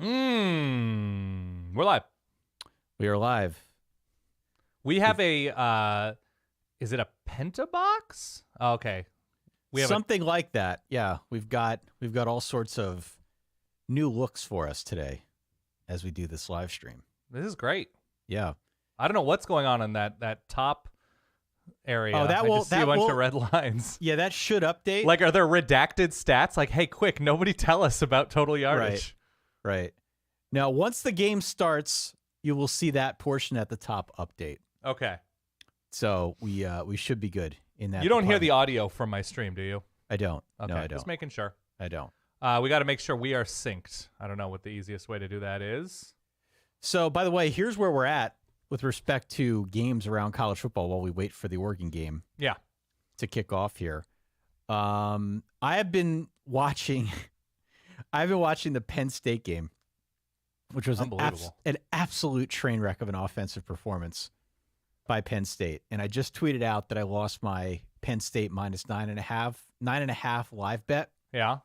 We're live. We are live. We have a, is it a pentabox? Oh, okay. We have something like that. Yeah, we've got all sorts of new looks for us today as we do this live stream. This is great. Yeah. I don't know what's going on in that top area. Oh, I just see a bunch of red lines. Yeah, that should update. Like, are there redacted stats? Like, hey, quick, nobody tell us about total yardage. Right. Now, once the game starts, you will see that portion at the top update. Okay. So we should be good in that. You don't hear the audio from my stream, do you? I don't. Okay, No, I don't. just making sure. I don't. We got to make sure we are synced. I don't know what the easiest way to do that is. So, by the way, here's where we're at with respect to games around college football while we wait for the Oregon game. Yeah. To kick off here. I have been watching the Penn State game, which was an absolute train wreck of an offensive performance by Penn State. And I just tweeted out that I lost my Penn State minus 9.5 live bet. Yeah.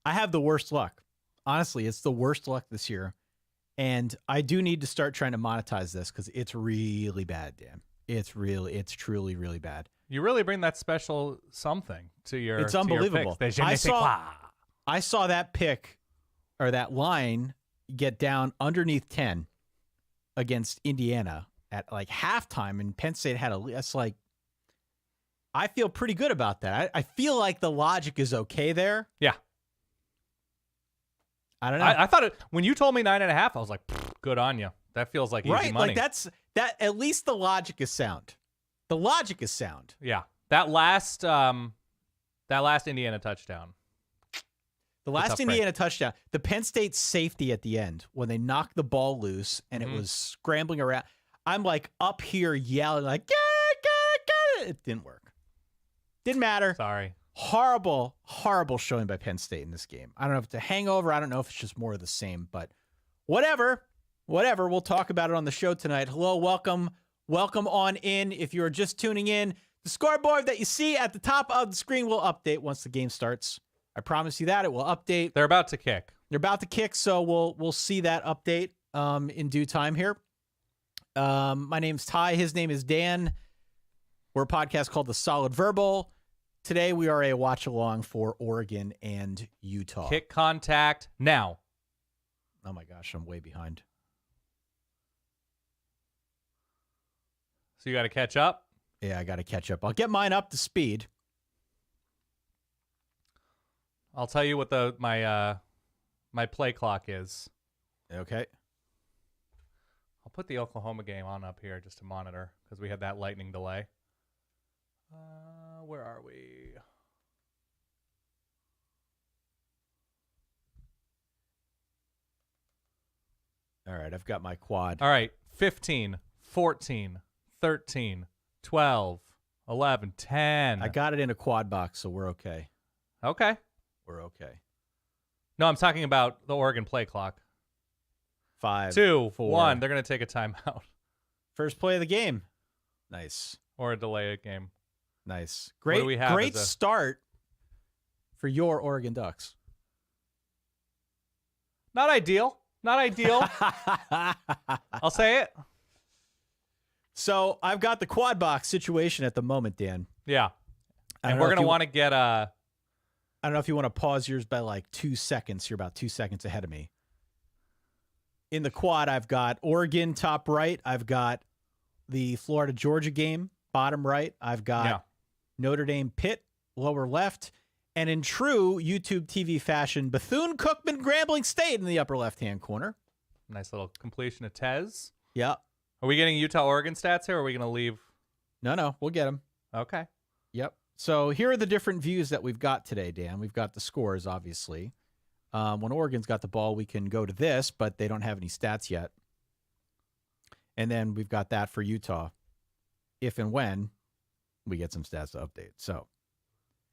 I have the worst luck. Honestly, it's the worst luck this year. And I do need to start trying to monetize this because it's really bad, Dan. It's truly, really bad. You really bring that special something to your. It's unbelievable. I saw that pick or that line get down underneath 10 against Indiana at like halftime, and Penn State had that's like, I feel pretty good about that. I feel like the logic is okay there. Yeah. I don't know. I thought when you told me 9.5, I was like, good on you. That feels like easy money. Right, like that. At least the logic is sound. The logic is sound. Yeah, that last Indiana touchdown. The last Indiana touchdown. The Penn State safety at the end when they knocked the ball loose and it was scrambling around. I'm like up here yelling like, get it. It didn't work. Didn't matter. Sorry. Horrible showing by Penn State in this game. I don't know if it's a hangover. I don't know if it's just more of the same, but whatever. We'll talk about it on the show tonight. Hello, welcome on in. If you're just tuning in, the scoreboard that you see at the top of the screen will update once the game starts. I promise you that it will update. They're about to kick. So we'll see that update in due time here. My name's Ty. His name is Dan. We're a podcast called The Solid Verbal. Today, we are a watch-along for Oregon and Utah. Kick contact now. Oh, my gosh. I'm way behind. So you got to catch up? Yeah, I got to catch up. I'll get mine up to speed. I'll tell you what my play clock is. Okay. I'll put the Oklahoma game on up here just to monitor because we had that lightning delay. Where are we? All right, I've got my quad. All right, 15, 14, 13, 12, 11, 10. I got it in a quad box, so we're okay. Okay. We're okay. No, I'm talking about the Oregon play clock. 5, 2, 4. 1. They're going to take a timeout. First play of the game. Nice. Or a delay game. Nice. Great start for your Oregon Ducks. Not ideal. I'll say it. So I've got the quad box situation at the moment, Dan. Yeah. And we're going to want to get a... I don't know if you want to pause yours by like 2 seconds. You're about 2 seconds ahead of me. In the quad, I've got Oregon top right. I've got the Florida-Georgia game bottom right. I've got Notre Dame Pitt lower left. And in true YouTube TV fashion, Bethune-Cookman Grambling State in the upper left-hand corner. Nice little completion of Tez. Yeah. Are we getting Utah-Oregon stats here, or are we going to leave? No, we'll get them. Okay. Yep. So here are the different views that we've got today, Dan. We've got the scores, obviously. When Oregon's got the ball, we can go to this, but they don't have any stats yet. And then we've got that for Utah, if and when we get some stats to update. So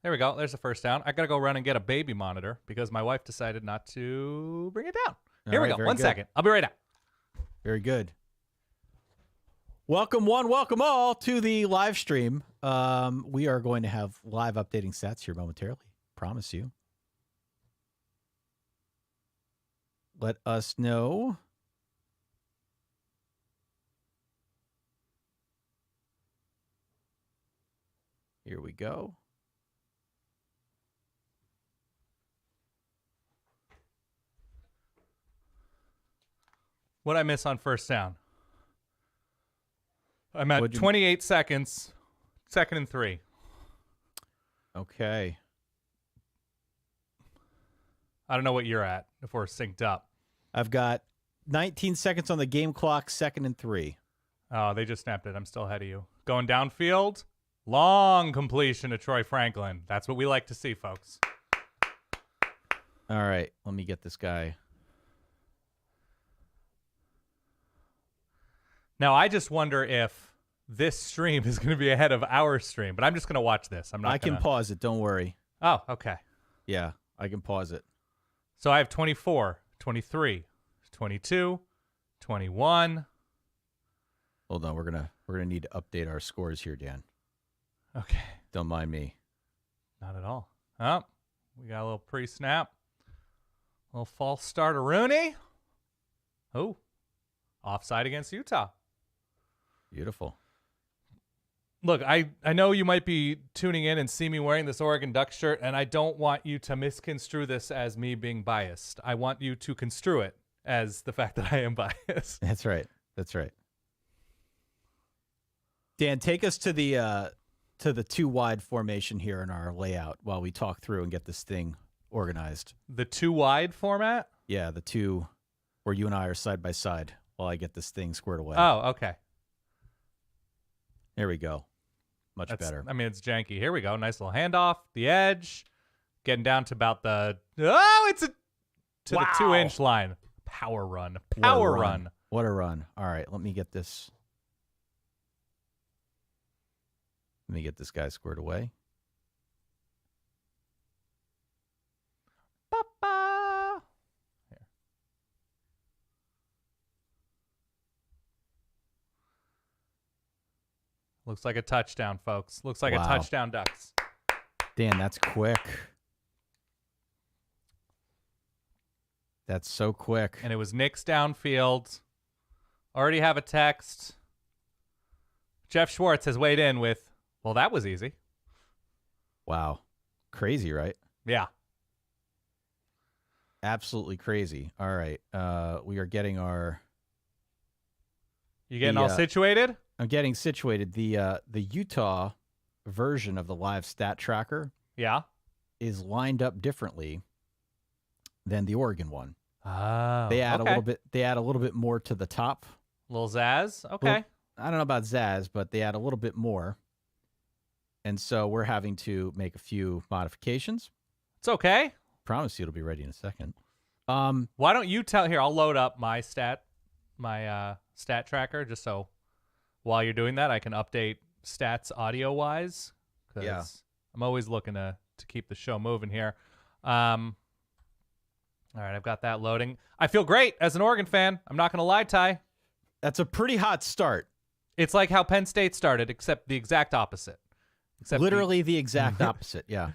there we go. There's the first down. I got to go run and get a baby monitor because my wife decided not to bring it down. Here we go. 1 second. I'll be right out. Very good. Welcome one, welcome all to the live stream. We are going to have live updating stats here momentarily. Promise you. let us know. Here we go. What'd I miss on first down? I'm at 28 seconds, 2nd and 3. Okay. I don't know what you're at, if we're synced up. I've got 19 seconds on the game clock, 2nd and 3. Oh, they just snapped it. I'm still ahead of you. Going downfield, long completion to Troy Franklin. That's what we like to see, folks. All right, let me get this guy. Now, I just wonder if this stream is going to be ahead of our stream, but I'm just going to watch this. I can pause it. Don't worry. Oh, okay. Yeah, I can pause it. So I have 24, 23, 22, 21. Hold on, we're gonna need to update our scores here, Dan. Okay. Don't mind me. Not at all. Oh, we got a little pre-snap. A little false start of Rooney. Oh, offside against Utah. Beautiful. Look, I know you might be tuning in and see me wearing this Oregon Ducks shirt, and I don't want you to misconstrue this as me being biased. I want you to construe it as the fact that I am biased. That's right. That's right. Dan, take us to the two wide formation here in our layout while we talk through and get this thing organized. The 2 wide format? Yeah, the two where you and I are side by side while I get this thing squared away. Oh, okay. There we go. Much better. I mean, it's janky. Here we go. Nice little handoff. The edge. Getting down to about the... Oh, it's the 2-inch line. Power run. Power run. What a run. All right, let me get this. Let me get this guy squared away. Ba-ba. Here. Looks like a touchdown, folks. Looks like a touchdown, Ducks. Dan, that's quick. That's so quick. And it was Nick's downfield. Already have a text. Jeff Schwartz has weighed in with, well, that was easy. Wow. Crazy, right? Yeah. Absolutely crazy. All right. We are getting our... You getting all situated? I'm getting situated. The Utah version of the live stat tracker is lined up differently than the Oregon one. Oh. They add a little bit more to the top. Little zazz? Okay. I don't know about zazz, but they add a little bit more. And so we're having to make a few modifications. It's okay. Promise you it'll be ready in a second. Why don't you tell here, I'll load up my stat tracker just so while you're doing that I can update stats audio wise. Yeah. I'm always looking to keep the show moving here. All right, I've got that loading. I feel great as an Oregon fan. I'm not going to lie, Ty. That's a pretty hot start. It's like how Penn State started, except the exact opposite. Literally the exact opposite, yeah.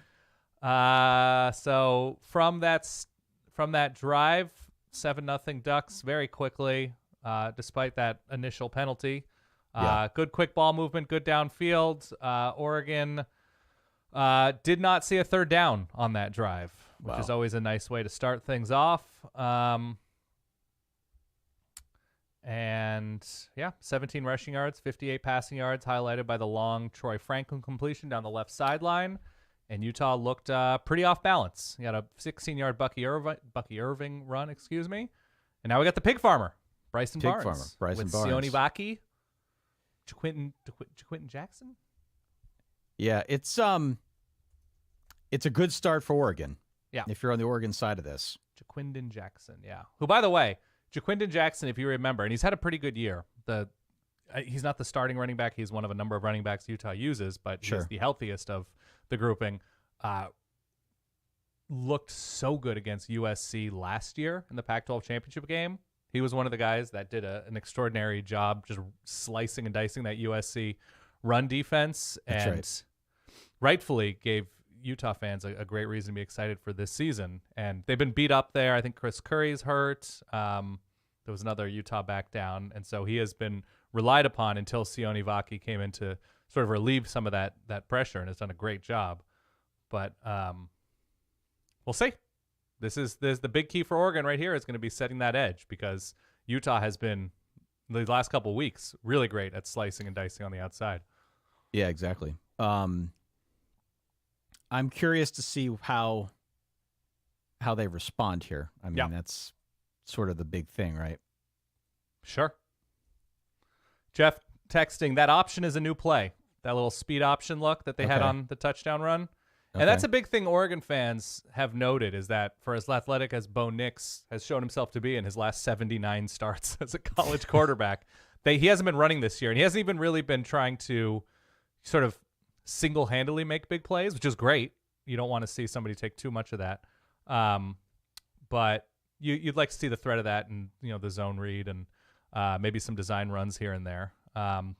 So from that drive, 7-0 Ducks very quickly, despite that initial penalty. Good quick ball movement, good downfield. Oregon did not see a third down on that drive, which is always a nice way to start things off. And 17 rushing yards, 58 passing yards, highlighted by the long Troy Franklin completion down the left sideline. And Utah looked pretty off balance. He had a 16-yard Bucky Irving run, And now we got the pig farmer, Bryson Barnes. With Sione Vaki, Jaquinton Jackson. Yeah, it's a good start for Oregon. Yeah. If you're on the Oregon side of this. Jaquinton Jackson, yeah. Who, by the way, Jaquinton Jackson, if you remember, and he's had a pretty good year. He's not the starting running back. He's one of a number of running backs Utah uses, but he's the healthiest of the grouping. Looked so good against USC last year in the Pac-12 championship game. He was one of the guys that did an extraordinary job just slicing and dicing that USC run defense. Rightfully gave Utah fans a great reason to be excited for this season. And they've been beat up there. I think Chris Curry's hurt. There was another Utah back down. And so he has been relied upon until Sione Vaki came in to sort of relieve some of that pressure and has done a great job. But we'll see. This is the big key for Oregon right here is going to be setting that edge because Utah has been, the last couple of weeks, really great at slicing and dicing on the outside. Yeah, exactly. I'm curious to see how they respond here. I mean, that's sort of the big thing, right? Sure. Jeff texting, that option is a new play. That little speed option look that they had on the touchdown run. And that's a big thing Oregon fans have noted is that for as athletic as Bo Nix has shown himself to be in his last 79 starts as a college quarterback, he hasn't been running this year. And he hasn't even really been trying to sort of single-handedly make big plays, which is great. You don't want to see somebody take too much of that. But you'd like to see the threat of that and, the zone read and maybe some design runs here and there.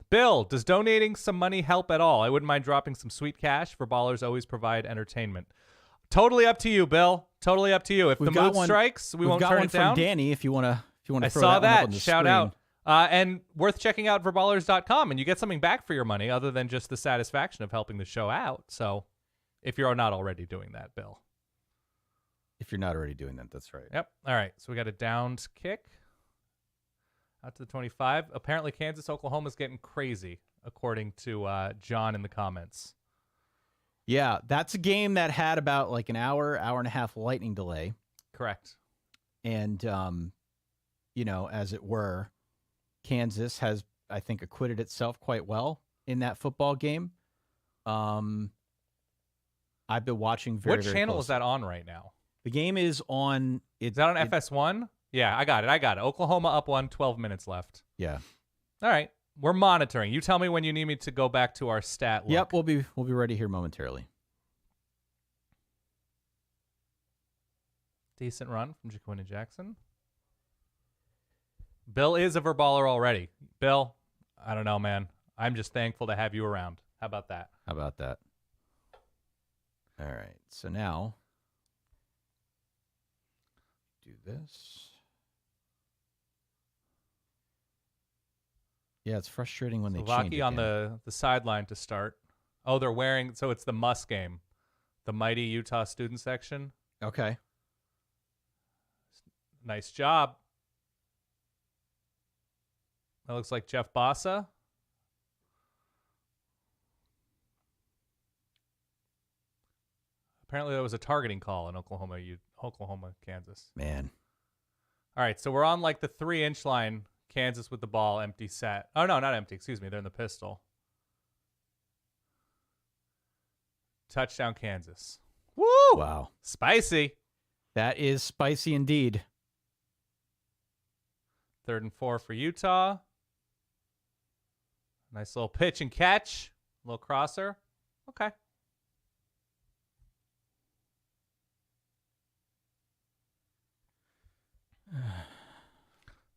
Bill, does donating some money help at all? I wouldn't mind dropping some sweet cash. For ballers always provide entertainment. Totally up to you, Bill. Totally up to you. If the mood strikes, we won't turn it down. We've got one from Danny if you want to I throw saw that one up on that. the Shout screen. out. And worth checking out verballers.com, and you get something back for your money other than just the satisfaction of helping the show out. So if you're not already doing that, Bill. If you're not already doing that, that's right. Yep. All right. So we got a downed kick. Out to the 25. Apparently, Kansas, Oklahoma's getting crazy, according to John in the comments. Yeah, that's a game that had about like an hour and a half lightning delay. Correct. And, as it were, Kansas has, I think, acquitted itself quite well in that football game. I've been watching very, What very channel closely. is that on right now? The game is on. Is that on FS1? Yeah, I got it. Oklahoma up 1, 12 minutes left. Yeah. All right. We're monitoring. You tell me when you need me to go back to our stat look. Yep, we'll be ready here momentarily. Decent run from Jaquina Jackson. Bill is a verballer already. Bill, I don't know, man. I'm just thankful to have you around. How about that? All right. So now, do this. Yeah, it's frustrating when they change it. on the sideline to start. Oh, they're wearing, so it's the Muss game, the mighty Utah student section. Okay. Nice job. That looks like Jeff Bossa. Apparently there was a targeting call in Oklahoma, Kansas. Man. All right, so we're on like the 3-inch line. Kansas with the ball, empty set. Oh, no, not empty. Excuse me. They're in the pistol. Touchdown, Kansas. Woo! Wow. Spicy. That is spicy indeed. 3rd and 4 for Utah. Nice little pitch and catch. Little crosser. Okay.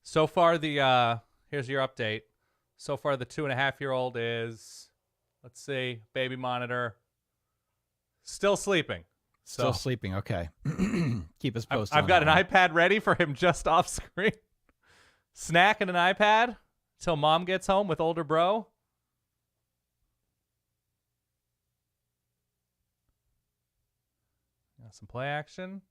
So far, here's your update. So far, the 2.5-year-old is, let's see, baby monitor, still sleeping. Still sleeping. Okay. Keep us posted. I've got an iPad ready for him just off screen. Snack and an iPad till mom gets home with older bro. Got some play action.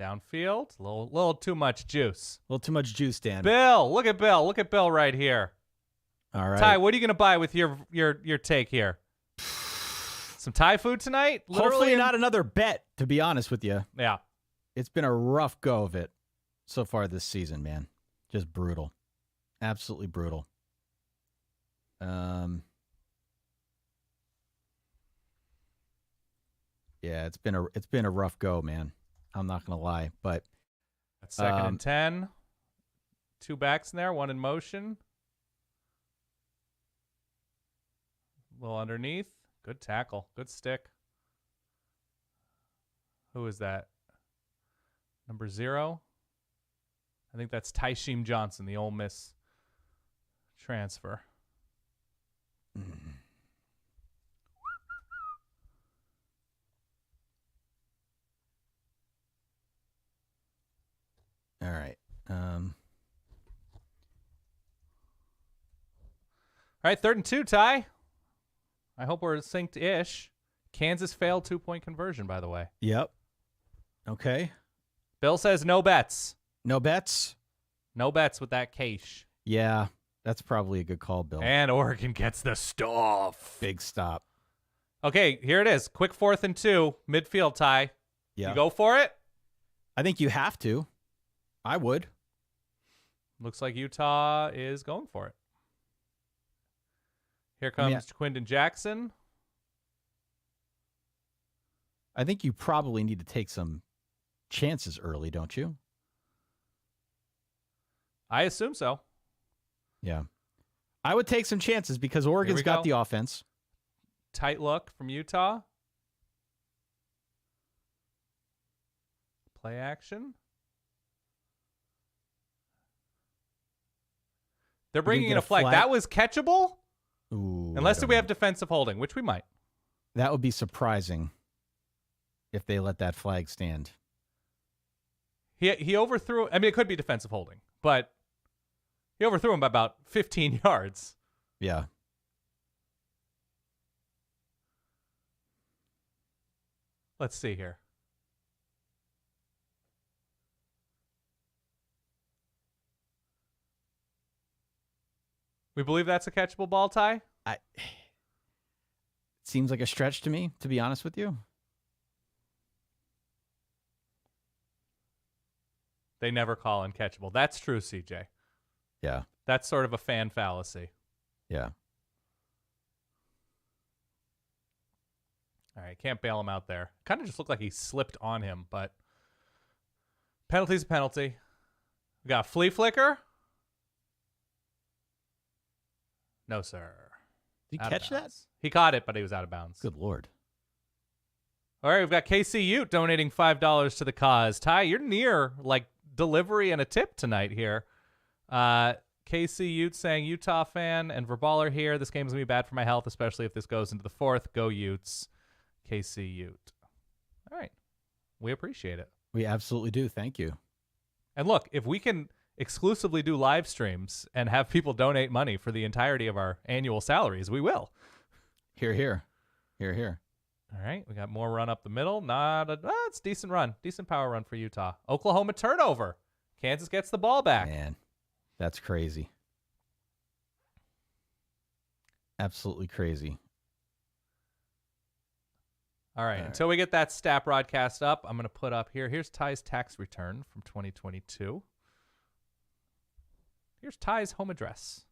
Downfield, a little too much juice. A little too much juice, Dan. Bill, look at Bill. Look at Bill right here. All right. Ty, what are you going to buy with your take here? Some Thai food tonight? Hopefully not another bet, to be honest with you. Yeah. It's been a rough go of it so far this season, man. Just brutal. Absolutely brutal. Yeah, it's been a rough go, man. I'm not going to lie, but that's 2nd and 10. 2 backs in there, 1 in motion. A little underneath. Good tackle. Good stick. Who is that? Number 0. I think that's Tysheem Johnson, the Ole Miss transfer. All right, 3rd and 2, Ty. I hope we're synced-ish. Kansas failed 2-point conversion, by the way. Yep. Okay. Bill says no bets. No bets? No bets with that cash. Yeah, that's probably a good call, Bill. And Oregon gets the stuff. Big stop. Okay, here it is. Quick 4th and 2, midfield, Ty. Yeah. You go for it? I think you have to. I would. Looks like Utah is going for it. Here comes Quindon Jackson. I think you probably need to take some chances early, don't you? I assume so. Yeah. I would take some chances because Oregon's got the offense. Tight look from Utah. Play action. They're bringing in a flag. That was catchable? Ooh, unless we have defensive holding, which we might. That would be surprising if they let that flag stand. He overthrew. I mean, it could be defensive holding, but he overthrew him by about 15 yards. Yeah. Let's see here. We believe that's a catchable ball, Ty? It seems like a stretch to me, to be honest with you. They never call uncatchable. That's true, CJ. Yeah. That's sort of a fan fallacy. Yeah. All right, can't bail him out there. Kind of just looked like he slipped on him, but penalty's a penalty. We got a flea flicker. No, sir. Did he catch that? He caught it, but he was out of bounds. Good Lord. All right, we've got KC Ute donating $5 to the cause. Ty, you're near like delivery and a tip tonight here. KC Ute saying Utah fan and Verballer here. This game's going to be bad for my health, especially if this goes into the 4th. Go Utes. KC Ute. All right. We appreciate it. We absolutely do. Thank you. And look, if we can exclusively do live streams and have people donate money for the entirety of our annual salaries, we will. Hear, hear. Hear, hear. All right. We got more run up the middle. It's a decent run. Decent power run for Utah. Oklahoma turnover. Kansas gets the ball back. Man, that's crazy. Absolutely crazy. All right. Until we get that stat broadcast up, I'm going to put up here. Here's Ty's tax return from 2022. Here's Ty's home address.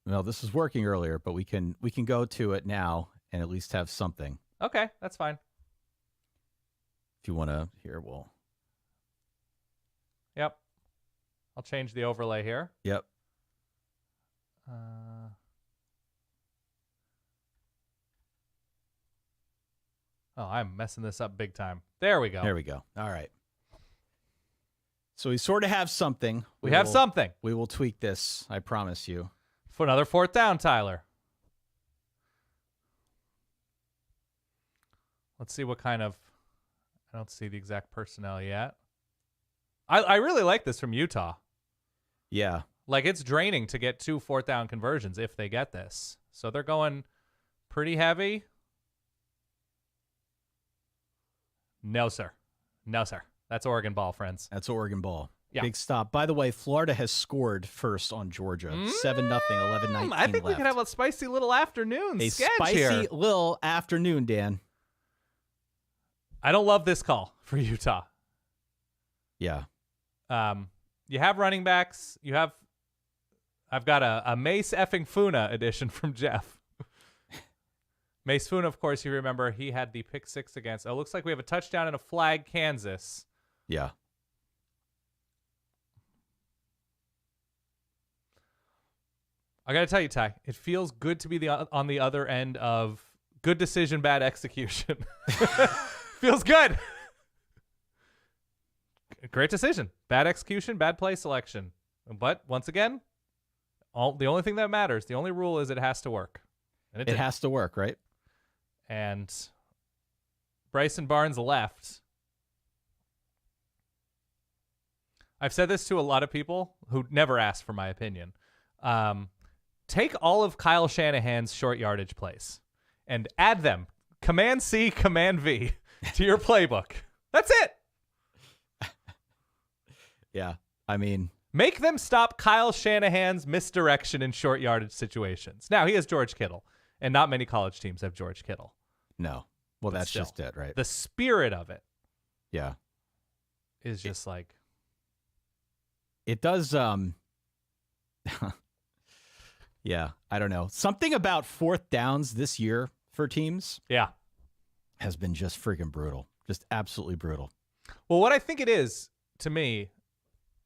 Well, this was working earlier, but we can go to it now and at least have something. Okay, that's fine. If you want to hear, well. Yep. I'll change the overlay here. Yep. Oh, I'm messing this up big time. There we go. There we go. All right. So we sort of have something. We have something. We will tweak this, I promise you. For another 4th down, Tyler. Let's see what kind of... I don't see the exact personnel yet. I really like this from Utah. Yeah. Like, it's draining to get 2 4th down conversions if they get this. So they're going pretty heavy. No, sir. No, sir. That's Oregon ball, friends. That's Oregon ball. Yeah. Big stop. By the way, Florida has scored first on Georgia. 7-0, 11-19 I think we left. could have a spicy little afternoon sketch spicy here. little afternoon, Dan. I don't love this call for Utah. Yeah. You have running backs. I've got a Mace effing Funa edition from Jeff. Mace Funa, of course, you remember, he had the pick 6 against. Oh, looks like we have a touchdown and a flag, Kansas. Yeah. I got to tell you, Ty, it feels good to be on the other end of good decision, bad execution. Feels good. Great decision. Bad execution, bad play selection. But once again, the only thing that matters, the only rule is it has to work. And it has to work, right? And Bryson Barnes left I've said this to a lot of people who never ask for my opinion. Take all of Kyle Shanahan's short yardage plays and add them, Command C, Command V, to your playbook. That's it. Yeah, I mean, make them stop Kyle Shanahan's misdirection in short yardage situations. Now, he has George Kittle, and not many college teams have George Kittle. No. Well, But that's still, just it, right? The spirit of it Yeah. is just like... It does, yeah, I don't know. Something about fourth downs this year for teams has been just freaking brutal. Just absolutely brutal. Well, what I think it is, to me,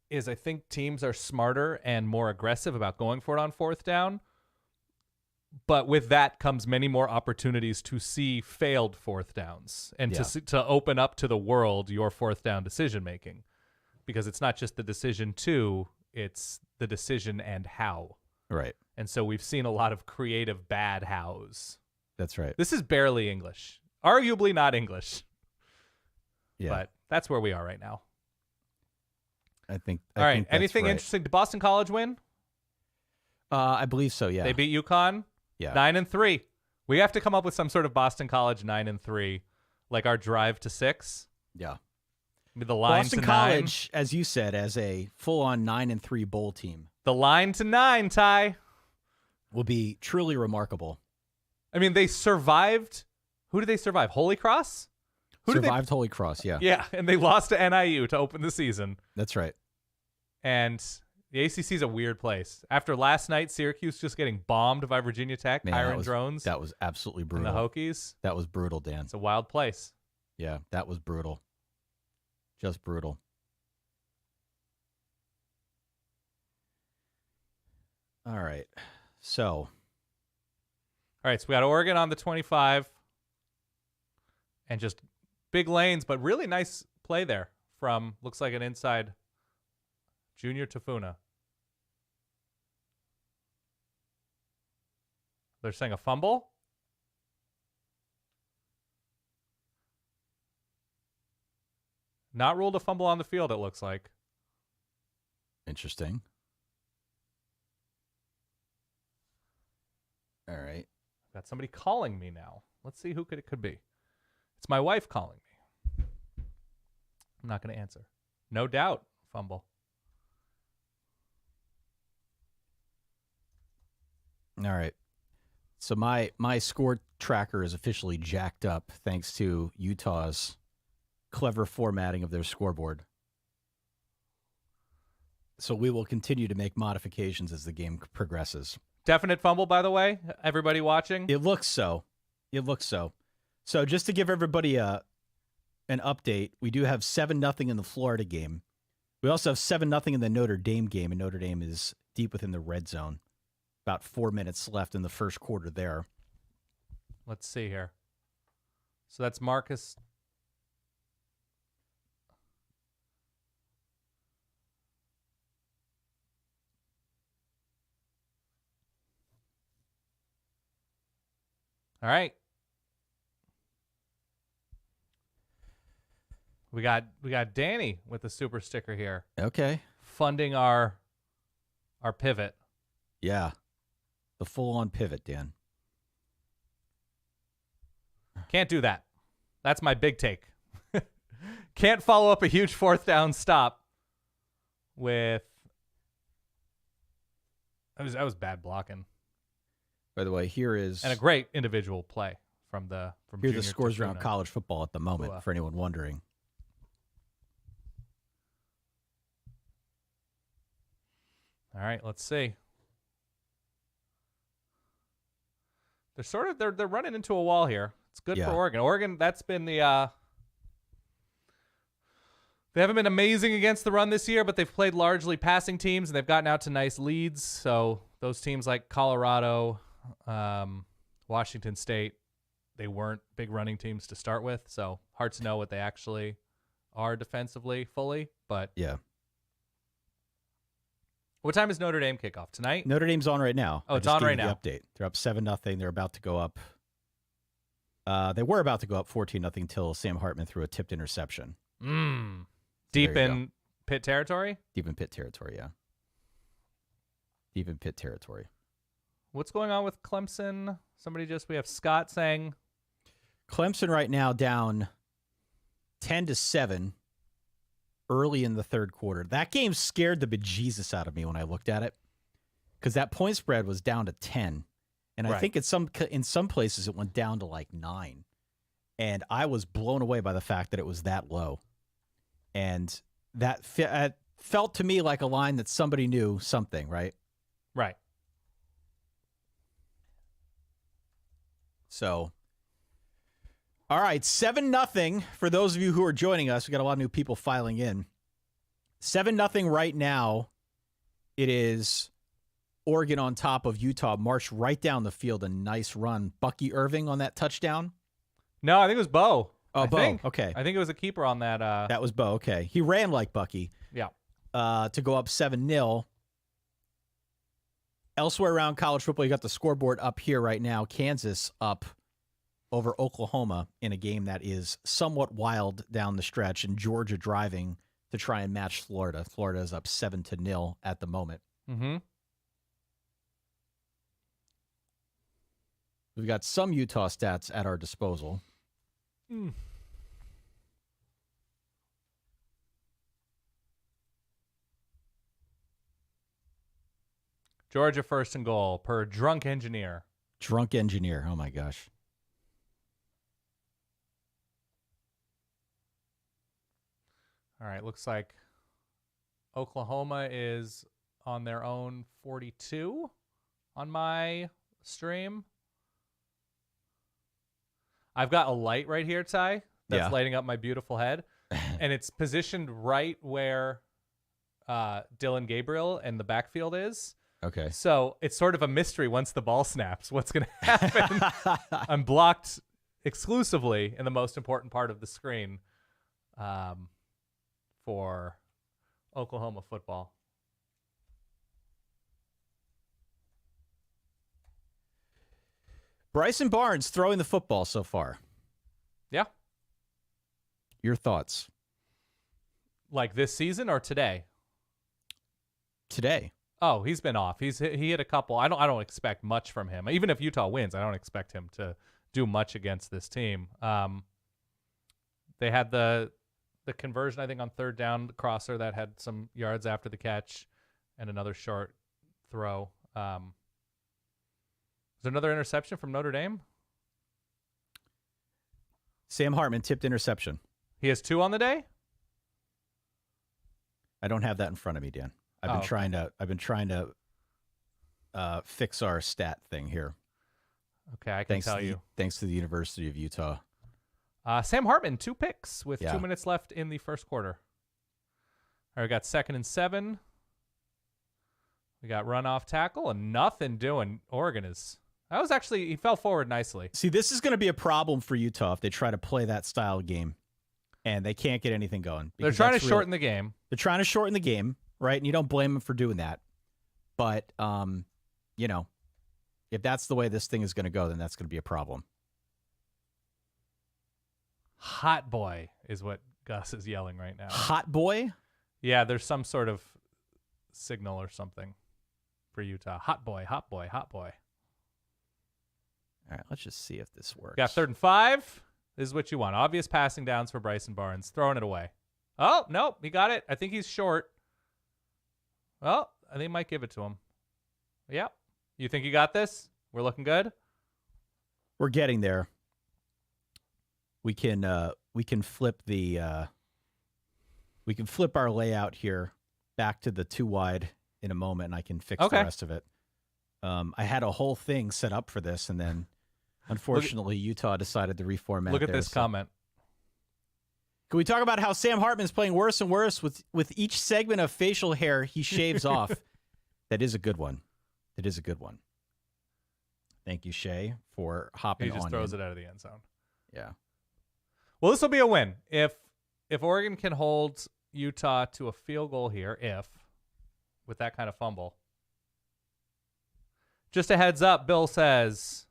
is I think teams are smarter and more aggressive about going for it on fourth down. But with that comes many more opportunities to see failed fourth downs and to open up to the world your fourth down decision making, because it's not just the decision to, it's the decision and how. Right. And so we've seen a lot of creative bad hows. That's right. This is barely English, arguably not English. Yeah. But that's where we are right now. I think. All right. Think that's Anything right. interesting? Did Boston College win? I believe so. Yeah. They beat UConn. Yeah. 9-3. We have to come up with some sort of Boston College 9-3, like our drive to 6. Yeah. With the line Boston to College, as you said, as a full-on 9-3 bowl team, the line to 9, Ty, will be truly remarkable. I mean, they survived. Who did they survive? Holy Cross? Survived Holy Cross. Yeah. Yeah, and they lost to NIU to open the season. That's right. And the ACC is a weird place. After last night, Syracuse just getting bombed by Virginia Tech, Iron Drones. That was absolutely brutal. And the Hokies. That was brutal, Dan. It's a wild place. Yeah, that was brutal. Just brutal. All right. So we got Oregon on the 25. And just big lanes, but really nice play there from, looks like an inside Junior Tafuna. They're saying a fumble. Not ruled a fumble on the field, it looks like. Interesting. All right. Got somebody calling me now. Let's see who it could be. It's my wife calling me. I'm not going to answer. No doubt, fumble. All right. So my score tracker is officially jacked up thanks to Utah's clever formatting of their scoreboard. So we will continue to make modifications as the game progresses. Definite fumble, by the way, everybody watching? It looks so. So just to give everybody an update, we do have 7-0 in the Florida game. We also have 7-0 in the Notre Dame game, and Notre Dame is deep within the red zone. About 4 minutes left in the first quarter there. Let's see here. So that's Marcus. All right. We got Danny with the super sticker here. Okay. Funding our pivot. Yeah. The full-on pivot, Dan. Can't do that. That's my big take. Can't follow up a huge fourth down stop with... That was bad blocking. By the way, here is... And a great individual play from Here are Junior the scores Tafuna. around college football at the moment, for anyone wondering. All right, let's see. They're running into a wall here. It's good for Oregon. Oregon, that's been the they haven't been amazing against the run this year, but they've played largely passing teams and they've gotten out to nice leads. So those teams like Colorado, Washington State, they weren't big running teams to start with. So hard to know what they actually are defensively fully, but yeah. What time is Notre Dame kickoff tonight? Notre Dame's on right now. Oh, it's on right now. Update. They're up 7-0. They're about to go up. They were about to go up 14-0 until Sam Hartman threw a tipped interception. Deep in Pitt territory? Deep in Pitt territory, yeah. Deep in Pitt territory. What's going on with Clemson? We have Scott saying Clemson right now down 10-7 early in the third quarter. That game scared the bejesus out of me when I looked at it because that point spread was down to 10. And I think in some places it went down to like 9. And I was blown away by the fact that it was that low. And that felt to me like a line that somebody knew something, right? Right. So, all right, 7-0 for those of you who are joining us. We got a lot of new people filing in. 7-0 right now. It is Oregon on top of Utah. Marched right down the field. A nice run. Bucky Irving on that touchdown. No, I think it was Bo. Oh, Bo. Okay. I think it was a keeper on that. That was Bo. Okay. He ran like Bucky. Yeah. To go up 7-0. Elsewhere around college football, you got the scoreboard up here right now. Kansas up over Oklahoma in a game that is somewhat wild down the stretch, and Georgia driving to try and match Florida. Florida is up 7-0 at the moment. Mm-hmm. We've got some Utah stats at our disposal. Georgia first and goal per drunk engineer. Drunk engineer. Oh, my gosh. All right. Looks like Oklahoma is on their own 42 on my stream. I've got a light right here, Ty, that's lighting up my beautiful head. And it's positioned right where Dylan Gabriel and the backfield is. Okay. So it's sort of a mystery once the ball snaps. What's going to happen? I'm blocked exclusively in the most important part of the screen for Oklahoma football. Bryson Barnes throwing the football so far. Yeah. Your thoughts? Like this season or today? Today. Oh, he's been off. He hit a couple. I don't expect much from him. Even if Utah wins, I don't expect him to do much against this team. They had the conversion, I think, on third down, the crosser that had some yards after the catch, and another short throw. Is there another interception from Notre Dame? Sam Hartman tipped interception. He has 2 on the day? I don't have that in front of me, Dan. I've been trying to fix our stat thing here. Okay, I can tell you. Thanks to the University of Utah. Sam Hartman, 2 picks with 2 minutes left in the first quarter. All right, we got 2nd and 7. We got run off tackle and nothing doing. Oregon is. That was actually, he fell forward nicely. See, this is going to be a problem for Utah if they try to play that style game and they can't get anything going. They're trying to shorten the game. They're trying to shorten the game, right? And you don't blame them for doing that. But, if that's the way this thing is going to go, then that's going to be a problem. Hot boy is what Gus is yelling right now. Hot boy? Yeah, there's some sort of signal or something for Utah. Hot boy, hot boy, hot boy. All right, let's just see if this works. Got 3rd and 5. This is what you want. Obvious passing downs for Bryson Barnes. Throwing it away. Oh, nope, he got it. I think he's short. Well, I think he might give it to him. Yep. You think you got this? We're looking good? We're getting there. We can flip our layout here back to the 2 wide in a moment, and I can fix the rest of it. I had a whole thing set up for this, and then unfortunately Utah decided to reformat. Look at this comment. Can we talk about how Sam Hartman's playing worse and worse with each segment of facial hair he shaves off? That is a good one. It is a good one. Thank you, Shay, for hopping on. He just throws it out of the end zone. Yeah. Well, this will be a win. If Oregon can hold Utah to a field goal here, with that kind of fumble. Just a heads up, Bill says,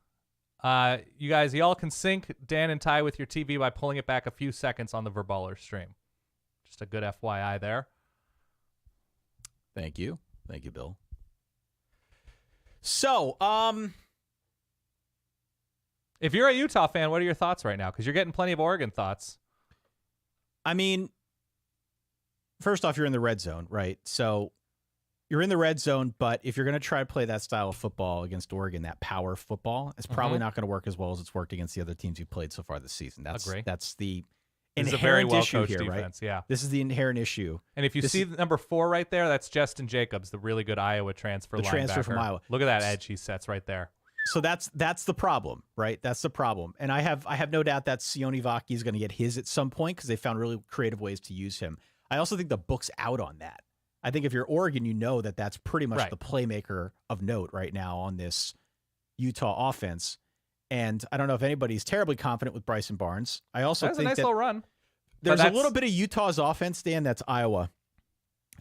y'all can sync Dan and Ty with your TV by pulling it back a few seconds on the Verballer stream. Just a good FYI there. Thank you, Bill. So, if you're a Utah fan, what are your thoughts right now? Because you're getting plenty of Oregon thoughts. I mean, first off, you're in the red zone, right? So you're in the red zone, but if you're going to try to play that style of football against Oregon, that power football, it's probably not going to work as well as it's worked against the other teams you've played so far this season. That's the inherent issue here, defense, right? Yeah. This is the inherent issue. And if you see number 4 right there, that's Justin Jacobs, the really good Iowa transfer linebacker. The transfer from Iowa. Look at that edge he sets right there. So that's the problem, right? That's the problem. And I have no doubt that Sione Vaki is going to get his at some point because they found really creative ways to use him. I also think the book's out on that. I think if you're Oregon, you know that that's pretty much the playmaker of note right now on this Utah offense. And I don't know if anybody's terribly confident with Bryson Barnes. I also think a nice little run. There's a little bit of Utah's offense, Dan, that's Iowa,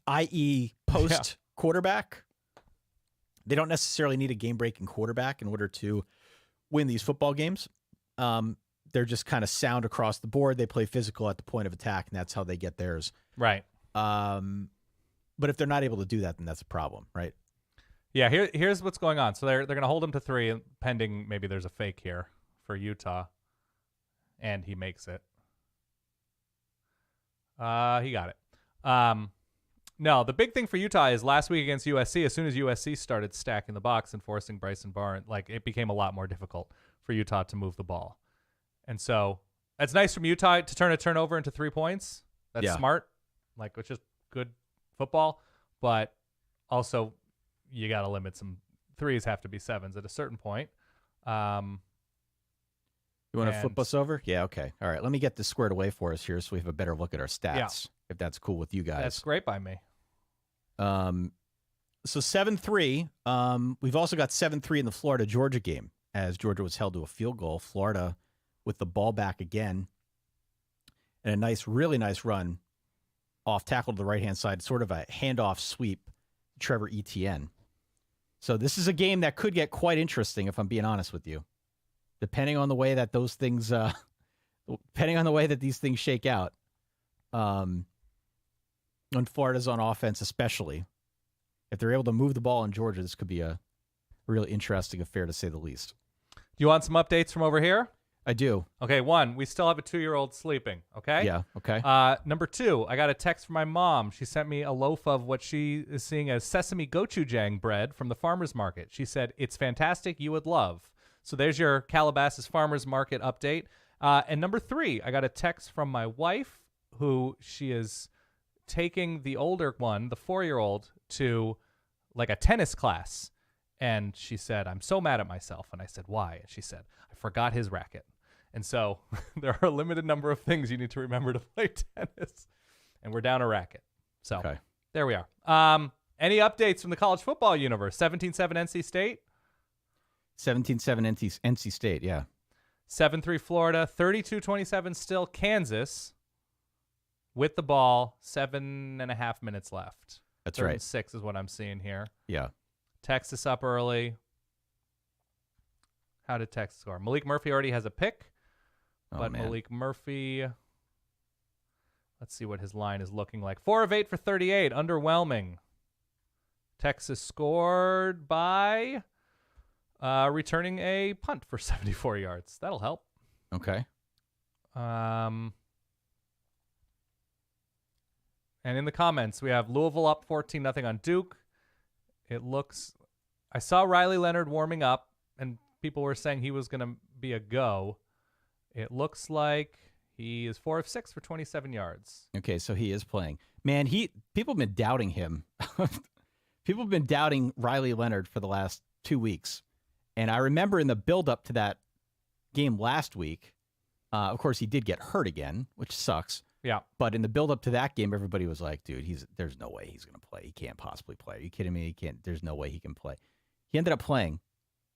i.e. post quarterback. They don't necessarily need a game-breaking quarterback in order to win these football games. They're just kind of sound across the board. They play physical at the point of attack, and that's how they get theirs. Right. But if they're not able to do that, then that's a problem, right? Yeah, here's what's going on. So they're going to hold him to 3, pending maybe there's a fake here for Utah, and he makes it. He got it. No, the big thing for Utah is last week against USC, as soon as USC started stacking the box and forcing Bryson Barnes, it became a lot more difficult for Utah to move the ball. And so that's nice from Utah to turn a turnover into 3 points. That's smart, which is good football. But also, you got to limit some threes, have to be 7s at a certain point. You want to flip us over? Yeah, okay. All right, let me get this squared away for us here so we have a better look at our stats, if that's cool with you guys. That's great by me. So 7-3. We've also got 7-3 in the Florida-Georgia game as Georgia was held to a field goal. Florida with the ball back again. And a really nice run off tackle to the right-hand side, sort of a handoff sweep, Trevor Etienne. So this is a game that could get quite interesting, if I'm being honest with you. Depending on the way that these things shake out, when Florida's on offense, especially if they're able to move the ball in Georgia, this could be a really interesting affair to say the least. Do you want some updates from over here? I do. Okay, 1, we still have a 2-year-old sleeping. Okay. Yeah. Okay. Number 2, I got a text from my mom. She sent me a loaf of what she is seeing as sesame gochujang bread from the farmer's market. She said it's fantastic. You would love. So there's your Calabasas Farmers Market update. And number 3, I got a text from my wife, who she is taking the older one, the 4-year-old, to a tennis class. And she said, I'm so mad at myself. And I said, why? And she said, I forgot his racket. And so there are a limited number of things you need to remember to play tennis. And we're down a racket. So There we are. Any updates from the college football universe? 17-7 NC State? 17-7 NC State, yeah. 7-3 Florida, 32-27 still Kansas with the ball, 7.5 minutes left. That's right. 6 is what I'm seeing here. Yeah. Texas up early. How did Texas score? Malik Murphy already has a pick, but Malik Murphy, let's see what his line is looking like. 4 of 8 for 38, underwhelming. Texas scored by returning a punt for 74 yards. That'll help. Okay. And in the comments, we have Louisville up 14-0 on Duke. It looks, I saw Riley Leonard warming up, and people were saying he was going to be a go. It looks like he is 4 of 6 for 27 yards. Okay, so he is playing. Man, people have been doubting him. People have been doubting Riley Leonard for the last 2 weeks. And I remember in the build-up to that game last week, of course, he did get hurt again, which sucks. Yeah. But in the build-up to that game, everybody was like, dude, there's no way he's going to play. He can't possibly play. Are you kidding me? There's no way he can play. He ended up playing.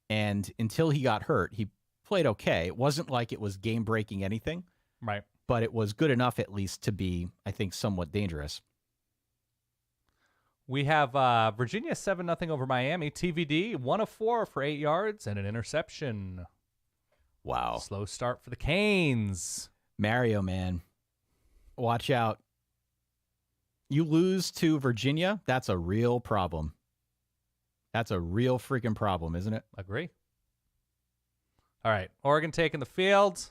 And until he got hurt, he played okay. It wasn't like it was game-breaking anything. Right. But it was good enough, at least, to be, I think, somewhat dangerous. We have Virginia 7-0 over Miami. TVD 1 of 4 for 8 yards and an interception. Wow. Slow start for the Canes. Mario, man. Watch out. You lose to Virginia, that's a real problem. That's a real freaking problem, isn't it? Agree. All right. Oregon taking the field.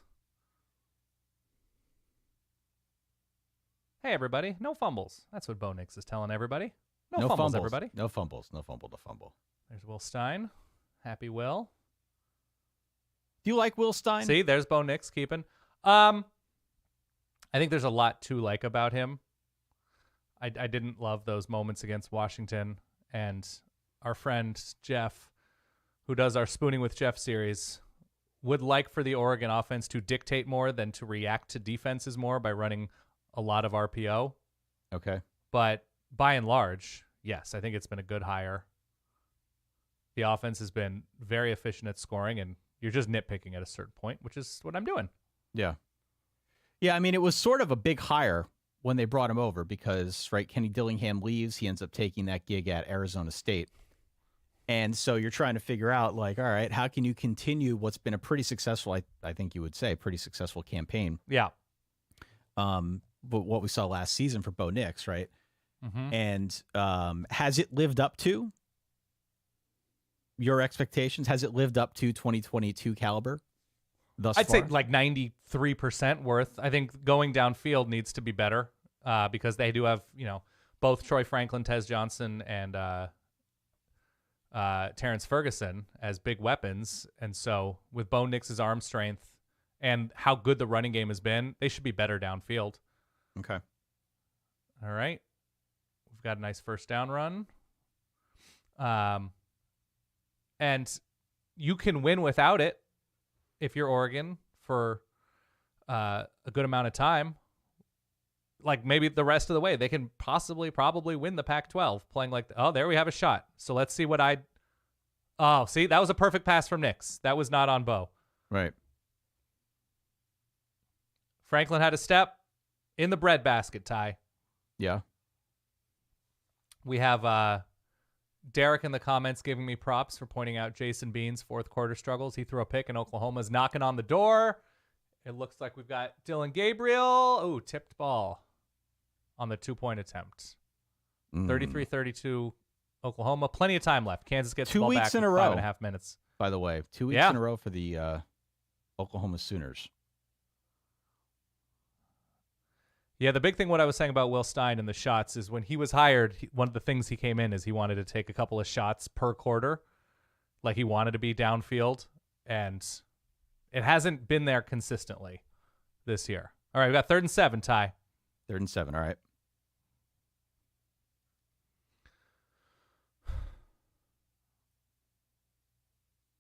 Hey, everybody. No fumbles. That's what Bo Nix is telling everybody. No fumbles, everybody. No fumbles. No fumble to fumble. There's Will Stein. Happy Will. Do you like Will Stein? See, there's Bo Nix keeping. I think there's a lot to like about him. I didn't love those moments against Washington. And our friend Jeff, who does our Spooning with Jeff series, would like for the Oregon offense to dictate more than to react to defenses more by running a lot of RPO. Okay. But by and large, yes, I think it's been a good hire. The offense has been very efficient at scoring, and you're just nitpicking at a certain point, which is what I'm doing. Yeah. Yeah, I mean, it was sort of a big hire when they brought him over because, right, Kenny Dillingham leaves. He ends up taking that gig at Arizona State. And so you're trying to figure out, like, all right, how can you continue what's been a pretty successful, I think you would say, pretty successful campaign. Yeah. But what we saw last season for Bo Nix, right? Mm-hmm. And has it lived up to your expectations? Has it lived up to 2022 caliber thus I'd far? say like 93% worth. I think going downfield needs to be better because they do have, both Troy Franklin, Tez Johnson, and Terrence Ferguson as big weapons. And so with Bo Nix's arm strength and how good the running game has been, they should be better downfield. Okay. All right. We've got a nice first down run. And you can win without it if you're Oregon for a good amount of time. Like maybe the rest of the way, they can probably win the Pac-12 playing like, oh, there we have a shot. So let's see what oh, see, that was a perfect pass from Nix. That was not on Bo. Right. Franklin had a step in the breadbasket, Ty. Yeah. We have Derek in the comments giving me props for pointing out Jason Bean's fourth quarter struggles. He threw a pick and Oklahoma's knocking on the door. It looks like we've got Dylan Gabriel. Ooh, tipped ball on the 2-point attempt. 33-32 Oklahoma. Plenty of time left. Kansas gets the ball back in 5.5 minutes. By the way, 2 weeks in a row for the Oklahoma Sooners. Yeah, the big thing what I was saying about Will Stein and the shots is when he was hired, one of the things he came in is he wanted to take a couple of shots per quarter. Like he wanted to be downfield, and it hasn't been there consistently this year. All right, we got 3rd and 7, Ty. 3rd and 7, all right.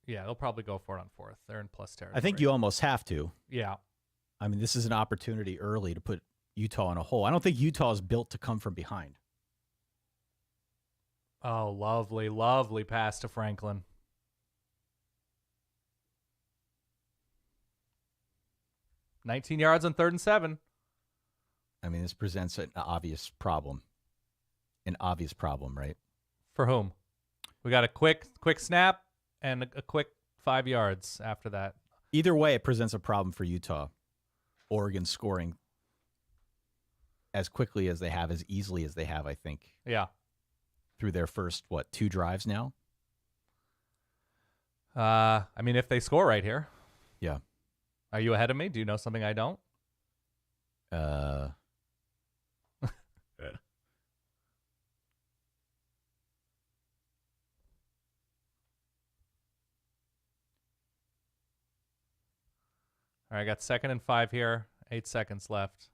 Yeah, they'll probably go for it on 4th. They're in plus territory. I think you almost have to. Yeah. I mean, this is an opportunity early to put Utah in a hole. I don't think Utah is built to come from behind. Oh, lovely, lovely pass to Franklin. $19 yards on 3rd and 7. I mean, this presents an obvious problem. An obvious problem, right? For whom? We got a quick snap and a quick 5 yards after that. Either way, it presents a problem for Utah. Oregon scoring as quickly as they have, as easily as they have, I think. Yeah. Through their first, 2 drives now? I mean, if they score right here. Yeah. Are you ahead of me? Do you know something I don't? All right, I got 2nd and 5 here. 8 seconds left.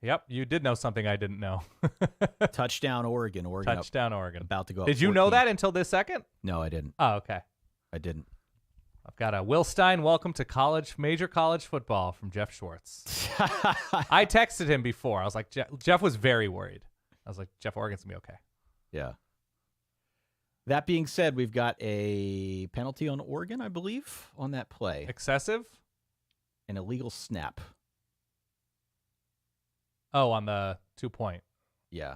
Yep, you did know something I didn't know. Touchdown, Oregon. Touchdown, Oregon. About to go up Did you 14. know that until this second? No, I didn't. Oh, okay. I didn't. I've got a Will Stein, welcome to major college football from Jeff Schwartz. I texted him before. I was like, Jeff was very worried. I was like, Jeff, Oregon's going to be okay. Yeah. That being said, we've got a penalty on Oregon, I believe, on that play. Excessive? An illegal snap. Oh, on the 2-point. Yeah.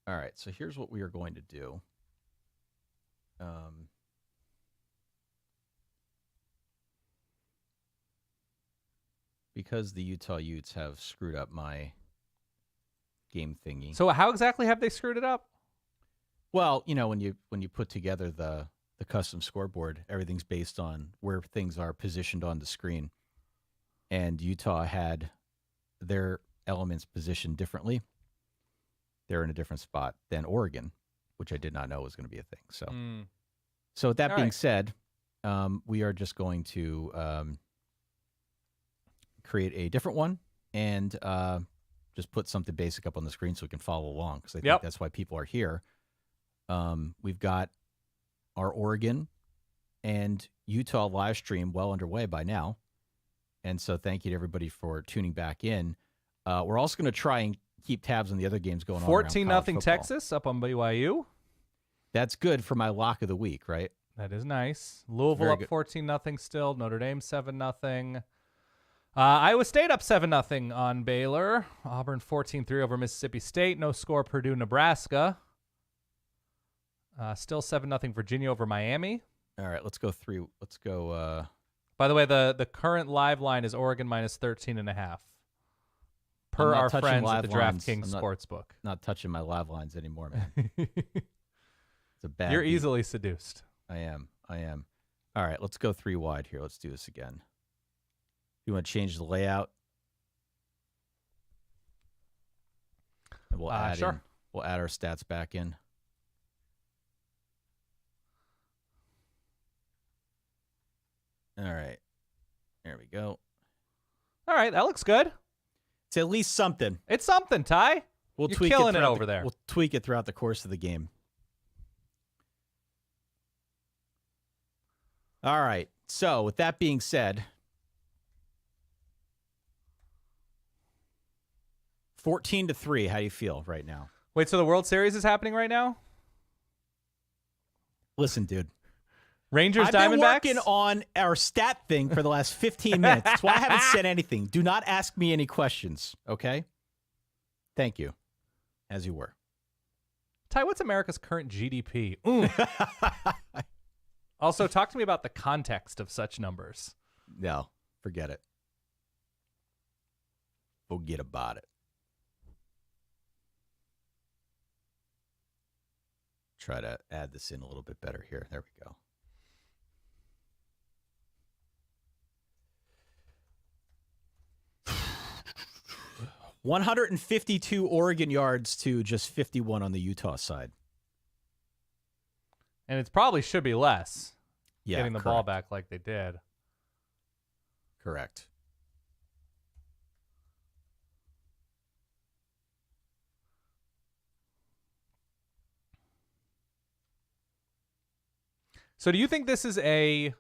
All right, so here's what we are going to do. because the Utah Utes have screwed up my game thingy. So how exactly have they screwed it up? Well, when you put together the custom scoreboard, everything's based on where things are positioned on the screen. And Utah had their elements positioned differently. They're in a different spot than Oregon, which I did not know was going to be a thing. So with that being said, we are just going to create a different one and just put something basic up on the screen so we can follow along, because I think that's why people are here. We've got our Oregon and Utah live stream well underway by now. And so thank you to everybody for tuning back in. We're also going to try and keep tabs on the other games going on. 14-0 Texas up on BYU. That's good for my lock of the week, right? That is nice. Louisville up 14-0 still. Notre Dame 7-0. Iowa State up 7-0 on Baylor. Auburn 14-3 over Mississippi State. No score Purdue, Nebraska. Still 7-0 Virginia over Miami. All right, let's go through. Let's go. By the way, the current live line is Oregon minus 13.5. Per our friends at the DraftKings Sportsbook. Not touching my live lines anymore, man. It's a bad. You're easily seduced. I am. All right, let's go 3 wide here. Let's do this again. You want to change the layout? And we'll add sure. We'll add our stats back in. All right. There we go. All right, that looks good. It's at least something. It's something, Ty. You're killing it over there. We'll tweak it throughout the course of the game. All right. So, with that being said, 14-3. How do you feel right now? Wait, so the World Series is happening right now? Listen, dude. Rangers, I've Diamondbacks? been working on our stat thing for the last 15 minutes. That's why I haven't said anything. Do not ask me any questions, okay? Thank you. As you were. Ty, what's America's current GDP? Also, talk to me about the context of such numbers. No, forget it. Forget about it. Try to add this in a little bit better here. There we go. $152 Oregon yards to just 51 on the Utah side. And it probably should be less. Yeah, getting the ball back like they did. Correct. So do you think this is an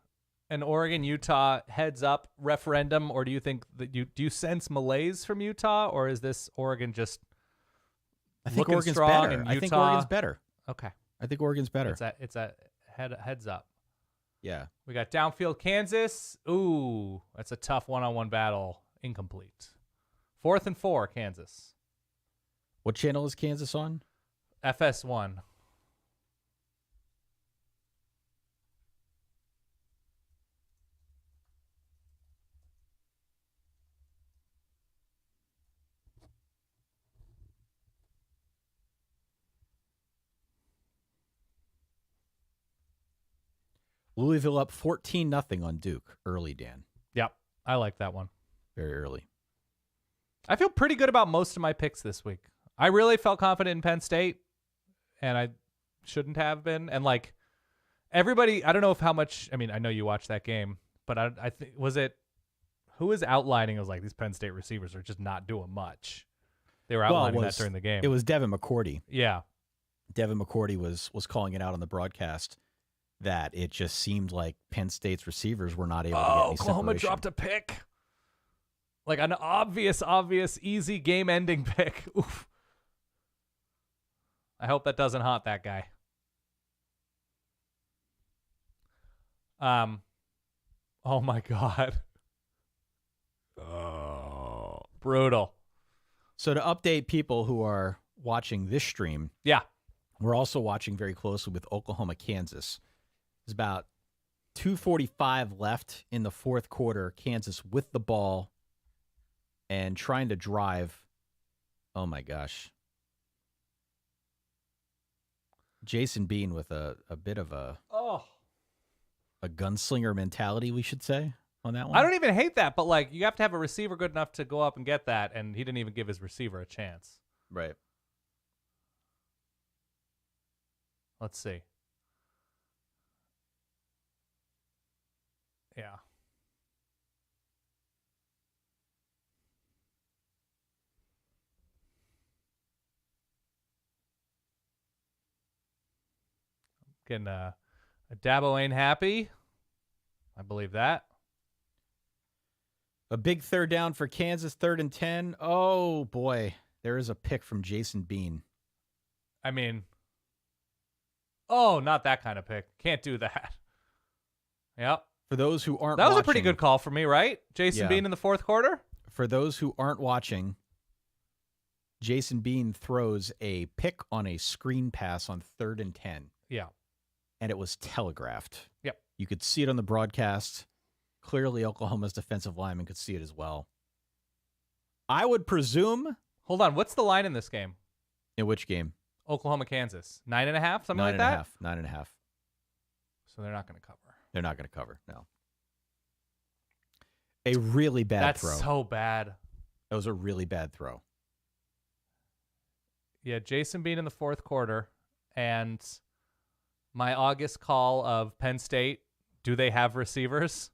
Oregon-Utah heads-up referendum, or do you think that do you sense malaise from Utah, or is this Oregon just I think looking Oregon's strong better. and Utah? I think Oregon's better. Okay. I think Oregon's better. It's a heads up. Yeah. We got downfield Kansas. Ooh, that's a tough one-on-one battle. Incomplete. 4th and 4, Kansas. What channel is Kansas on? FS1. Louisville up 14-0 on Duke early, Dan. Yep, I like that one. Very early. I feel pretty good about most of my picks this week. I really felt confident in Penn State, and I shouldn't have been. And like everybody, I don't know if how much. I mean, I know you watched that game, but I think who was outlining? It was like these Penn State receivers are just not doing much. They were outlining that during the game. It was Devin McCourty. Yeah, Devin McCourty was calling it out on the broadcast that it just seemed like Penn State's receivers were not able to get any Oklahoma separation. dropped a pick. Like an obvious, easy game-ending pick. Oof. I hope that doesn't haunt that guy. Oh my God. Oh, brutal. So to update people who are watching this stream, yeah, we're also watching very closely with Oklahoma, Kansas. There's about 2:45 left in the fourth quarter. Kansas with the ball and trying to drive. Oh, my gosh. Jason Bean with a bit of a gunslinger mentality, we should say, on that one. I don't even hate that, but like you have to have a receiver good enough to go up and get that, and he didn't even give his receiver a chance. Right. Let's see. Yeah. Getting a Dabo ain't happy. I believe that. A big third down for Kansas, 3rd and 10. Oh, boy. There is a pick from Jason Bean. I mean, oh, not that kind of pick. Can't do that. Yep. For those who aren't That was watching, a pretty good call for me, right? Jason Bean in the 4th quarter? For those who aren't watching, Jason Bean throws a pick on a screen pass on 3rd and 10. Yeah. And it was telegraphed. Yep. You could see it on the broadcast. Clearly, Oklahoma's defensive lineman could see it as well. I would presume. Hold on. What's the line in this game? In which game? Oklahoma, Kansas. 9.5, something like that? 9.5. So they're not going to cover. They're not going to cover, no. A really bad throw. That's so bad. That was a really bad throw. Yeah, Jason Bean in the 4th quarter. And my August call of Penn State, do they have receivers?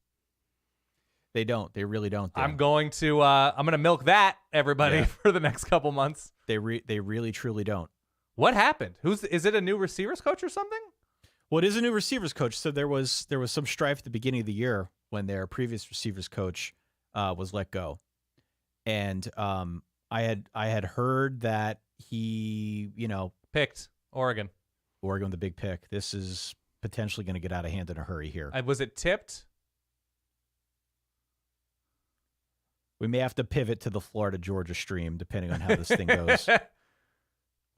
They don't. They really don't. I'm going to milk that, everybody, for the next couple months. They really, truly don't. What happened? Is it a new receivers coach or something? Well, it is a new receivers coach. So there was some strife at the beginning of the year when their previous receivers coach was let go, and I had heard that he picked Oregon with the big pick. This is potentially going to get out of hand in a hurry here. Was it tipped? We may have to pivot to the Florida-Georgia stream, depending on how this thing goes.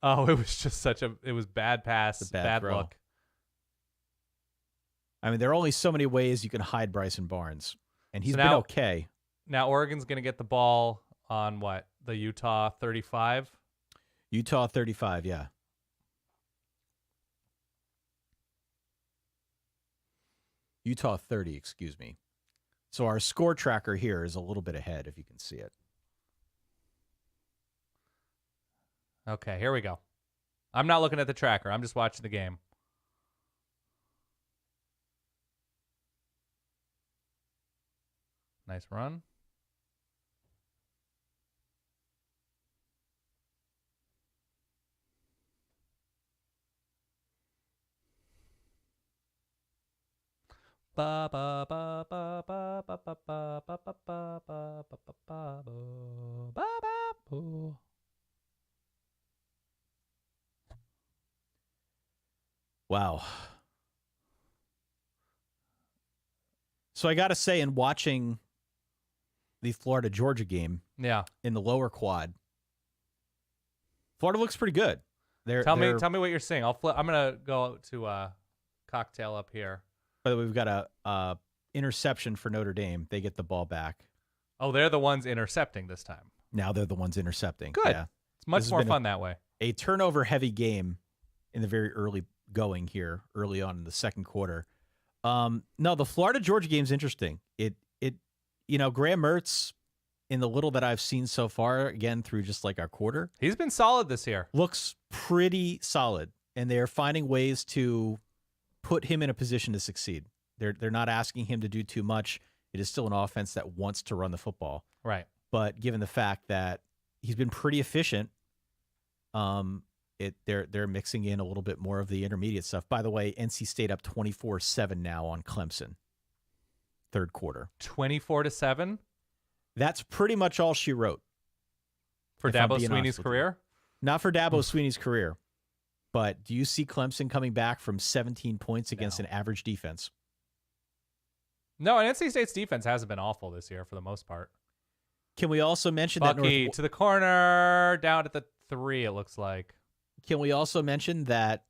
Oh, it was just it was bad pass, bad look. I mean, there are only so many ways you can hide Bryson Barnes, and he's been okay. Now Oregon's going to get the ball on what? The Utah 35? Utah 35, yeah. Utah 30, excuse me. So our score tracker here is a little bit ahead, if you can see it. Okay, here we go. I'm not looking at the tracker. I'm just watching the game. Nice run. Ba ba ba ba ba ba ba ba ba ba ba ba ba ba ba ba. Wow. So I got to say, in watching the Florida-Georgia game in the lower quad, Florida looks pretty good. Tell me what you're seeing. I'm going to go to cocktail up here. By the way, we've got a interception for Notre Dame. They get the ball back. Oh, they're the ones intercepting this time. Now they're the ones intercepting. Good. Yeah. It's much more fun that way. A turnover-heavy game in the very early going here, early on in the 2nd quarter. No, the Florida-Georgia game is interesting. Graham Mertz, in the little that I've seen so far, again, through just like our quarter. He's been solid this year. Looks pretty solid, and they're finding ways to put him in a position to succeed. They're not asking him to do too much. It is still an offense that wants to run the football. Right. But given the fact that he's been pretty efficient, they're mixing in a little bit more of the intermediate stuff. By the way, NC State up 24-7 now on Clemson. 3rd quarter. 24-7? That's pretty much all she wrote. For Dabo Swinney's career? Not for Dabo Swinney's career. But do you see Clemson coming back from 17 points against an average defense? No, and NC State's defense hasn't been awful this year for the most part. Can we also mention Bucky to the corner, down at the 3, it looks like. Can we also mention that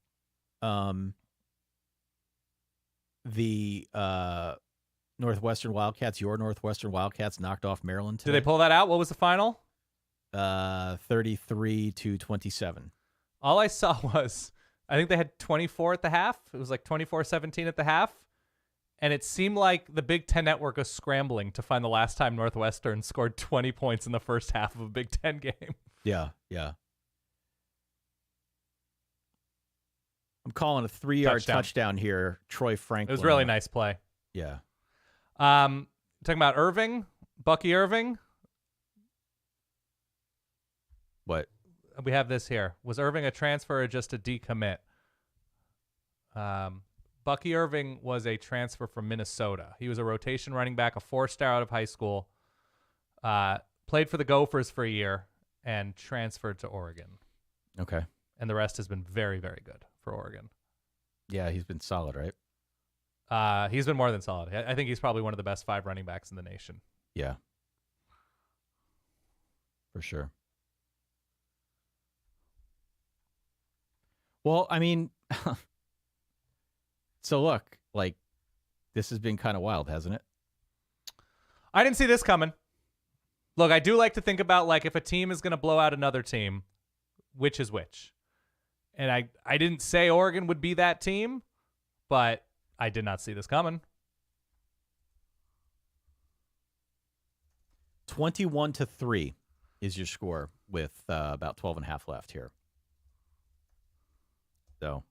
the Northwestern Wildcats, your Northwestern Wildcats knocked off Maryland today. Did they pull that out? What was the final? 33-27. All I saw was, I think they had 24 at the half. It was like 24-17 at the half. And it seemed like the Big Ten Network was scrambling to find the last time Northwestern scored 20 points in the first half of a Big Ten game. Yeah. I'm calling a 3-yard touchdown here. Troy Franklin. It was a really nice play. Yeah. Talking about Irving, Bucky Irving. What? We have this here. Was Irving a transfer or just a decommit? Bucky Irving was a transfer from Minnesota. He was a rotation running back, a 4-star out of high school. Played for the Gophers for a year and transferred to Oregon. Okay. And the rest has been very, very good for Oregon. Yeah, he's been solid, right? He's been more than solid. I think he's probably one of the best 5 running backs in the nation. Yeah. For sure. Well, I mean, so look, like, this has been kind of wild, hasn't it? I didn't see this coming. Look, I do like to think about, like, if a team is going to blow out another team, which is which. And I didn't say Oregon would be that team, but I did not see this coming. 21-3 is your score with about 12 and a half left here. So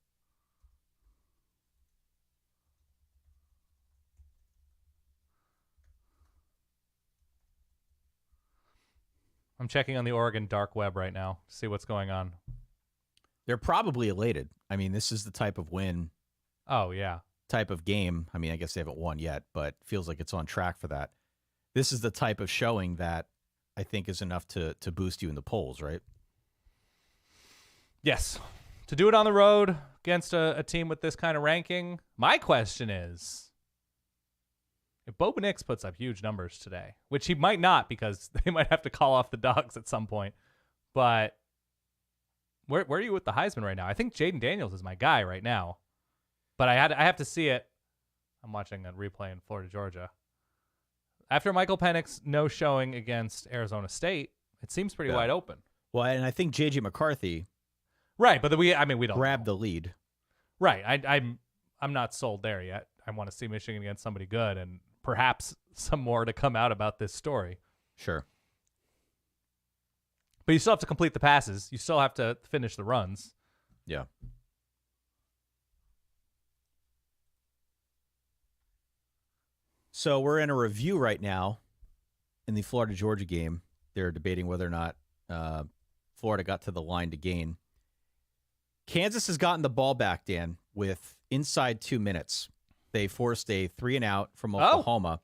I'm checking on the Oregon dark web right now to see what's going on. They're probably elated. I mean, this is the type of win. Oh, yeah. Type of game. I mean, I guess they haven't won yet, but feels like it's on track for that. This is the type of showing that I think is enough to boost you in the polls, right? Yes. To do it on the road against a team with this kind of ranking, my question is, if Bo Nix puts up huge numbers today, which he might not because they might have to call off the Dogs at some point, but where are you with the Heisman right now? I think Jaden Daniels is my guy right now, but I have to see it. I'm watching a replay in Florida, Georgia. After Michael Penix no showing against Arizona State, it seems pretty wide open. Well, and I think J.J. McCarthy right, but we don't grab the lead. Right. I'm not sold there yet. I want to see Michigan against somebody good and perhaps some more to come out about this story. Sure. But you still have to complete the passes. You still have to finish the runs. Yeah. So we're in a review right now in the Florida-Georgia game. They're debating whether or not Florida got to the line to gain. Kansas has gotten the ball back, Dan, with inside 2 minutes. They forced a 3-and-out from Oklahoma.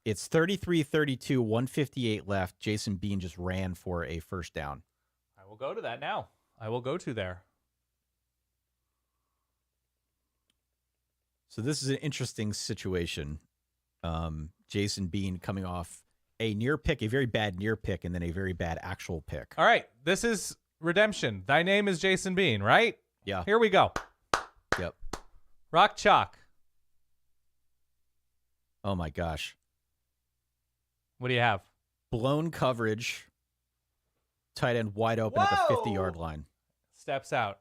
It's 33-32, 158 left. Jason Bean just ran for a first down. I will go to that now. I will go to there. So this is an interesting situation. Jason Bean coming off a near pick, a very bad near pick, and then a very bad actual pick. All right. This is redemption. Thy name is Jason Bean, right? Yeah. Here we go. Yep. Rock chalk. Oh, my gosh. What do you have? Blown coverage. Tight end wide open at the 50-yard line. Steps out.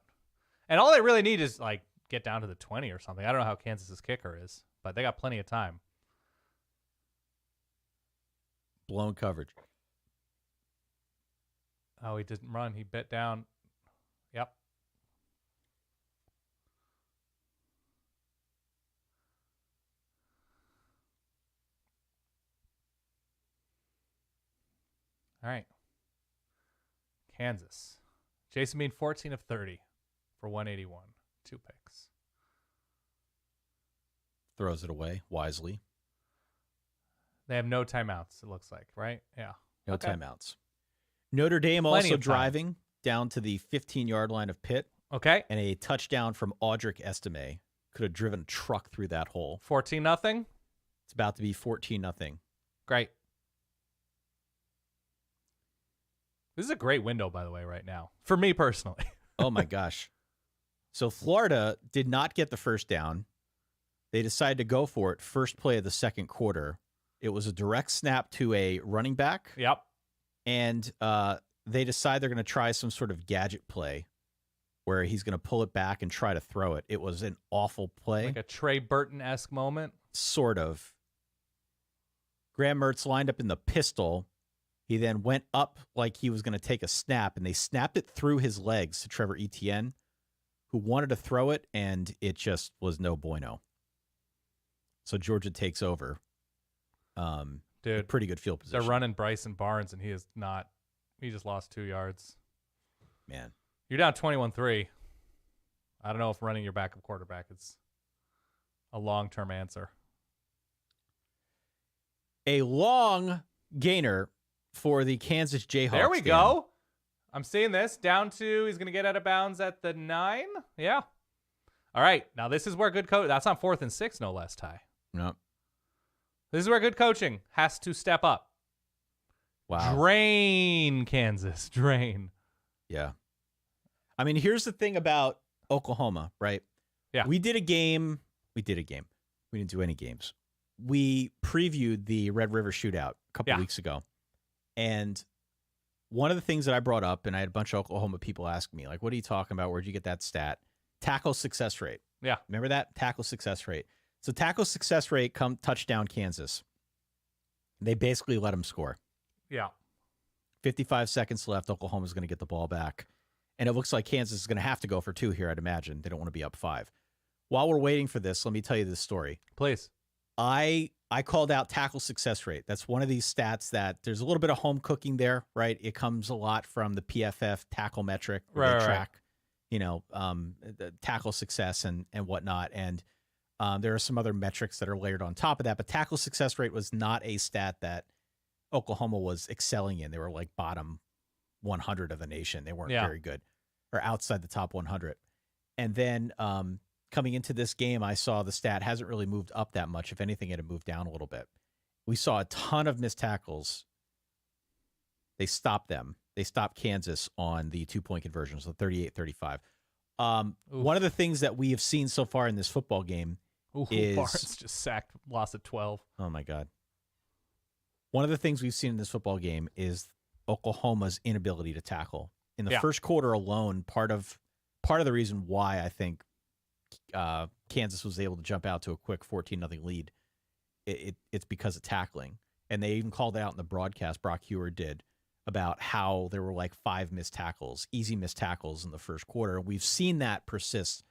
And all they really need is, like, get down to the 20 or something. I don't know how Kansas's kicker is, but they got plenty of time. Blown coverage. Oh, he didn't run. He bit down. Yep. All right. Kansas. Jason Bean, 14 of 30 for 181. 2 picks. Throws it away wisely. They have no timeouts, it looks like, right? Yeah. No timeouts. Notre Dame Plenty also of time. driving down to the 15-yard line of Pitt. Okay. And a touchdown from Audric Estime. Could have driven a truck through that hole. 14-0. It's about to be 14-0. Great. This is a great window, by the way, right now. For me personally. Oh, my gosh. So Florida did not get the first down. They decided to go for it first play of the second quarter. It was a direct snap to a running back. Yep. And they decide they're going to try some sort of gadget play where he's going to pull it back and try to throw it. It was an awful play. Like a Trey Burton-esque moment? Sort of. Graham Mertz lined up in the pistol. He then went up like he was going to take a snap, and they snapped it through his legs to Trevor Etienne, who wanted to throw it, and it just was no bueno. So Georgia takes over. Dude, pretty good field position. They're running Bryson Barnes, and he just lost 2 yards. Man. You're down 21-3. I don't know if running your backup quarterback is a long-term answer. A long gainer for the Kansas Jayhawks. There we go. I'm seeing this. Down to, he's going to get out of bounds at the 9. Yeah. All right. Now, this is where good coach. That's on 4th and 6, no less, Ty. No. This is where good coaching has to step up. Wow. Drain, Kansas. Drain. Yeah. I mean, here's the thing about Oklahoma, right? Yeah. We did a game. We didn't do any games. We previewed the Red River Shootout a couple weeks ago. And one of the things that I brought up, and I had a bunch of Oklahoma people ask me, like, what are you talking about? Where'd you get that stat? Tackle success rate. Yeah. Remember that? Tackle success rate. So tackle success rate come touchdown Kansas. They basically let them score. Yeah. 55 seconds left. Oklahoma's going to get the ball back. And it looks like Kansas is going to have to go for 2 here, I'd imagine. They don't want to be up 5. While we're waiting for this, let me tell you this story. Please. I called out tackle success rate. That's one of these stats that there's a little bit of home cooking there, right? It comes a lot from the PFF tackle metric where they track, the tackle success and whatnot. And there are some other metrics that are layered on top of that. But tackle success rate was not a stat that Oklahoma was excelling in. They were like bottom 100 of the nation. They weren't very good, or outside the top 100. And then coming into this game, I saw the stat hasn't really moved up that much. If anything, it had moved down a little bit. We saw a ton of missed tackles. They stopped them. They stopped Kansas on the 2-point conversion, so 38-35. One of the things that we have seen so far in this football game is Barnes just sacked, lost at 12. Oh my God. One of the things we've seen in this football game is Oklahoma's inability to tackle. In the first quarter alone, part of the reason why I think Kansas was able to jump out to a quick 14-0 lead, it's because of tackling. And they even called it out in the broadcast, Brock Hewer did, about how there were like 5 missed tackles, easy missed tackles in the first quarter. We've seen that persist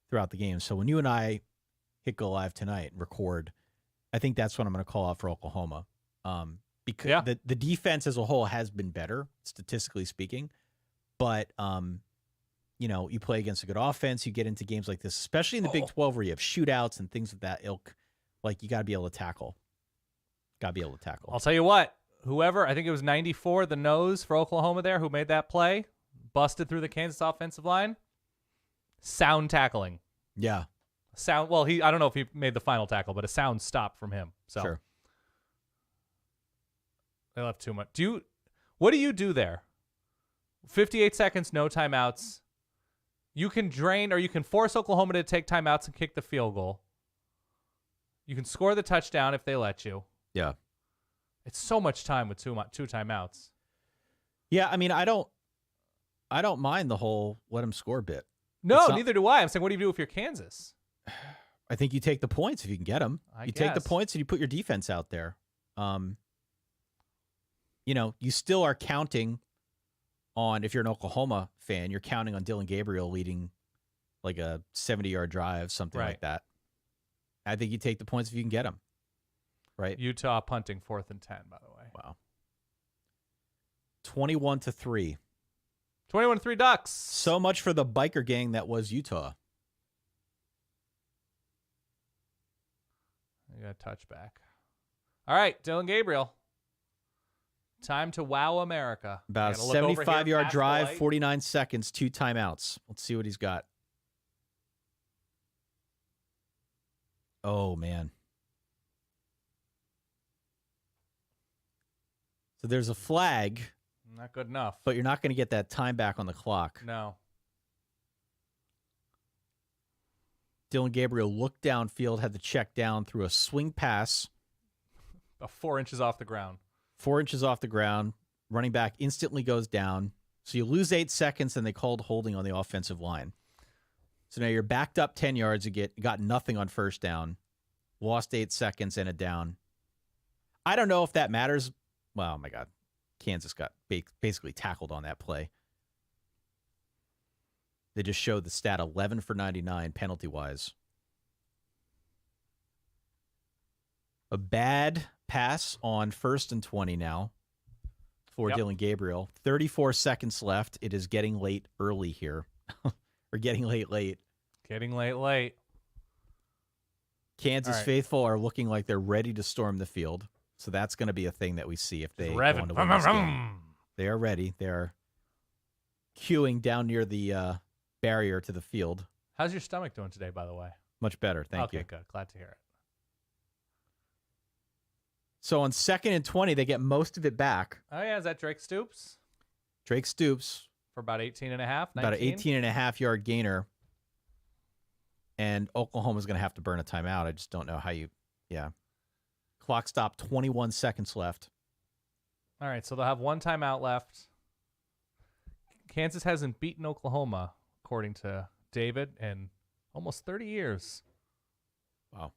throughout the game. So when you and I hit go live tonight and record, I think that's what I'm going to call out for Oklahoma. Because the defense as a whole has been better, statistically speaking. But, you play against a good offense, you get into games like this, especially in the Big 12 where you have shootouts and things of that ilk. Like, you got to be able to tackle. I'll tell you what, whoever, I think it was 94, the nose for Oklahoma there, who made that play, busted through the Kansas offensive line. Sound tackling. Yeah. Well, I don't know if he made the final tackle, but a sound stop from him. So. Sure. They left too much. What do you do there? 58 seconds, no timeouts. You can drain, or you can force Oklahoma to take timeouts and kick the field goal. You can score the touchdown if they let you. Yeah. It's so much time with two timeouts. Yeah, I mean, I don't mind the whole let them score bit. No, neither do I. I'm saying, what do you do if you're Kansas? I think you take the points if you can get them. You take the points and you put your defense out there. You still are counting on, if you're an Oklahoma fan, you're counting on Dylan Gabriel leading like a 70-yard drive, something like that. I think you take the points if you can get them. Right? Utah punting 4th and 10, by the way. Wow. 21-3. 21-3 Ducks. So much for the biker gang that was Utah. You got a touchback. All right, Dylan Gabriel. Time to wow America. About a 75-yard drive, 49 seconds, 2 timeouts. Let's see what he's got. Oh, man. So there's a flag. Not good enough. But you're not going to get that time back on the clock. No. Dillon Gabriel looked downfield, had the check down, threw a swing pass. About 4 inches off the ground. 4 inches off the ground. Running back instantly goes down. So you lose 8 seconds, and they called holding on the offensive line. So now you're backed up 10 yards. You got nothing on first down. Lost 8 seconds and a down. I don't know if that matters. Well, oh my God. Kansas got basically tackled on that play. They just showed the stat 11 for 99 penalty-wise. A bad pass on 1st and 20 now for Dillon Gabriel. 34 seconds left. It is getting late early here. Or getting late. Getting late. Kansas faithful are looking like they're ready to storm the field. So that's going to be a thing that we see if they go on to win this game. They are ready. They're queuing down near the barrier to the field. How's your stomach doing today, by the way? Much better. Thank you. Okay, good. Glad to hear it. So on 2nd and 20, they get most of it back. Oh, yeah. Is that Drake Stoops? Drake Stoops. For about 18 and a half, 19? About an 18-and-a-half-yard gainer. And Oklahoma's going to have to burn a timeout. I just don't know how you, Clock stopped, 21 seconds left. All right, so they'll have one timeout left. Kansas hasn't beaten Oklahoma, according to David, in almost 30 years. Wow.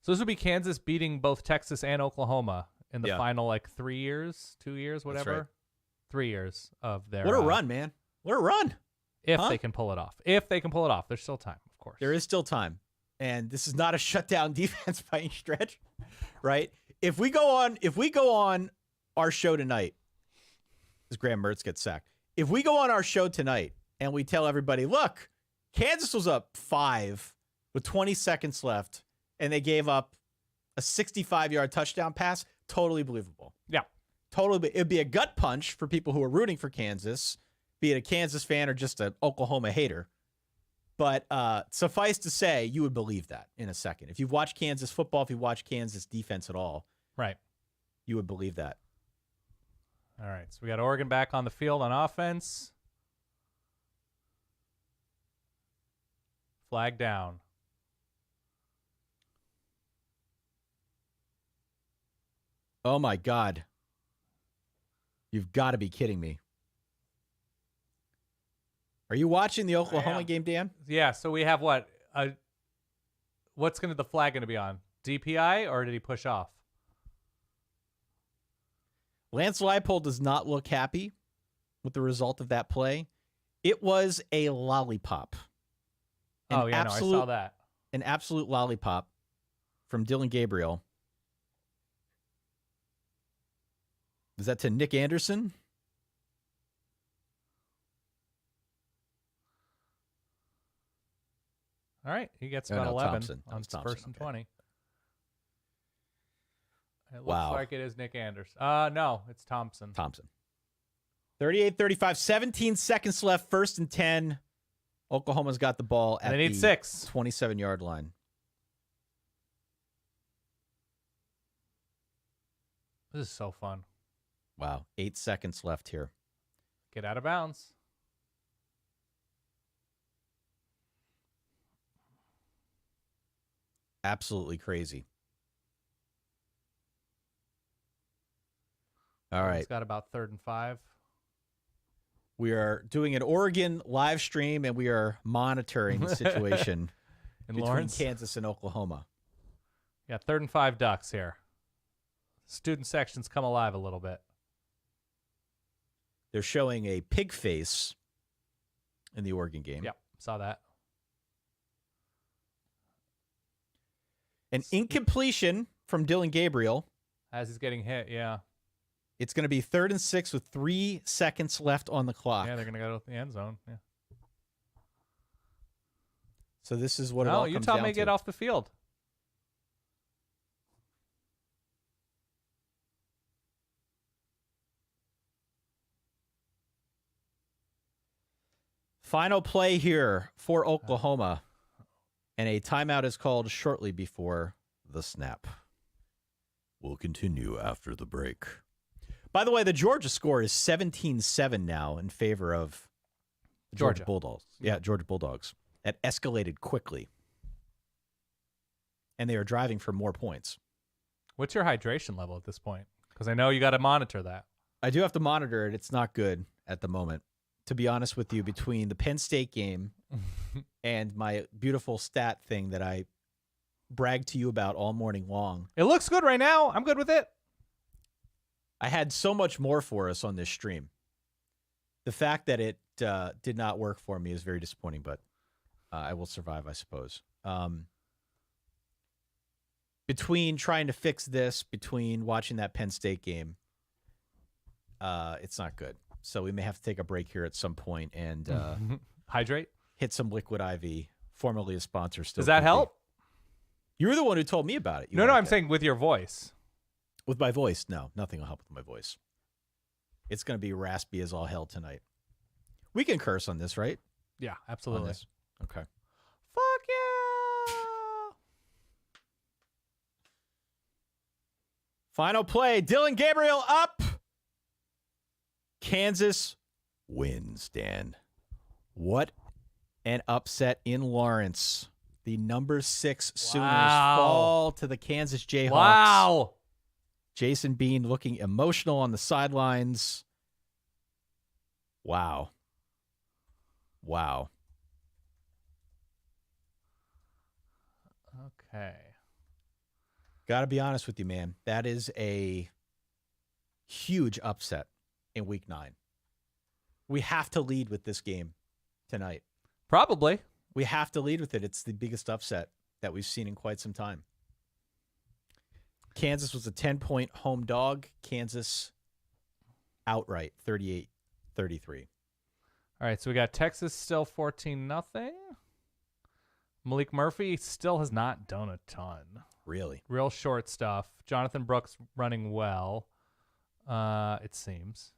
So this would be Kansas beating both Texas and Oklahoma in the final, 3 years, 2 years, whatever. That's right. 3 years of their... What a run, man. What a run. If they can pull it off. If they can pull it off. There's still time, of course. There is still time. And this is not a shutdown defense by any stretch, right? If we go on our show tonight, as Graham Mertz gets sacked, if we go on our show tonight and we tell everybody, look, Kansas was up 5 with 20 seconds left, and they gave up a 65-yard touchdown pass, totally believable. Yeah. Totally. It'd be a gut punch for people who are rooting for Kansas, be it a Kansas fan or just an Oklahoma hater. But suffice to say, you would believe that in a second. If you've watched Kansas football, if you've watched Kansas defense at all, right, you would believe that. All right, so we got Oregon back on the field on offense. Flag down. Oh, my God. You've got to be kidding me. Are you watching the Oklahoma game, Dan? Yeah, so we have what? What's the flag going to be on? DPI, or did he push off? Lance Leipold does not look happy with the result of that play. It was a lollipop. I saw that. An absolute lollipop from Dillon Gabriel. Is that to Nick Anderson? All right, he gets about 11 Thompson. on Thompson, 1st and 20. It looks Wow. like it is Nick Anderson. No, it's Thompson. 38-35, 17 seconds left, 1st and 10. Oklahoma's got the ball at they need the 6. 27-yard line. This is so fun. Wow, 8 seconds left here. Get out of bounds. Absolutely crazy. All right. It's got about 3rd and 5. We are doing an Oregon live stream, and we are monitoring the situation in between Lawrence, Kansas and Oklahoma. Yeah, 3rd and 5 Ducks here. Student sections come alive a little bit. They're showing a pig face in the Oregon game. Yep, saw that. An incompletion from Dillon Gabriel. As he's getting hit, yeah. It's going to be 3rd and 6 with 3 seconds left on the clock. Yeah, they're going to go to the end zone. Yeah. So this is what it all comes Utah down may to. get off the field. Final play here for Oklahoma. And a timeout is called shortly before the snap. We'll continue after the break. By the way, the Georgia score is 17-7 now in favor of the Georgia Bulldogs. Yeah, Georgia Bulldogs. that escalated quickly. And they are driving for more points. What's your hydration level at this point? Because I know you got to monitor that. I do have to monitor it. It's not good at the moment. To be honest with you, between the Penn State game and my beautiful stat thing that I bragged to you about all morning long. It looks good right now. I'm good with it. I had so much more for us on this stream. The fact that it did not work for me is very disappointing, but I will survive, I suppose. Between trying to fix this, between watching that Penn State game, it's not good. So we may have to take a break here at some point and hydrate. Hit some Liquid IV, formerly a sponsor. Still, does that help? You were the one who told me about it. No, I'm saying with your voice. With my voice, no, nothing will help with my voice. It's going to be raspy as all hell tonight. We can curse on this, right? Yeah, absolutely. Okay. Fuck yeah! Final play. Dylan Gabriel up. Kansas wins, Dan. What an upset in Lawrence. The number 6 Sooners fall to the Kansas Jayhawks. Wow. Jason Bean looking emotional on the sidelines. Wow. Okay. Got to be honest with you, man. That is a huge upset in Week 9. We have to lead with this game tonight. Probably. We have to lead with it. It's the biggest upset that we've seen in quite some time. Kansas was a 10-point home dog. Kansas outright, 38-33. All right, so we got Texas still 14-0. Malik Murphy still has not done a ton. Really? Real short stuff. Jonathan Brooks running well, it seems.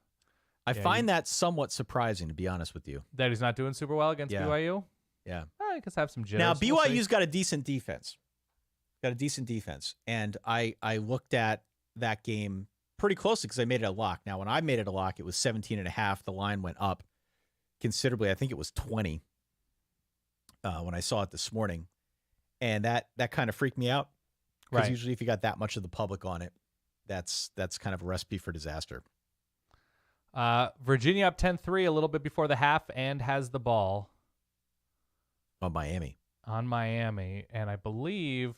I find that somewhat surprising, to be honest with you. That he's not doing super well against BYU? Yeah. I guess have some jitters. Now, BYU's got a decent defense. And I looked at that game pretty closely because I made it a lock. Now, when I made it a lock, it was 17.5. The line went up considerably. I think it was 20 when I saw it this morning. And that kind of freaked me out. Because usually if you got that much of the public on it, that's kind of a recipe for disaster. Virginia up 10-3 a little bit before the half and has the ball. On Miami. And I believe,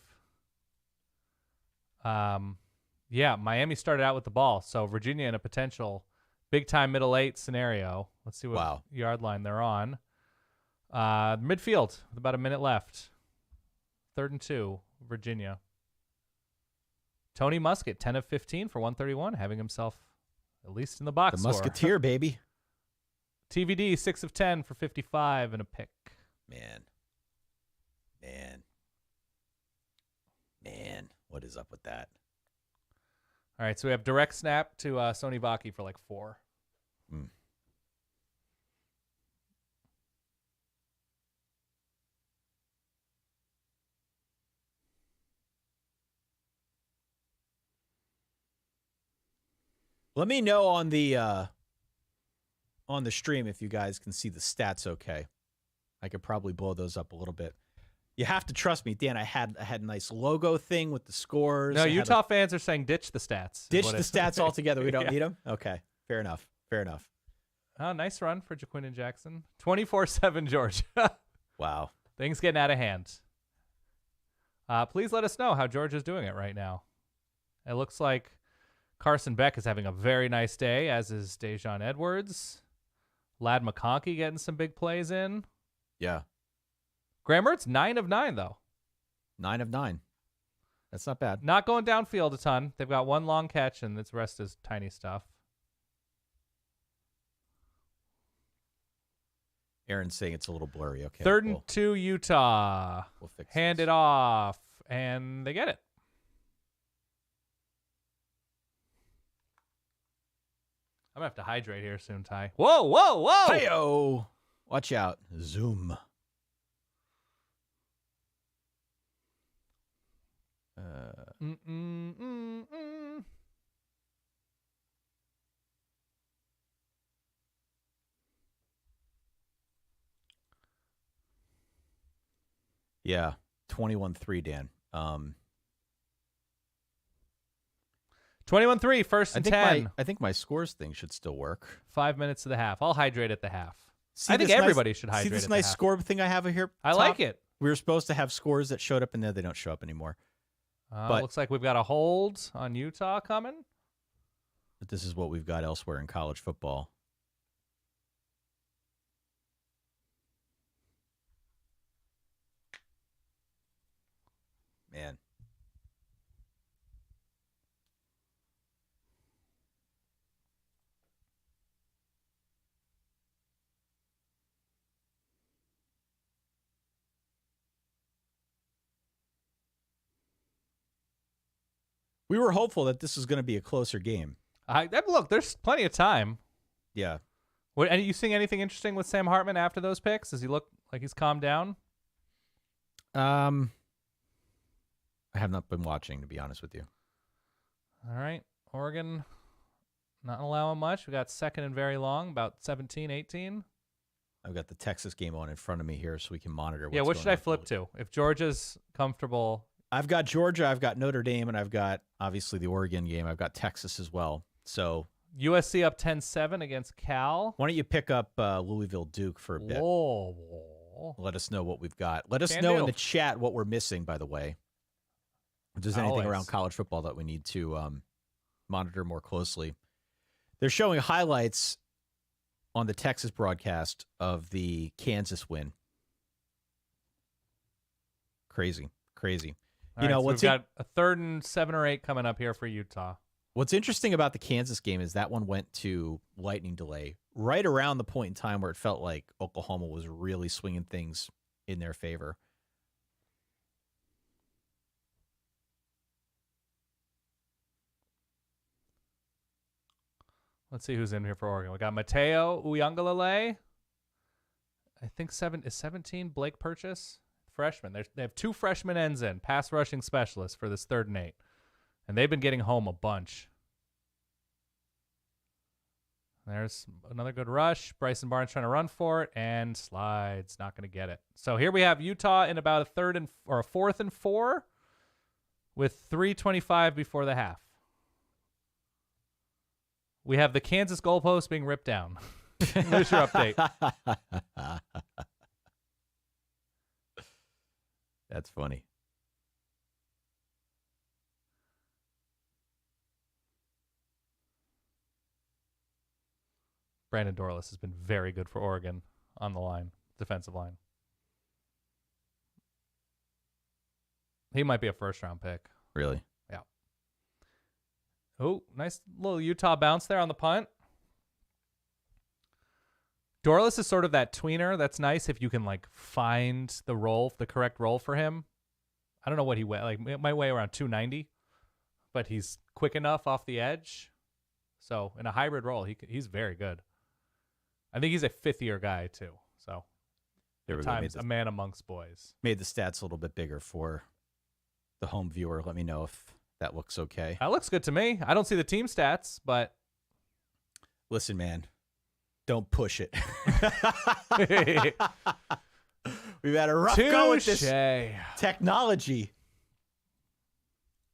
Miami started out with the ball. So Virginia in a potential big-time middle eight scenario. Let's see what yard line they're on. Midfield with about a minute left. 3rd and 2, Virginia. Tony Muskett, 10 of 15 for 131, having himself at least in the box score. The Musketeer, baby. TVD, 6 of 10 for 55 and a pick. Man. What is up with that? All right, so we have direct snap to Sony Vaki for like 4. Let me know on the stream if you guys can see the stats okay. I could probably blow those up a little bit. You have to trust me, Dan. I had a nice logo thing with the scores. No, Utah fans are saying ditch the stats. Ditch the stats altogether. We don't need them? Okay, fair enough. Oh, nice run for Jaquindon Jackson. 24-7 Georgia. Wow. Things getting out of hand. Please let us know how Georgia's doing it right now. It looks like Carson Beck is having a very nice day, as is Dejon Edwards. Lad McConkey getting some big plays in. Yeah. Graham Mertz, 9 of 9, though. 9 of 9. That's not bad. Not going downfield a ton. They've got one long catch, and the rest is tiny stuff. Aaron's saying it's a little blurry. Okay. 3rd and 2, Utah. We'll fix Hand this. it off, and they get it. I'm going to have to hydrate here soon, Ty. Whoa. Hey-o. Watch out. Zoom. Yeah, 21-3, Dan. 21-3, first and 10. I think my scores thing should still work. 5 minutes to the half. I'll hydrate at the half. See I think everybody should hydrate. See this at nice the half. score thing I have here? I like it. We were supposed to have scores that showed up in there. They don't show up anymore. But looks like we've got a hold on Utah coming. But this is what we've got elsewhere in college football. Man. We were hopeful that this was going to be a closer game. Look, there's plenty of time. Yeah. Are you seeing anything interesting with Sam Hartman after those picks? Does he look like he's calmed down? I have not been watching, to be honest with you. All right. Oregon not allowing much. We got second and very long, about 17, 18. I've got the Texas game on in front of me here so we can monitor what should I flip to? If Georgia's comfortable. I've got Georgia, I've got Notre Dame, and I've got, obviously, the Oregon game. I've got Texas as well. So USC up 10-7 against Cal. Why don't you pick up Louisville Duke for a bit? Whoa. Let us know what we've got. Let us know in the chat what we're missing, by the way. If there's anything around college football that we need to monitor more closely. They're showing highlights on the Texas broadcast of the Kansas win. Crazy. All right, we've got a 3rd and 7 or 8 coming up here for Utah. What's interesting about the Kansas game is that one went to lightning delay right around the point in time where it felt like Oklahoma was really swinging things in their favor. Let's see who's in here for Oregon. We got Mateo Uiagalelei. I think 17 Blake Purchase. Freshman. They have 2 freshman ends in, pass rushing specialists for this 3rd and 8. And they've been getting home a bunch. There's another good rush. Bryson Barnes trying to run for it and slides. Not going to get it. So here we have Utah in about a 4th and 4 with 3:25 before the half. We have the Kansas goalpost being ripped down. There's your update. That's funny. Brandon Dorlus has been very good for Oregon on the line, defensive line. He might be a first-round pick. Really? Yeah. Oh, nice little Utah bounce there on the punt. Dorlus is sort of that tweener. That's nice if you can find the correct role for him. I don't know what he weighed. It might weigh around 290, but he's quick enough off the edge. So in a hybrid role, he's very good. I think he's a 5th-year guy too. So at times a man amongst boys. Made the stats a little bit bigger for the home viewer. Let me know if that looks okay. That looks good to me. I don't see the team stats, but listen, man. Don't push it. We've had a rough go with this technology.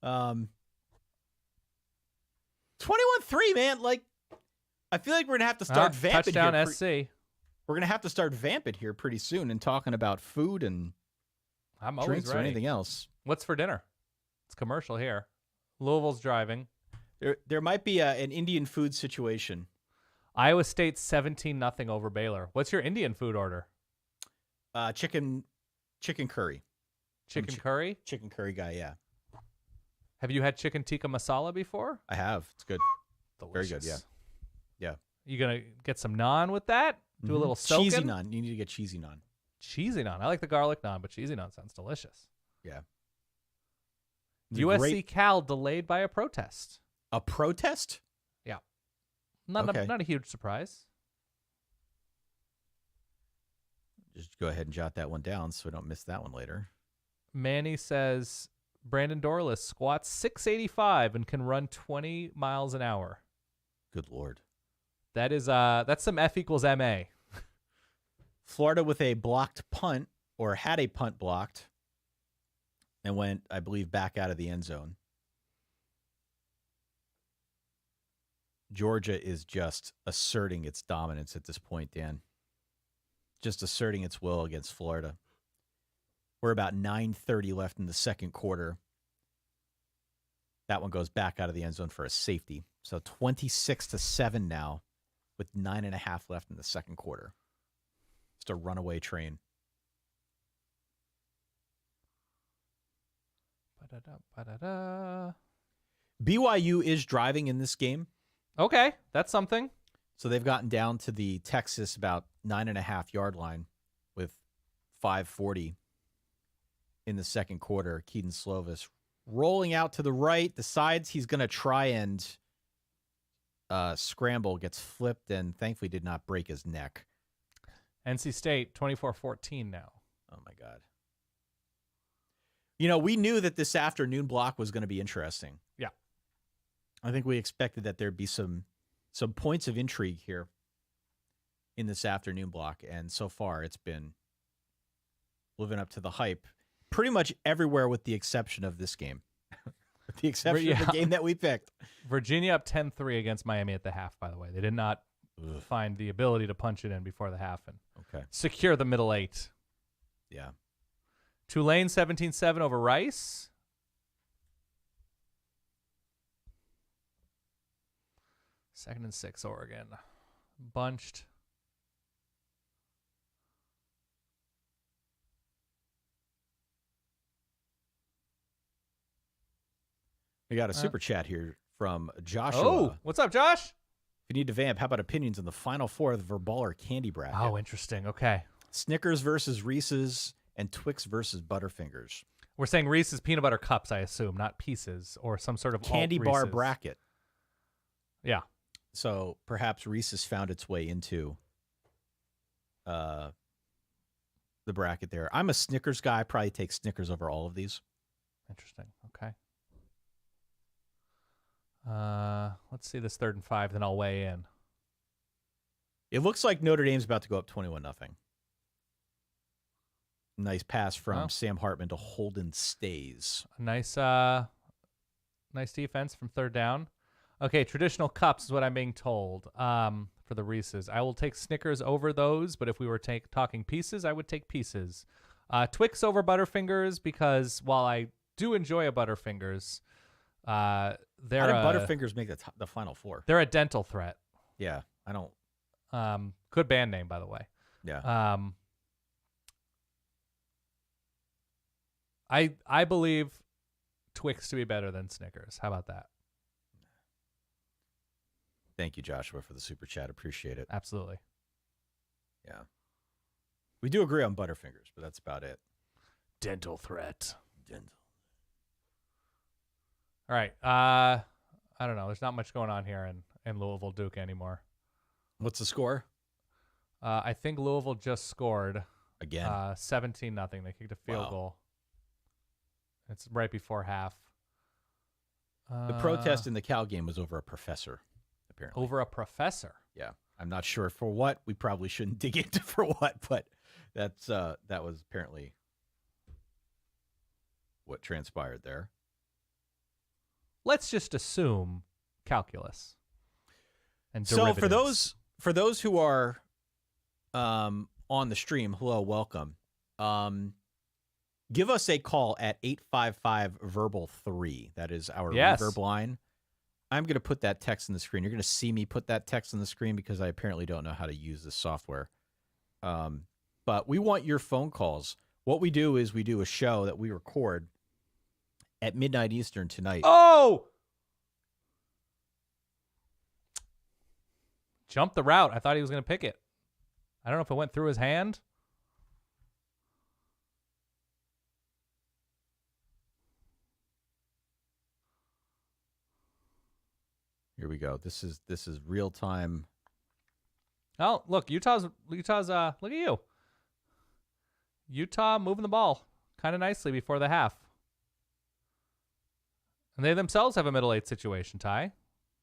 21-3, man. I feel like we're gonna have to start vamping. Touchdown SC. We're gonna have to start vamping here pretty soon and talking about food and drinks or anything else. What's for dinner? It's commercial here. Louisville's driving. There might be an Indian food situation. Iowa State 17-0 over Baylor. What's your Indian food order? Chicken curry. Chicken curry? Chicken curry guy, yeah. Have you had chicken tikka masala before? I have. It's good. Delicious. Very good, yeah. Yeah. You going to get some naan with that? Do a little soaking? Cheesy naan. You need to get cheesy naan. Cheesy naan. I like the garlic naan, but cheesy naan sounds delicious. Yeah. USC Cal delayed by a protest. A protest? Yeah. Not a huge surprise. Just go ahead and jot that one down so we don't miss that one later. Manny says Brandon Dorlus squats 685 and can run 20 miles an hour. Good Lord. That's some F equals MA. Florida with a blocked punt, or had a punt blocked. and went, I believe, back out of the end zone. Georgia is just asserting its dominance at this point, Dan. Just asserting its will against Florida. We're about 9:30 left in the second quarter. That one goes back out of the end zone for a safety. So 26-7 now with 9.5 left in the second quarter. Just a runaway train. BYU is driving in this game. Okay, that's something. So they've gotten down to the Texas about 9.5-yard line with 5:40 in the second quarter. Keaton Slovis rolling out to the right, decides he's going to try and scramble, gets flipped, and thankfully did not break his neck. NC State, 24-14 now. Oh, my God. You know, we knew that this afternoon block was going to be interesting. Yeah. I think we expected that there'd be some points of intrigue here in this afternoon block, and so far it's been living up to the hype pretty much everywhere with the exception of this game. With the exception of the game that we picked. Virginia up 10-3 against Miami at the half, by the way. They did not find the ability to punch it in before the half and secure the middle eight. Yeah. Tulane 17-7 over Rice. Second and 6, Oregon. Bunched. We got a super chat here from Joshua. Oh, what's up, Josh? If you need to vamp, how about opinions on the final four of the Verballer candy bracket? Oh, interesting. Okay. Snickers versus Reese's and Twix versus Butterfingers. We're saying Reese's peanut butter cups, I assume, not pieces or some sort of candy bar Reese's bracket. Yeah. So perhaps Reese's found its way into the bracket there. I'm a Snickers guy. I probably take Snickers over all of these. Interesting. Okay. Let's see this 3rd and 5, then I'll weigh in. It looks like Notre Dame's about to go up 21-0. Nice pass from Sam Hartman to Holden Stays. Nice defense from 3rd down. Okay, traditional cups is what I'm being told for the Reese's. I will take Snickers over those, but if we were talking pieces, I would take pieces. Twix over Butterfingers because while I do enjoy a Butterfingers, how did Butterfingers make the Final Four? They're a dental threat. Yeah, I don't. Good band name, by the way. Yeah. I believe Twix to be better than Snickers. How about that? Thank you, Joshua, for the super chat. Appreciate it. Absolutely. Yeah. We do agree on Butterfingers, but that's about it. Dental threat. Dental. All right. I don't know. There's not much going on here in Louisville Duke anymore. What's the score? I think Louisville just scored. Again? 17-0. They kicked a field goal. It's right before half. The protest in the Cal game was over a professor, apparently. Over a professor? Yeah. I'm not sure for what. We probably shouldn't dig into for what, but that was apparently what transpired there. Let's just assume calculus and derivatives. So for those who are on the stream, hello, welcome. Give us a call at 855-VERBAL-3. That is our reverb line. I'm going to put that text on the screen. You're going to see me put that text on the screen because I apparently don't know how to use this software. But we want your phone calls. What we do is we do a show that we record at midnight Eastern tonight. Oh! Jumped the route. I thought he was going to pick it. I don't know if it went through his hand. Here we go. This is real time. Oh, look, Utah's look at you. Utah moving the ball kind of nicely before the half. And they themselves have a middle eight situation, Ty.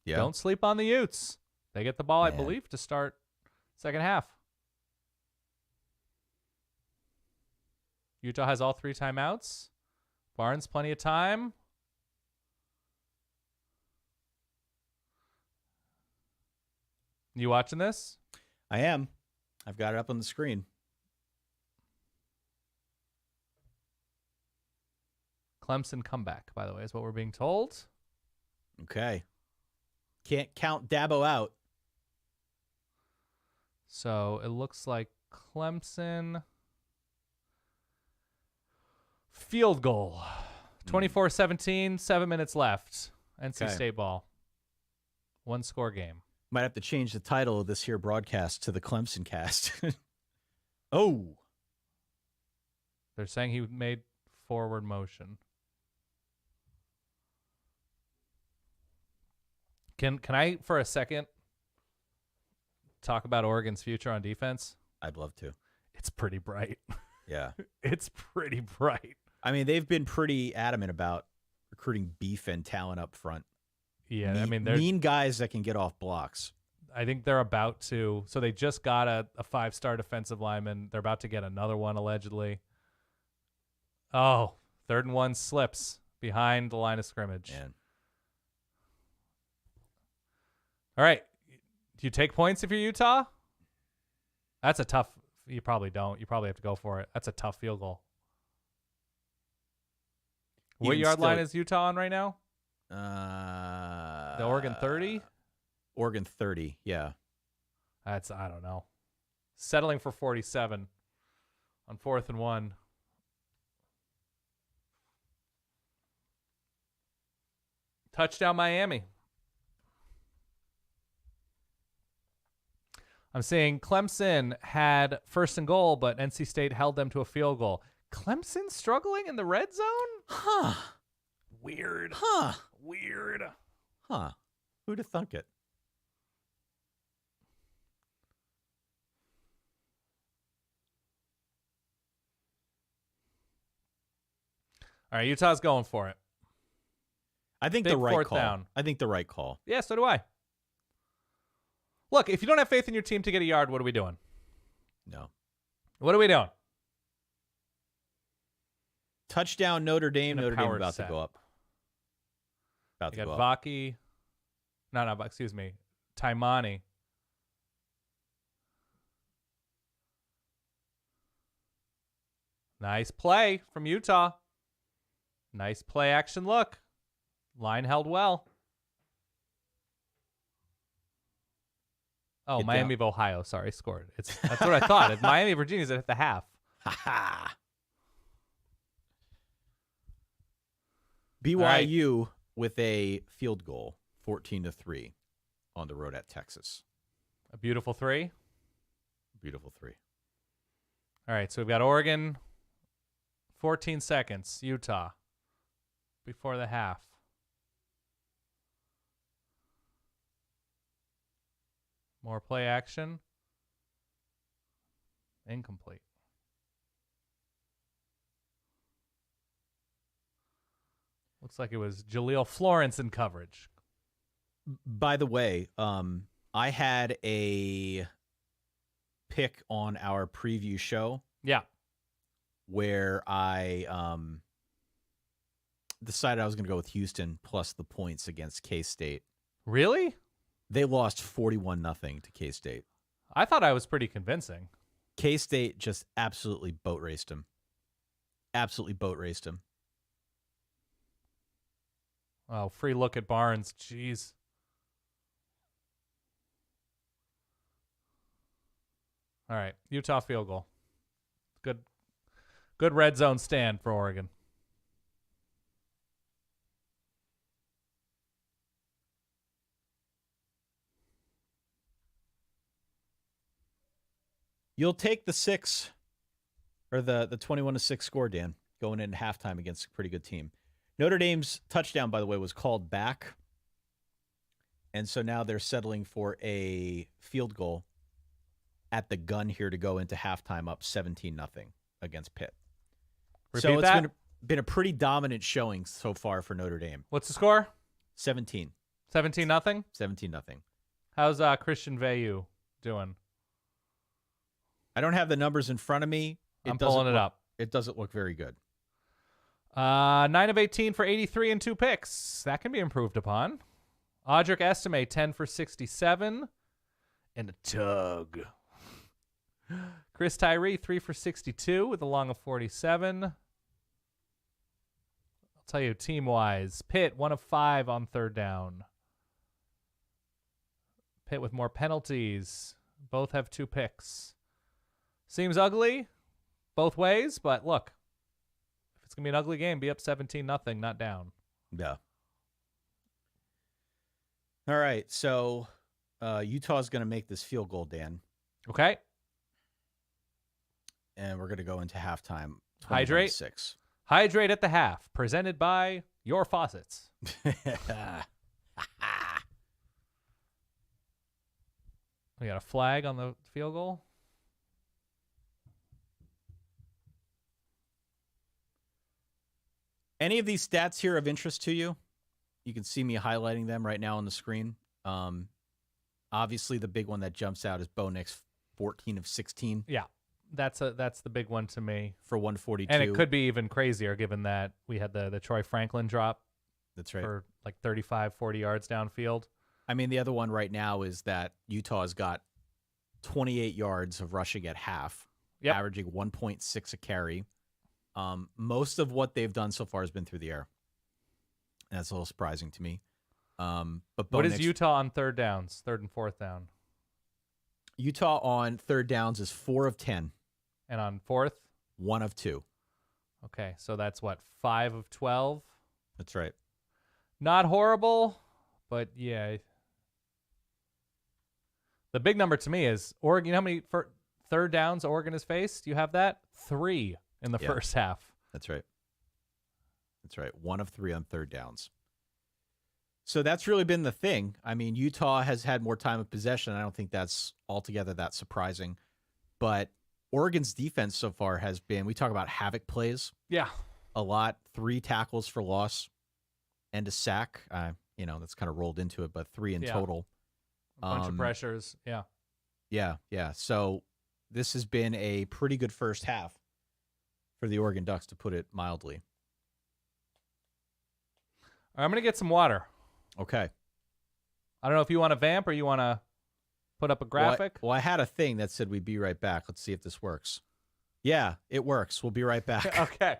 Yeah. Don't sleep on the Utes. They get the ball, I believe, to start second half. Utah has all 3 timeouts. Barnes, plenty of time. You watching this? I am. I've got it up on the screen. Clemson comeback, by the way, is what we're being told. Okay. Can't count Dabo out. So it looks like Clemson field goal. 24-17, 7 minutes left. NC State ball. 1-score game. Might have to change the title of this here broadcast to the Clemson cast. Oh. They're saying he made forward motion. Can I, for a second, talk about Oregon's future on defense? I'd love to. It's pretty bright. Yeah. It's pretty bright. I mean, they've been pretty adamant about recruiting beef and talent up front. Yeah, I mean, they're mean guys that can get off blocks. I think they're about to. So they just got a 5-star defensive lineman. They're about to get another one, allegedly. Oh, 3rd and 1 slips behind the line of scrimmage. Man. All right. Do you take points if you're Utah? That's a tough. You probably don't. You probably have to go for it. That's a tough field goal. What yard line is Utah on right now? The Oregon 30? Oregon 30, yeah. I don't know. Settling for 47 on 4th and 1. Touchdown Miami. I'm seeing Clemson had 1st and goal, but NC State held them to a field goal. Clemson struggling in the red zone? Huh. Weird. Huh. Weird. Huh. Who'd have thunk it? All right, Utah's going for it. I think Big the right 4th call. down. I think the right call. Yeah, so do I. Look, if you don't have faith in your team to get a yard, what are we doing? No. What are we doing? Touchdown Notre Dame. Notre Dame about set. to go up. About You to go got up. Vaki. No, excuse me. Taimani. Nice play from Utah. Nice play action look. Line held well. Oh, Get Miami of Ohio, sorry, scored. That's what I thought. Miami of Virginia's at the half. Ha ha. BYU with a field goal, 14-3 on the road at Texas. A beautiful 3. Beautiful 3. All right, so we've got Oregon, 14 seconds, Utah, before the half. More play action. Incomplete. Looks like it was Jaleel Florence in coverage. By the way, I had a pick on our preview show. Yeah. Where I decided I was going to go with Houston plus the points against K-State. Really? They lost 41-0 to K-State. I thought I was pretty convincing. K-State just absolutely boat raced them. Absolutely boat raced them. Oh, free look at Barnes. Jeez. All right, Utah field goal. Good red zone stand for Oregon. You'll take the 6 or the 21-6 score, Dan, going into halftime against a pretty good team. Notre Dame's touchdown, by the way, was called back. And so now they're settling for a field goal at the gun here to go into halftime up 17-0 against Pitt. Repeat so it's that? been a pretty dominant showing so far for Notre Dame. What's the score? 17. 17-0? 17-0. How's Christian Veilleux doing? I don't have the numbers in front of me. I'm pulling it up. It doesn't look very good. 9 of 18 for 83 and 2 picks. That can be improved upon. Audric Estime, 10 for 67 and a tug. Chris Tyree, 3 for 62 with a long of 47. I'll tell you team-wise. Pitt, 1 of 5 on third down. Pitt with more penalties. Both have 2 picks. Seems ugly both ways, but look. If it's going to be an ugly game, be up 17-0, not down. Yeah. All right, so Utah's going to make this field goal, Dan. Okay. And we're going to go into halftime. Hydrate. 6. Hydrate at the half. Presented by Your Faucets. We got a flag on the field goal. Any of these stats here of interest to you? You can see me highlighting them right now on the screen. Obviously, the big one that jumps out is Bo Nix, 14 of 16. Yeah, that's the big one to me. For 142. And it could be even crazier given that we had the Troy Franklin drop. That's right. For like 35, 40 yards downfield. I mean, the other one right now is that Utah's got 28 yards of rushing at half, averaging 1.6 a carry. Most of what they've done so far has been through the air. And that's a little surprising to me. But what is Utah on third downs, third and fourth down? Utah on third downs is 4 of 10. And on fourth? 1 of 2. Okay, so that's what, 5 of 12? That's right. Not horrible, but yeah. The big number to me is Oregon. You know how many third downs Oregon has faced? Do you have that? 3 in the first half. That's right. That's right. 1 of 3 on third downs. So that's really been the thing. I mean, Utah has had more time of possession. I don't think that's altogether that surprising. But Oregon's defense so far has been, we talk about havoc plays. Yeah. A lot. 3 tackles for loss and a sack. That's kind of rolled into it, but 3 in total. A bunch of pressures. Yeah. Yeah. So this has been a pretty good first half for the Oregon Ducks, to put it mildly. All right, I'm going to get some water. Okay. I don't know if you want to vamp or you want to put up a graphic. Well, I had a thing that said we'd be right back. Let's see if this works. Yeah, it works. We'll be right back. Okay.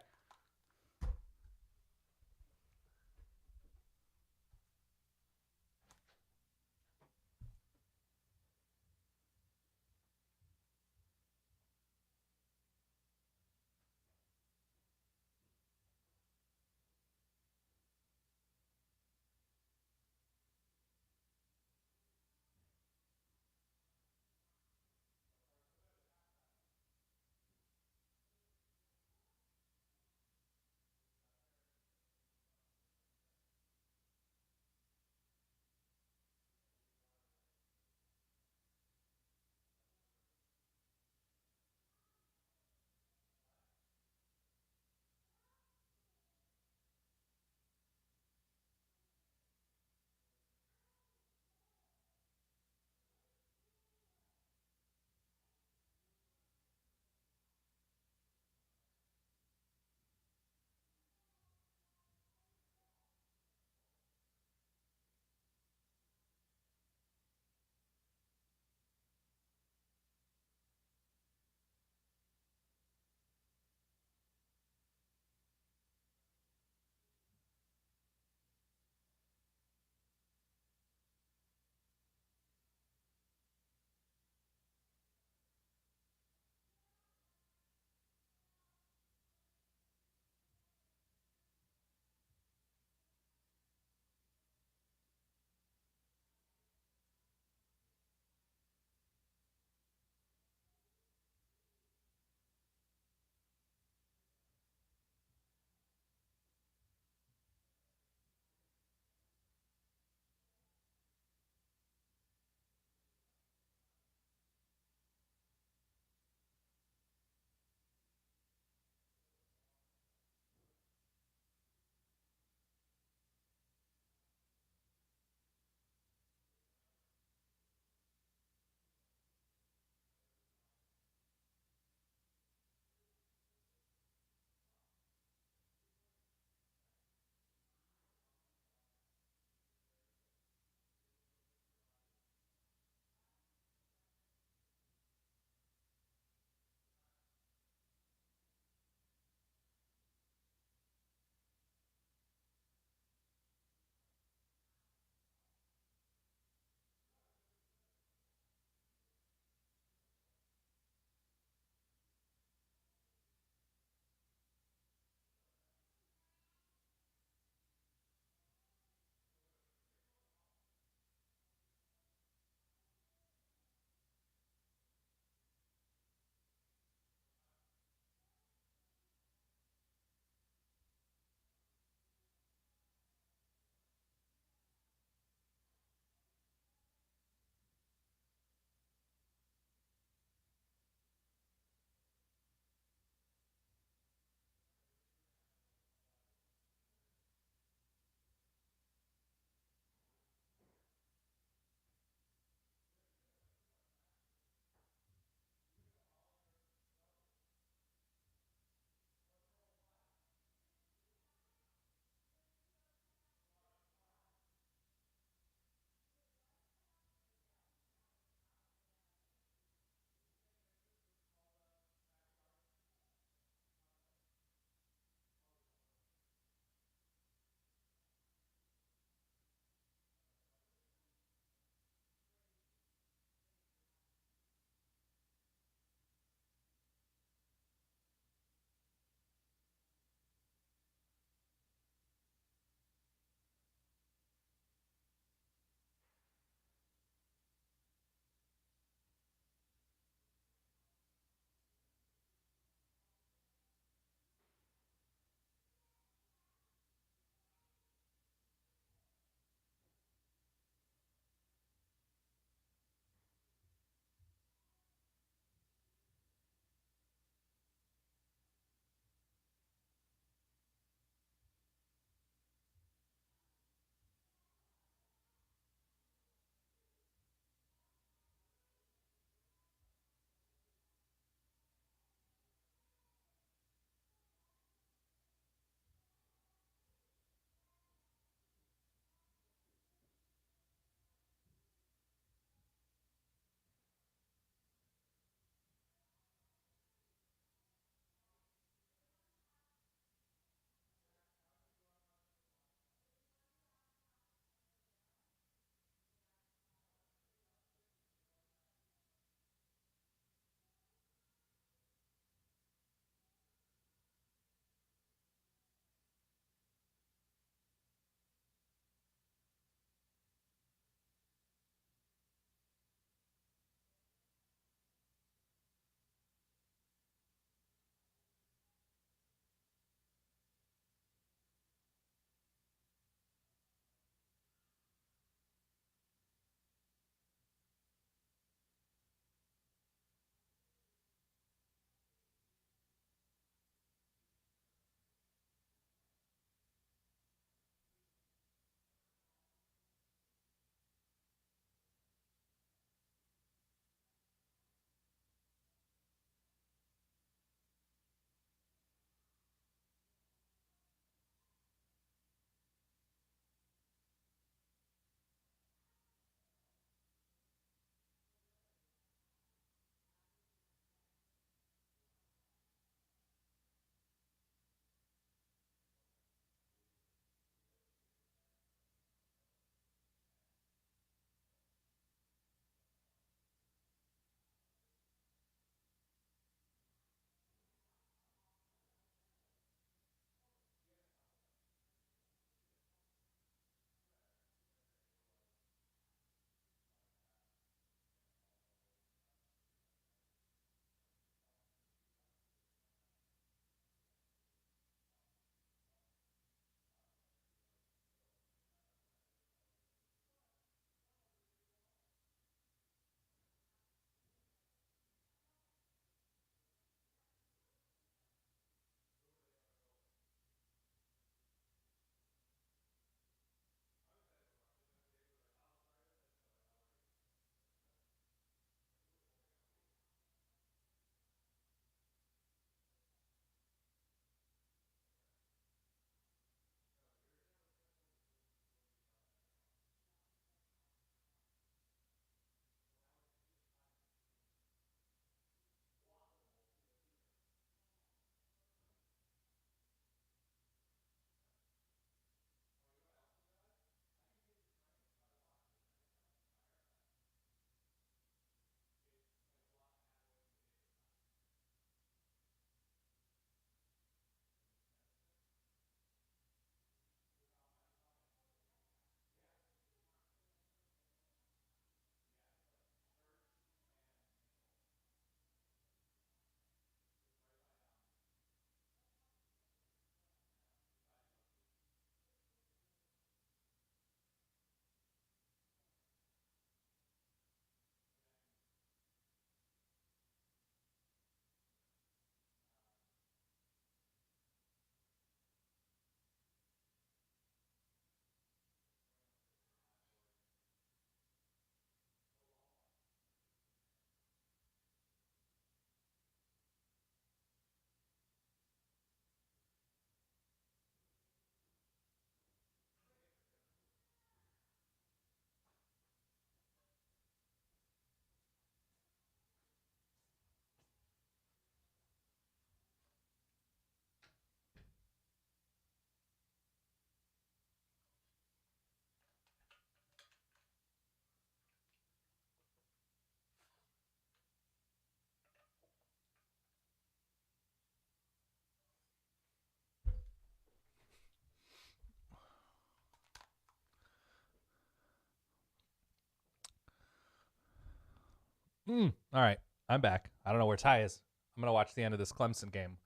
All right, I'm back. I don't know where Ty is. I'm going to watch the end of this Clemson game.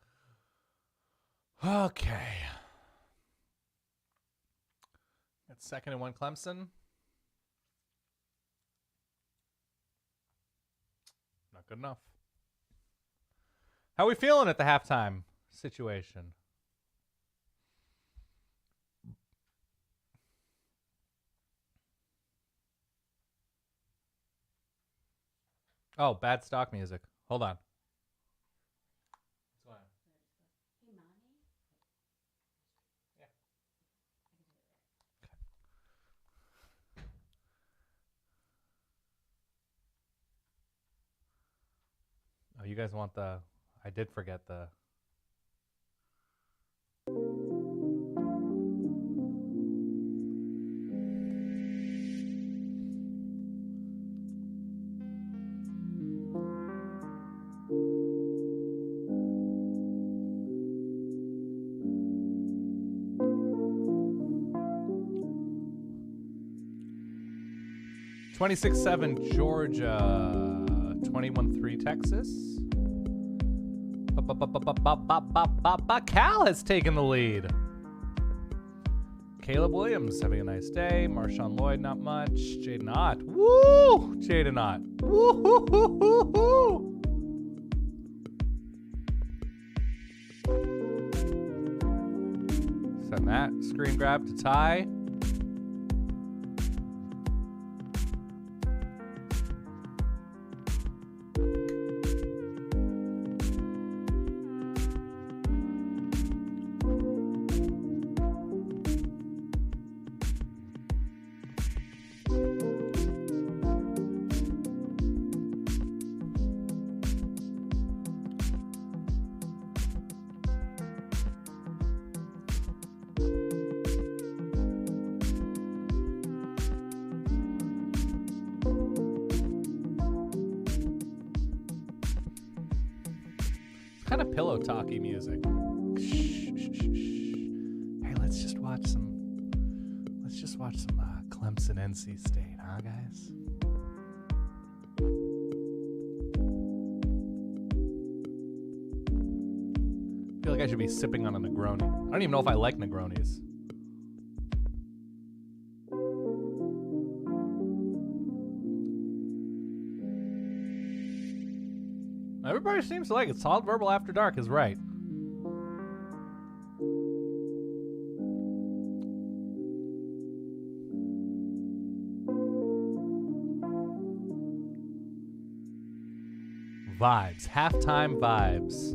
Okay. That's 2nd and 1 Clemson. Not good enough. How are we feeling at the halftime situation? Oh, bad stock music. Hold on. What's going on? Yeah. Oh, you guys want the... I did forget the... (26-7) Georgia, 21-3 Texas. Cal has taken the lead. Caleb Williams having a nice day. Marshawn Lloyd, not much. Jaden Ott. Woo! Jaden Ott. Woo-hoo-hoo-hoo-hoo! Send that screen grab to Ty. Kind of pillow talky music. Hey, let's just watch some Clemson NC State, huh, guys? I feel like I should be sipping on a Negroni. I don't even know if I like Negronis. Everybody seems to like it. Solid Verbal After Dark is right. Vibes. Halftime vibes.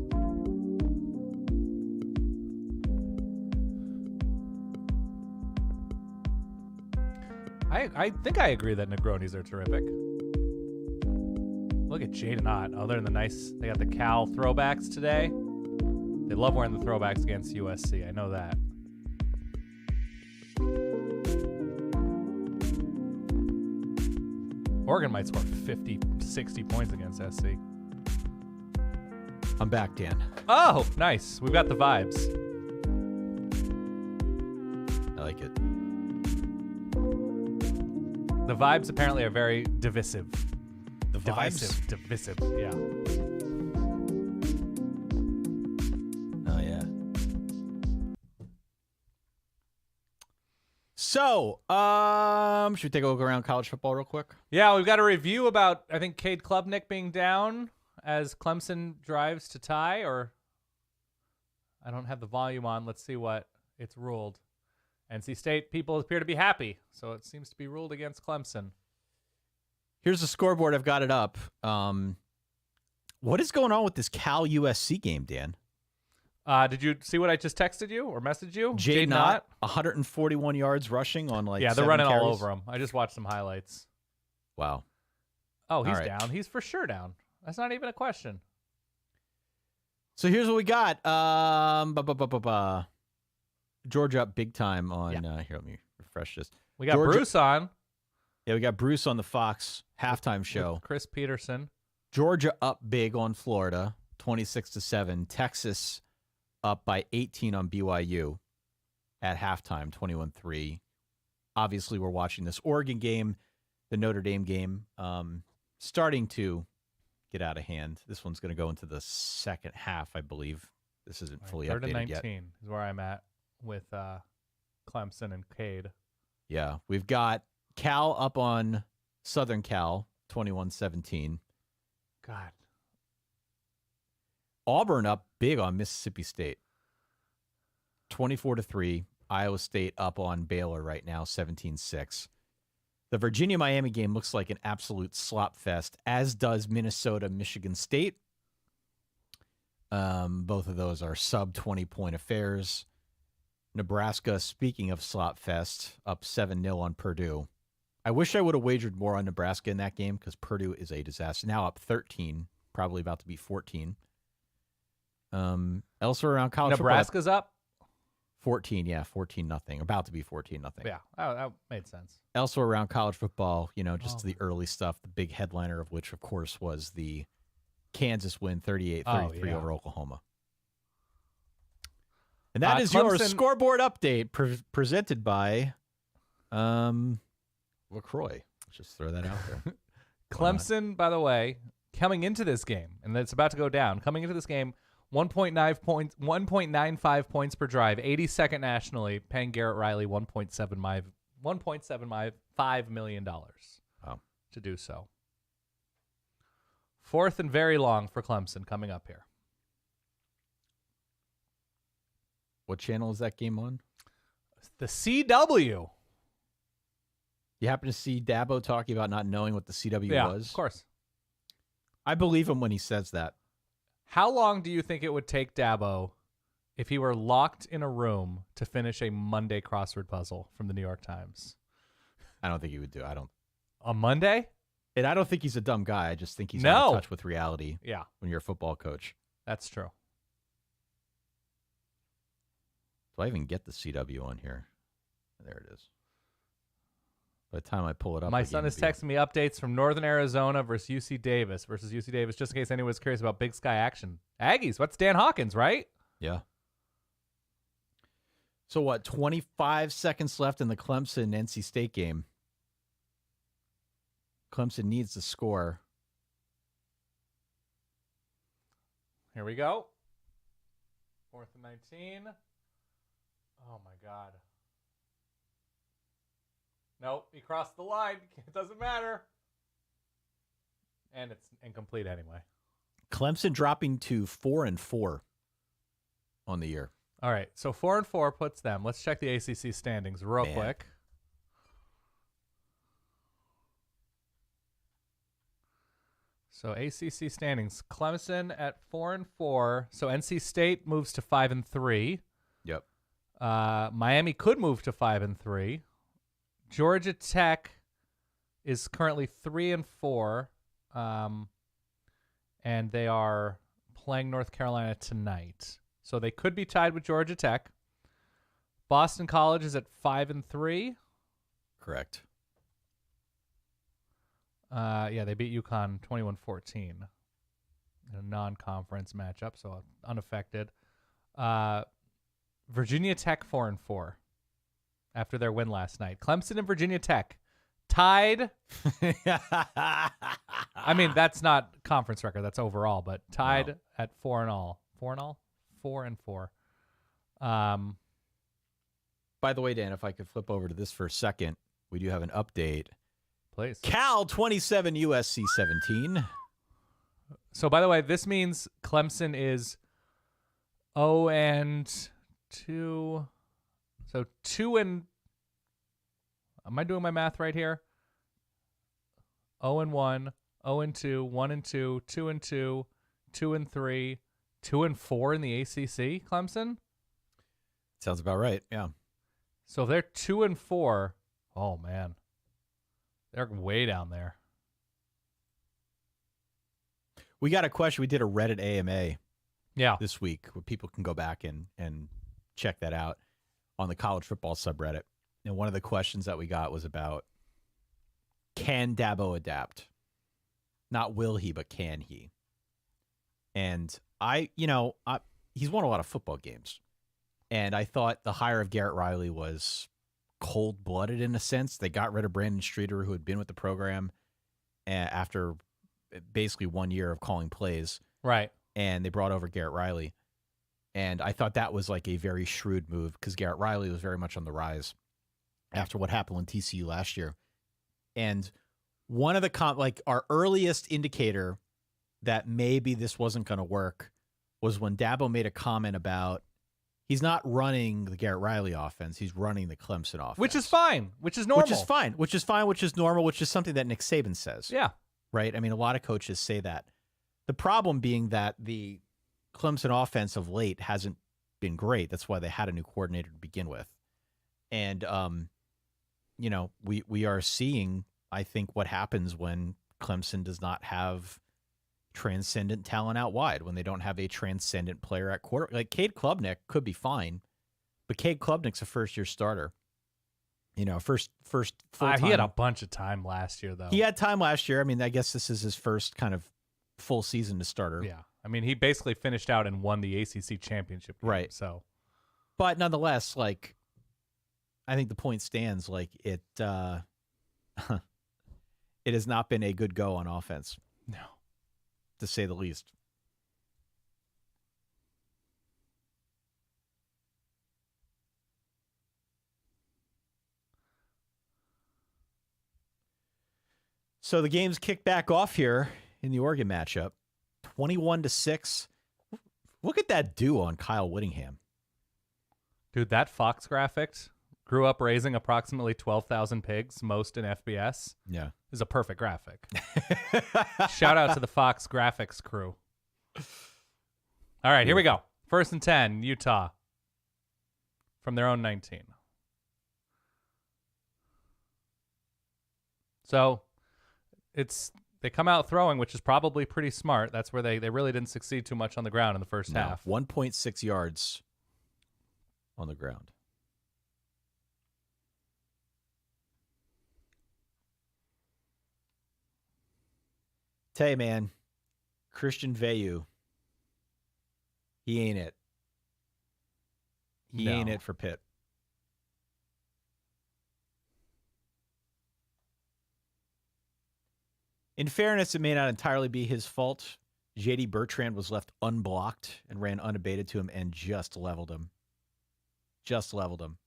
I think I agree that Negronis are terrific. Look at Jaden Ott. Oh, they're in the nice... They got the Cal throwbacks today. They love wearing the throwbacks against USC. I know that. Oregon might score 50, 60 points against SC. I'm back, Dan. Oh, nice. We've got the vibes. I like it. The vibes apparently are very divisive. The vibes? Divisive, yeah. Oh, yeah. So, should we take a look around college football real quick? Yeah, we've got a review about, I think, Cade Klubnik being down as Clemson drives to tie, or I don't have the volume on. Let's see what it's ruled. NC State people appear to be happy, so it seems to be ruled against Clemson. Here's the scoreboard. I've got it up. What is going on with this Cal USC game, Dan? Did you see what I just texted you or messaged you? Jaden Ott, 141 yards rushing on yeah, they're running all over him. I just watched some highlights. Wow. Oh, he's down. He's for sure down. That's not even a question. So here's what we got. Georgia up big time on here. Let me refresh this. We got Bruce on. Yeah, we got Bruce on the Fox halftime show. With Chris Peterson. Georgia up big on Florida, 26-7. Texas up by 18 on BYU at halftime, 21-3. Obviously, we're watching this Oregon game, the Notre Dame game, starting to get out of hand. This one's going to go into the second half, I believe. This isn't fully Third and updated 19 yet. is where I'm at with Clemson and Cade. Yeah, we've got Cal up on Southern Cal, 21-17. God. Auburn up big on Mississippi State, 24-3. Iowa State up on Baylor right now, 17-6. The Virginia-Miami game looks like an absolute slop fest, as does Minnesota-Michigan State. Both of those are sub-20-point affairs. Nebraska, speaking of slop fest, up 7-0 on Purdue. I wish I would have wagered more on Nebraska in that game because Purdue is a disaster. Now up 13, probably about to be 14. Elsewhere around college Nebraska's football, up? 14, yeah, 14-0. About to be 14-0. Yeah, that made sense. Elsewhere around college football, just the early stuff, the big headliner of which, of course, was the Kansas win 38-33 over Oklahoma. And that is your scoreboard update presented by LaCroix. Let's just throw that out there. Clemson, by the way, coming into this game, and it's about to go down, coming into this game, 1.95 points per drive, 82nd nationally, paying Garrett Riley $1.75 million to do so. Fourth and very long for Clemson coming up here. What channel is that game on? The CW. You happen to see Dabo talking about not knowing what the CW was? Yeah, of course. I believe him when he says that. How long do you think it would take Dabo if he were locked in a room to finish a Monday crossword puzzle from the New York Times? I don't think he would do it. On Monday? And I don't think he's a dumb guy. I just think he's out of touch with reality. Yeah. When you're a football coach. That's true. Do I even get the CW on here? There it is. By the time I pull it up, my son is texting me updates from Northern Arizona versus UC Davis, just in case anyone's curious about Big Sky action. Aggies, what's Dan Hawkins, right? Yeah. So what, 25 seconds left in the Clemson-NC State game. Clemson needs to score. Here we go. 4th and 19. Oh, my God. Nope, he crossed the line. It doesn't matter. And it's incomplete anyway. Clemson dropping to 4-4 on the year. All right, so 4-4 puts them. Let's check the ACC standings real quick. So ACC standings: Clemson at 4-4. So NC State moves to 5-3. Yep. Miami could move to 5-3. Georgia Tech is currently 3-4, and they are playing North Carolina tonight. So they could be tied with Georgia Tech. Boston College is at 5-3. Correct. They beat UConn 21-14 in a non-conference matchup, so unaffected. Virginia Tech 4-4 after their win last night. Clemson and Virginia Tech tied. I mean, that's not conference record, that's overall, but tied at 4-all. 4-all? 4-4. By the way, Dan, if I could flip over to this for a second, we do have an update. Please. Cal 27, USC 17. So, by the way, this means Clemson is 0-2. So 2 am I doing my math right here? 0-1, 0-2, 1-2, 2-2, 2-3, 2-4 in the ACC, Clemson? Sounds about right, yeah. So if they're 2-4, oh man. They're way down there. We got a question. We did a Reddit AMA this week where people can go back and check that out on the college football subreddit. And one of the questions that we got was about, can Dabo adapt? Not will he, but can he? And he's won a lot of football games. And I thought the hire of Garrett Riley was cold-blooded in a sense. They got rid of Brandon Streeter, who had been with the program after basically 1 year of calling plays. Right. And they brought over Garrett Riley. And I thought that was like a very shrewd move because Garrett Riley was very much on the rise after what happened with TCU last year. And one of the our earliest indicator that maybe this wasn't going to work was when Dabo made a comment about he's not running the Garrett Riley offense. He's running the Clemson offense. Which is fine. Which is normal. Which is fine. Which is fine. Which is normal. Which is something that Nick Saban says. Yeah. Right? I mean, a lot of coaches say that. The problem being that the Clemson offense of late hasn't been great. That's why they had a new coordinator to begin with. And, we are seeing, I think, what happens when Clemson does not have transcendent talent out wide, when they don't have a transcendent player at quarter. Like Cade Klubnik could be fine, but Cade Klubnik's a first-year starter. First full-time. He had a bunch of time last year, though. He had time last year. I mean, I guess this is his first kind of full season to starter. Yeah. I mean, he basically finished out and won the ACC championship game, right? So, but nonetheless, like, I think the point stands. Like it has not been a good go on offense, no, to say the least. So the game's kicked back off here in the Oregon matchup. 21-6. Look at that do on Kyle Whittingham. Dude, that Fox graphic, grew up raising approximately 12,000 pigs, most in FBS. Yeah. Is a perfect graphic. Shout out to the Fox graphics crew. All right, here we go. 1st and 10, Utah. From their own 19. So they come out throwing, which is probably pretty smart. That's where they really didn't succeed too much on the ground in the first half. 1.6 yards on the ground. Tell you, man, Christian Veilleux, he ain't it. He ain't it for Pitt. In fairness, it may not entirely be his fault. J.D. Bertrand was left unblocked and ran unabated to him and just leveled him. Just leveled him.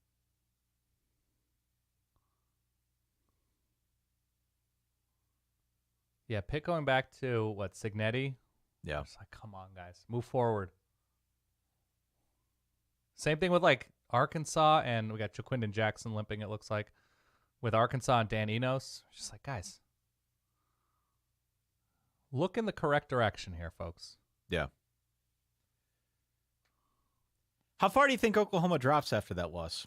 Yeah, Pitt going back to, Signetti? Yeah. It's like, come on, guys. Move forward. Same thing with, Arkansas, and we got Jaquindon Jackson limping, it looks like, with Arkansas and Dan Enos. Just like, guys, look in the correct direction here, folks. Yeah. How far do you think Oklahoma drops after that loss?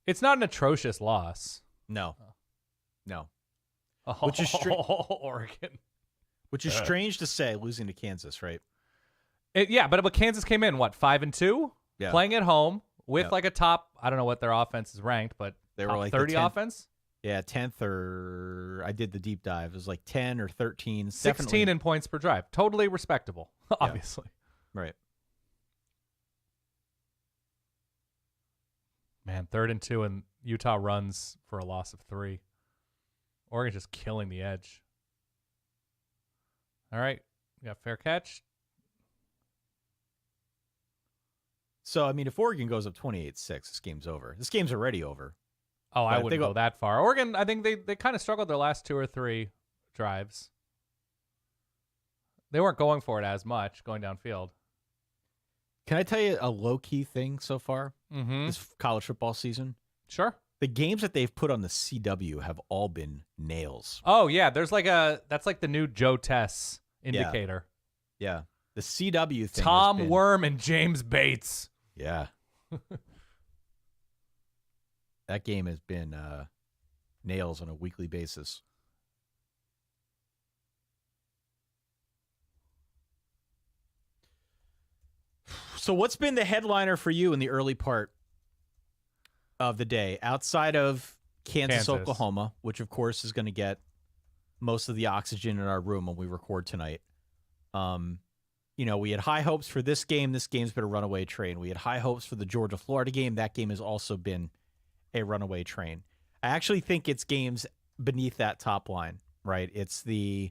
It's not an atrocious loss. No. No. Which is Oregon. Which is strange to say, losing to Kansas, right? But Kansas came in, 5-2? Yeah. Playing at home with a top, I don't know what their offense is ranked, but they were 30 offense? Yeah, 10th or I did the deep dive. It was 10 or 13. 16 definitely. in points per drive. Totally respectable, obviously. Right. Man, 3rd and 2, and Utah runs for a loss of 3. Oregon just killing the edge. All right. We got fair catch. So, I mean, if Oregon goes up 28-6, this game's over. This game's already over. Oh, I wouldn't go that far. Oregon, I think they kind of struggled their last 2 or 3 drives. They weren't going for it as much, going downfield. Can I tell you a low-key thing so far Mm-hmm. this college football season? Sure. The games that they've put on the CW have all been nails. Oh, yeah. There's that's like the new Joe Tess indicator. Yeah. The CW thing. Tom Worm and James Bates. Yeah. That game has been nails on a weekly basis. So what's been the headliner for you in the early part of the day, outside of Kansas, Oklahoma, which of course is going to get most of the oxygen in our room when we record tonight? We had high hopes for this game. This game's been a runaway train. We had high hopes for the Georgia-Florida game. That game has also been a runaway train. I actually think it's games beneath that top line. right? It's the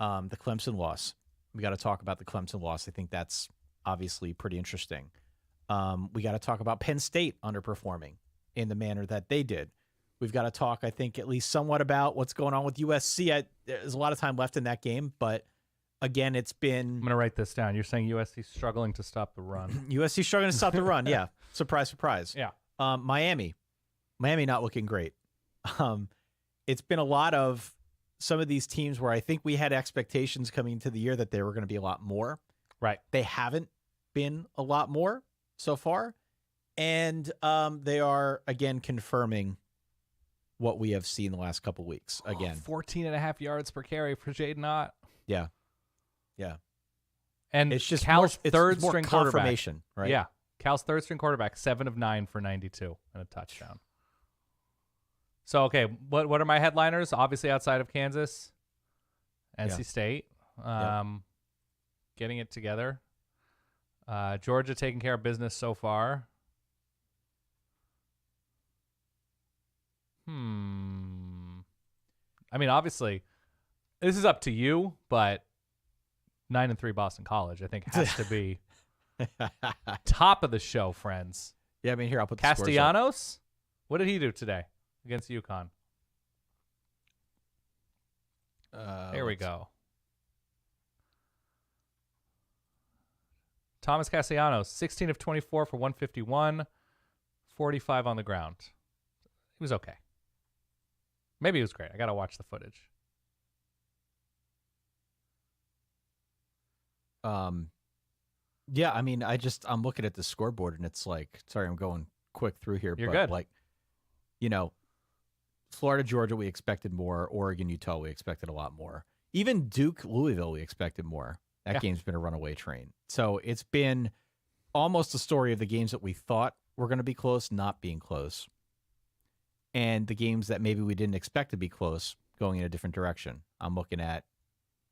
Clemson loss. We got to talk about the Clemson loss. I think that's obviously pretty interesting. We got to talk about Penn State underperforming in the manner that they did. We've got to talk, I think, at least somewhat about what's going on with USC. There's a lot of time left in that game, but again, it's been... I'm going to write this down. You're saying USC struggling to stop the run. USC struggling to stop the run, yeah. Surprise, surprise. Yeah. Miami not looking great. It's been a lot of some of these teams where I think we had expectations coming into the year that they were going to be a lot more. Right. They haven't been a lot more so far. And they are, again, confirming what we have seen the last couple weeks. Again, 14.5 yards per carry for Jaden Ott. Yeah. Yeah. And it's just Cal's third more string confirmation, quarterback. right? Yeah. Cal's third string quarterback, 7 of 9 for 92 and a touchdown. So, okay, what are my headliners? Obviously outside of Kansas, NC State, getting it together. Georgia taking care of business so far. I mean, obviously, this is up to you, but 9-3 Boston College, I think, has to be top of the show, friends. Yeah, I mean, here, I'll put the scores up. Castellanos, what did he do today against UConn? There we go. Thomas Castellanos, 16 of 24 for 151, 45 on the ground. He was okay. Maybe he was great. I got to watch the footage. Yeah, I mean, I'm looking at the scoreboard and it's like, sorry, I'm going quick through here. You're but good. Like, Florida, Georgia, we expected more. Oregon, Utah, we expected a lot more. Even Duke, Louisville, we expected more. That game's been a runaway train. So it's been almost a story of the games that we thought were going to be close, not being close. And the games that maybe we didn't expect to be close, going in a different direction. I'm looking at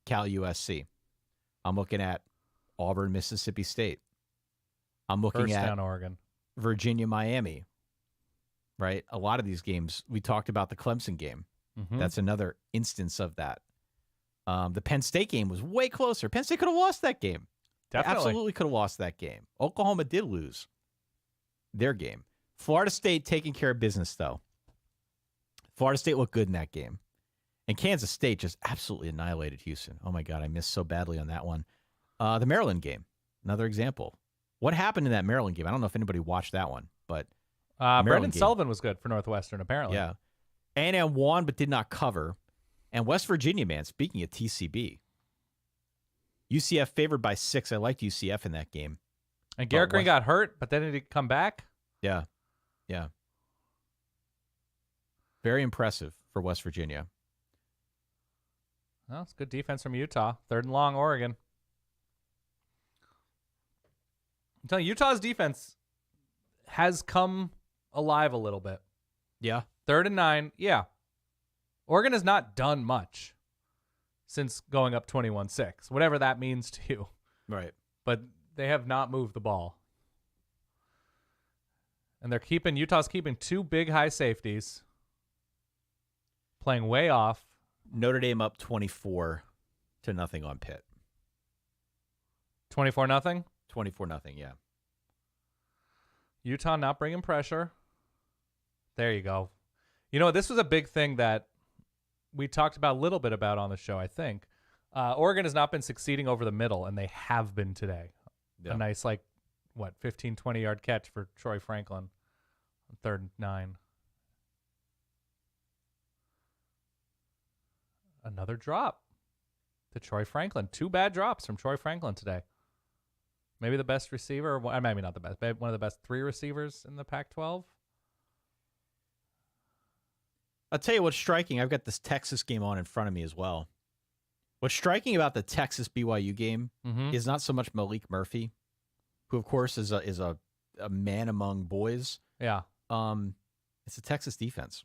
Cal USC. I'm looking at Auburn, Mississippi State. I'm looking at Oregon, Virginia, Miami. Right? A lot of these games, we talked about the Clemson game. Mm-hmm. That's another instance of that. The Penn State game was way closer. Penn State could have lost that game. Definitely. They absolutely could have lost that game. Oklahoma did lose their game. Florida State taking care of business, though. Florida State looked good in that game. And Kansas State just absolutely annihilated Houston. Oh, my God, I missed so badly on that one. The Maryland game, another example. What happened in that Maryland game? I don't know if anybody watched that one, but Brendan Sullivan was good for Northwestern, apparently. Yeah. A&M won but did not cover. And West Virginia, man, speaking of TCB, UCF favored by 6. I liked UCF in that game. And Garrett Green got hurt, but then did he come back? Yeah. Yeah. Very impressive for West Virginia. Well, it's good defense from Utah. 3rd and long, Oregon. I'm telling you, Utah's defense has come alive a little bit. Yeah. 3rd and 9. Yeah. Oregon has not done much since going up 21-6, whatever that means to you. Right. But they have not moved the ball. And Utah's keeping 2 big high safeties, playing way off. Notre Dame up 24-0 on Pitt. 24-0? 24-0, yeah. Utah not bringing pressure. There you go. You know, this was a big thing that we talked about a little bit about on the show, I think. Oregon has not been succeeding over the middle, and they have been today. Yeah. A nice, 15, 20-yard catch for Troy Franklin. 3rd and 9. Another drop to Troy Franklin. 2 bad drops from Troy Franklin today. Maybe the best receiver. Maybe not the best. Maybe one of the best 3 receivers in the Pac-12. I'll tell you what's striking. I've got this Texas game on in front of me as well. What's striking about the Texas BYU game is not so much Malik Murphy, who of course is a man among boys. Yeah. It's the Texas defense.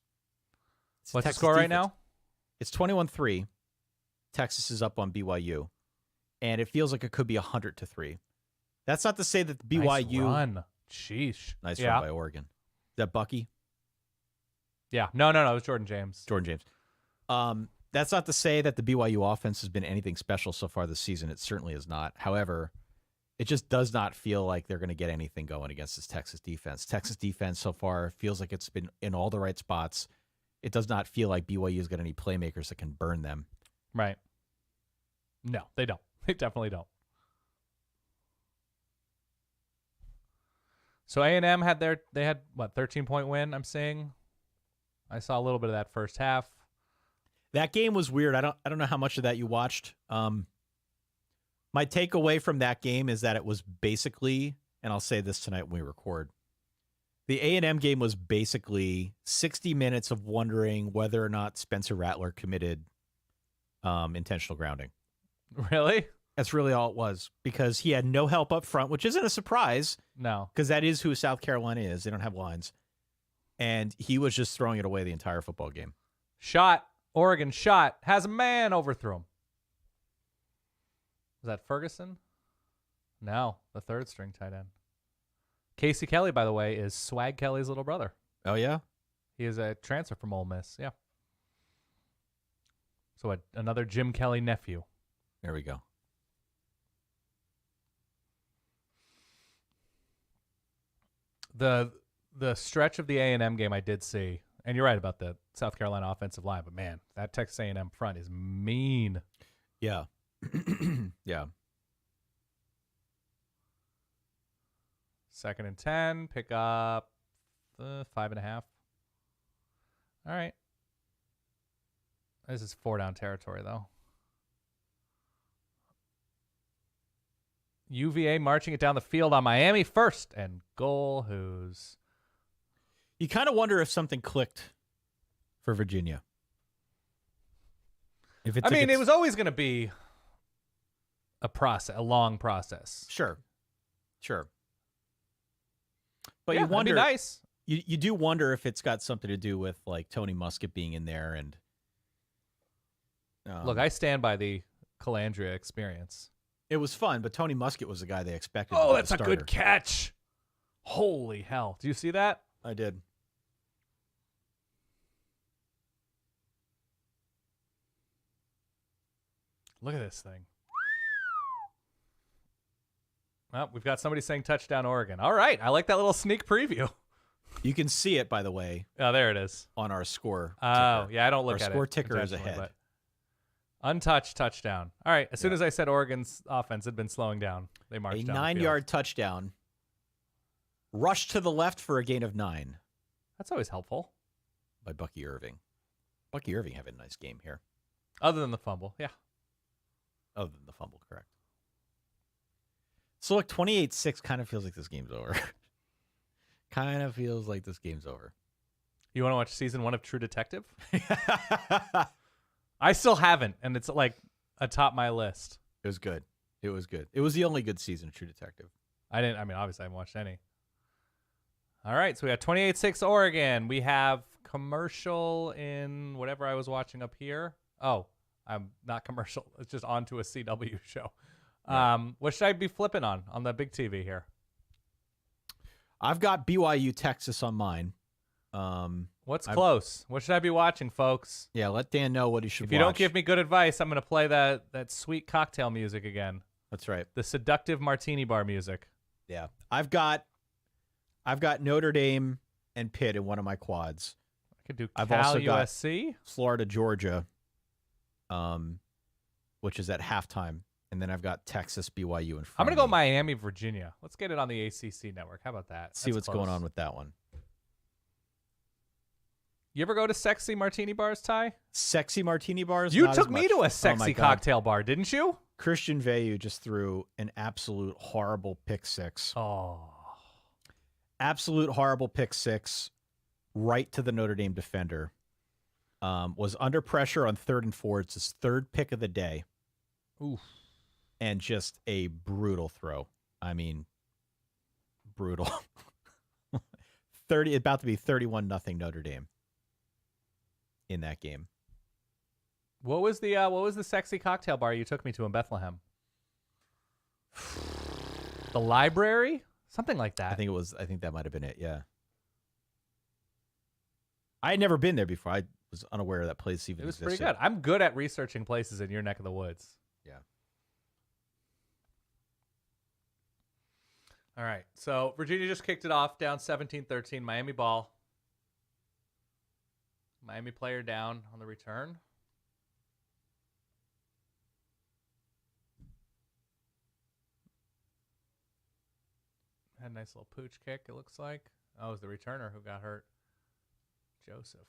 What's the score right now? It's 21-3. Texas is up on BYU, and it feels like it could be 100-3. That's not to say that the BYU nice run. Sheesh. Nice run by Oregon. Is that Bucky? Yeah. No. It was Jordan James. Jordan James. That's not to say that the BYU offense has been anything special so far this season. It certainly is not. However, it just does not feel like they're going to get anything going against this Texas defense. Texas defense so far feels like it's been in all the right spots. It does not feel like BYU's got any playmakers that can burn them. Right. No, they don't. They definitely don't. So A&M had 13-point win, I'm seeing. I saw a little bit of that first half. That game was weird. I don't know how much of that you watched. My takeaway from that game is that it was basically, and I'll say this tonight when we record, the A&M game was basically 60 minutes of wondering whether or not Spencer Rattler committed intentional grounding. Really? That's really all it was, because he had no help up front, which isn't a surprise. No. Because that is who South Carolina is. They don't have lines. And he was just throwing it away the entire football game. Shot. Oregon shot. Has a man, overthrew him. Was that Ferguson? No, the third string tight end. Casey Kelly, by the way, is Swag Kelly's little brother. Oh, yeah? He is a transfer from Ole Miss. Yeah. So another Jim Kelly nephew. There we go. The stretch of the A&M game I did see, and you're right about the South Carolina offensive line, but man, that Texas A&M front is mean. Yeah. Yeah. 2nd and 10, pick up 5.5. All right. This is 4-down territory, though. UVA marching it down the field on Miami first and goal. Who's? You kind of wonder if something clicked for Virginia. If it was always going to be a long process. Sure. But yeah, you wonder. That'd be nice. You do wonder if it's got something to do with like Tony Muskett being in there and. Look, I stand by the Calandria experience. It was fun, but Tony Muskett was the guy they expected. Oh, that's a good catch. Holy hell. Do you see that? I did. Look at this thing. Well, we've got somebody saying touchdown Oregon. All right. I like that little sneak preview. You can see it, by the way. Oh, there it is. On our score ticker. Oh, yeah, I don't look at it. Our score ticker is ahead. But untouched touchdown. All right. As soon as I said Oregon's offense had been slowing down, they marched down. A 9-yard touchdown. Rush to the left for a gain of 9. That's always helpful. By Bucky Irving. Bucky Irving having a nice game here. Other than the fumble, yeah. Other than the fumble, correct. So look, 28-6 kind of feels like this game's over. You want to watch season 1 of True Detective? I still haven't, and it's like atop my list. It was good. It was the only good season of True Detective. Obviously I haven't watched any. All right, so we got 28-6 Oregon. We have commercial in whatever I was watching up here. Oh, I'm not commercial. It's just onto a CW show. Yeah. What should I be flipping on the big TV here? I've got BYU Texas on mine. What's close? What should I be watching, folks? Yeah, let Dan know what he should watch. If you don't give me good advice, I'm going to play that sweet cocktail music again. That's right. The seductive martini bar music. Yeah. I've got Notre Dame and Pitt in one of my quads. I could do I've Cal also got USC. Florida, Georgia, which is at halftime. And then I've got Texas, BYU in front. I'm going to go Miami, Virginia. Let's get it on the ACC network. How about that? See what's going on with that one. You ever go to sexy martini bars, Ty? Sexy martini bars? You took me to a sexy cocktail bar, didn't you? Christian Veilleux just threw an absolute horrible pick six. Oh. Absolute horrible pick six right to the Notre Dame defender. Was under pressure on 3rd and 4. It's his 3rd pick of the day. Oof. And just a brutal throw. I mean, brutal. About to be 31-0 Notre Dame in that game. What was the sexy cocktail bar you took me to in Bethlehem? The library? Something like that. I think that might have been it, yeah. I had never been there before. was unaware that place even It was existed. pretty good. I'm good at researching places in your neck of the woods. Yeah. All right. So Virginia just kicked it off, down 17-13. Miami ball. Miami player down on the return. Had a nice little pooch kick, it looks like. Oh, it was the returner who got hurt. Joseph.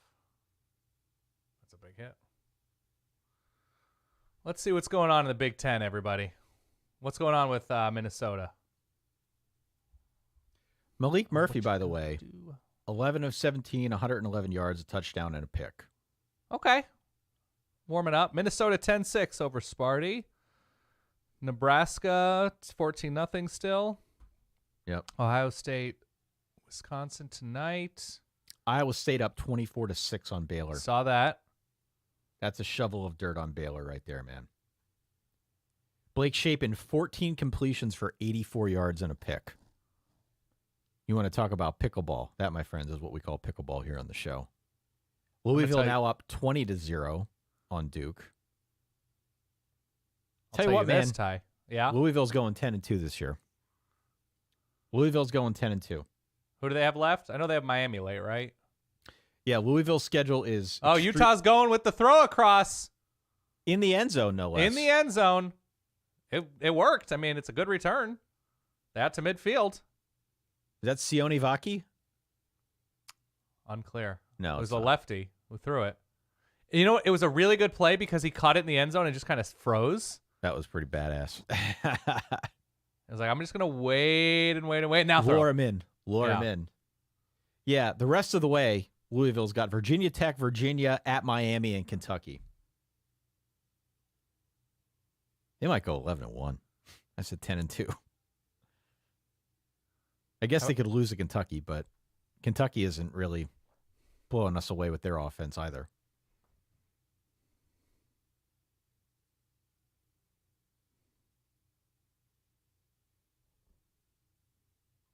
That's a big hit. Let's see what's going on in the Big Ten, everybody. What's going on with Minnesota? Malik Murphy, by the way, 11 of 17, 111 yards, a touchdown, and a pick. Okay. Warming up. Minnesota 10-6 over Sparty. Nebraska 14-0 still. Yep. Ohio State, Wisconsin tonight. Iowa State up 24-6 on Baylor. Saw that. That's a shovel of dirt on Baylor right there, man. Blake Shapen, 14 completions for 84 yards and a pick. You want to talk about pickleball? That, my friends, is what we call pickleball here on the show. Louisville now up 20-0 on Duke. Tell you what, man. Ty. Yeah. Louisville's going 10-2 this year. Louisville's going 10-2. Who do they have left? I know they have Miami late, right? Yeah, Louisville's schedule is... Oh, Utah's going with the throw across. In the end zone, no less. In the end zone. It worked. I mean, it's a good return. That to midfield. Is that Sione Vaki? Unclear. No, it was it's a not. lefty who threw it. You know, it was a really good play because he caught it in the end zone and just kind of froze. That was pretty badass. I was like, I'm just going to wait and wait and wait. Now throw. Lure him in. Lure him in. Yeah, the rest of the way, Louisville's got Virginia Tech, Virginia, at Miami, and Kentucky. They might go 11-1. I said 10-2. I guess they could lose to Kentucky, but Kentucky isn't really blowing us away with their offense either.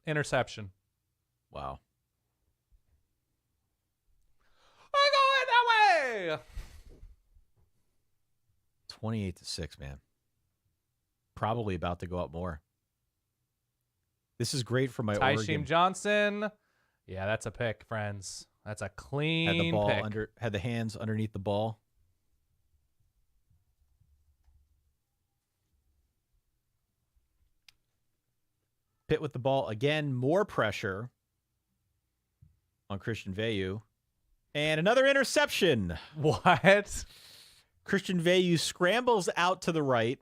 Interception. Wow. I'm going that way. 28-6, man. Probably about to go up more. This is great for my Oregon. Tysheem Johnson. Yeah, that's a pick, friends. That's a clean Had the ball pick. had the hands underneath the ball. Pitt with the ball again. More pressure on Christian Veilleux. And another interception. What? Christian Veilleux scrambles out to the right.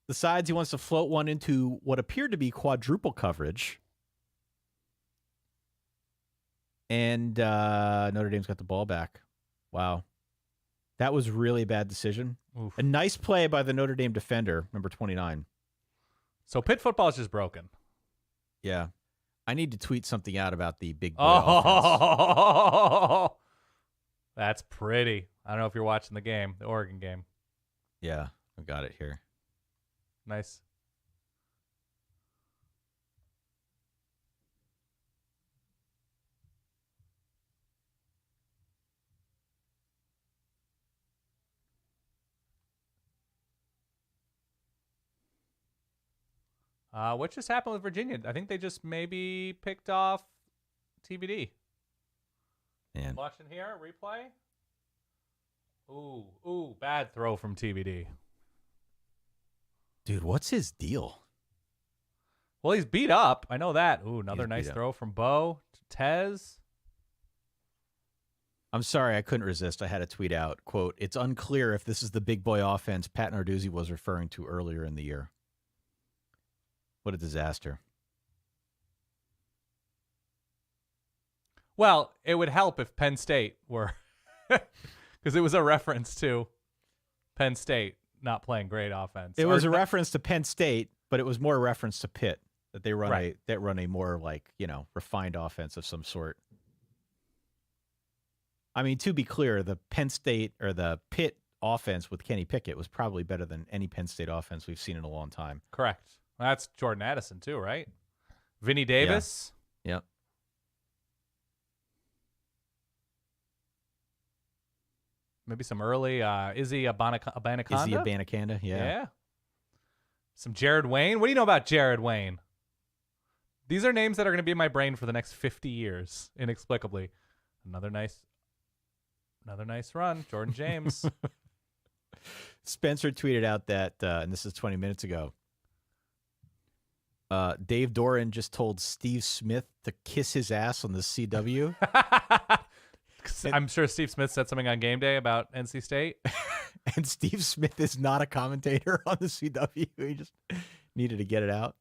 Decides he wants to float one into what appeared to be quadruple coverage. And Notre Dame's got the ball back. Wow. That was really a bad decision. Oof. A nice play by the Notre Dame defender, number 29. So Pitt football is just broken. Yeah. I need to tweet something out about the big boy offense. That's pretty. I don't know if you're watching the game, the Oregon game. Yeah, I got it here. Nice. What just happened with Virginia? I think they just maybe picked off TBD. Man. Watching here, replay. Ooh, bad throw from TBD. Dude, what's his deal? Well, he's beat up. I know that. Ooh, another He's nice beat up. throw from Bo to Tez. I'm sorry, I couldn't resist. I had to tweet out, quote, "It's unclear if this is the big boy offense Pat Narduzzi was referring to earlier in the year." What a disaster. Well, it would help if Penn State were, because it was a reference to Penn State not playing great offense. It was a reference to Penn State, but it was more a reference to Pitt, that they run Right. a more like, refined offense of some sort. I mean, to be clear, the Penn State or the Pitt offense with Kenny Pickett was probably better than any Penn State offense we've seen in a long time. Correct. Well, that's Jordan Addison too, right? Vinny Davis. Yep. Maybe some early Izzy Abanaconda. Izzy Abanaconda, Yeah. Some Jared Wayne. What do you know about Jared Wayne? These are names that are going to be in my brain for the next 50 years, inexplicably. Another nice run, Jordan James. Spencer tweeted out that, and this is 20 minutes ago, Dave Doran just told Steve Smith to kiss his ass on the CW. I'm sure Steve Smith said something on game day about NC State. And Steve Smith is not a commentator on the CW. He just needed to get it out.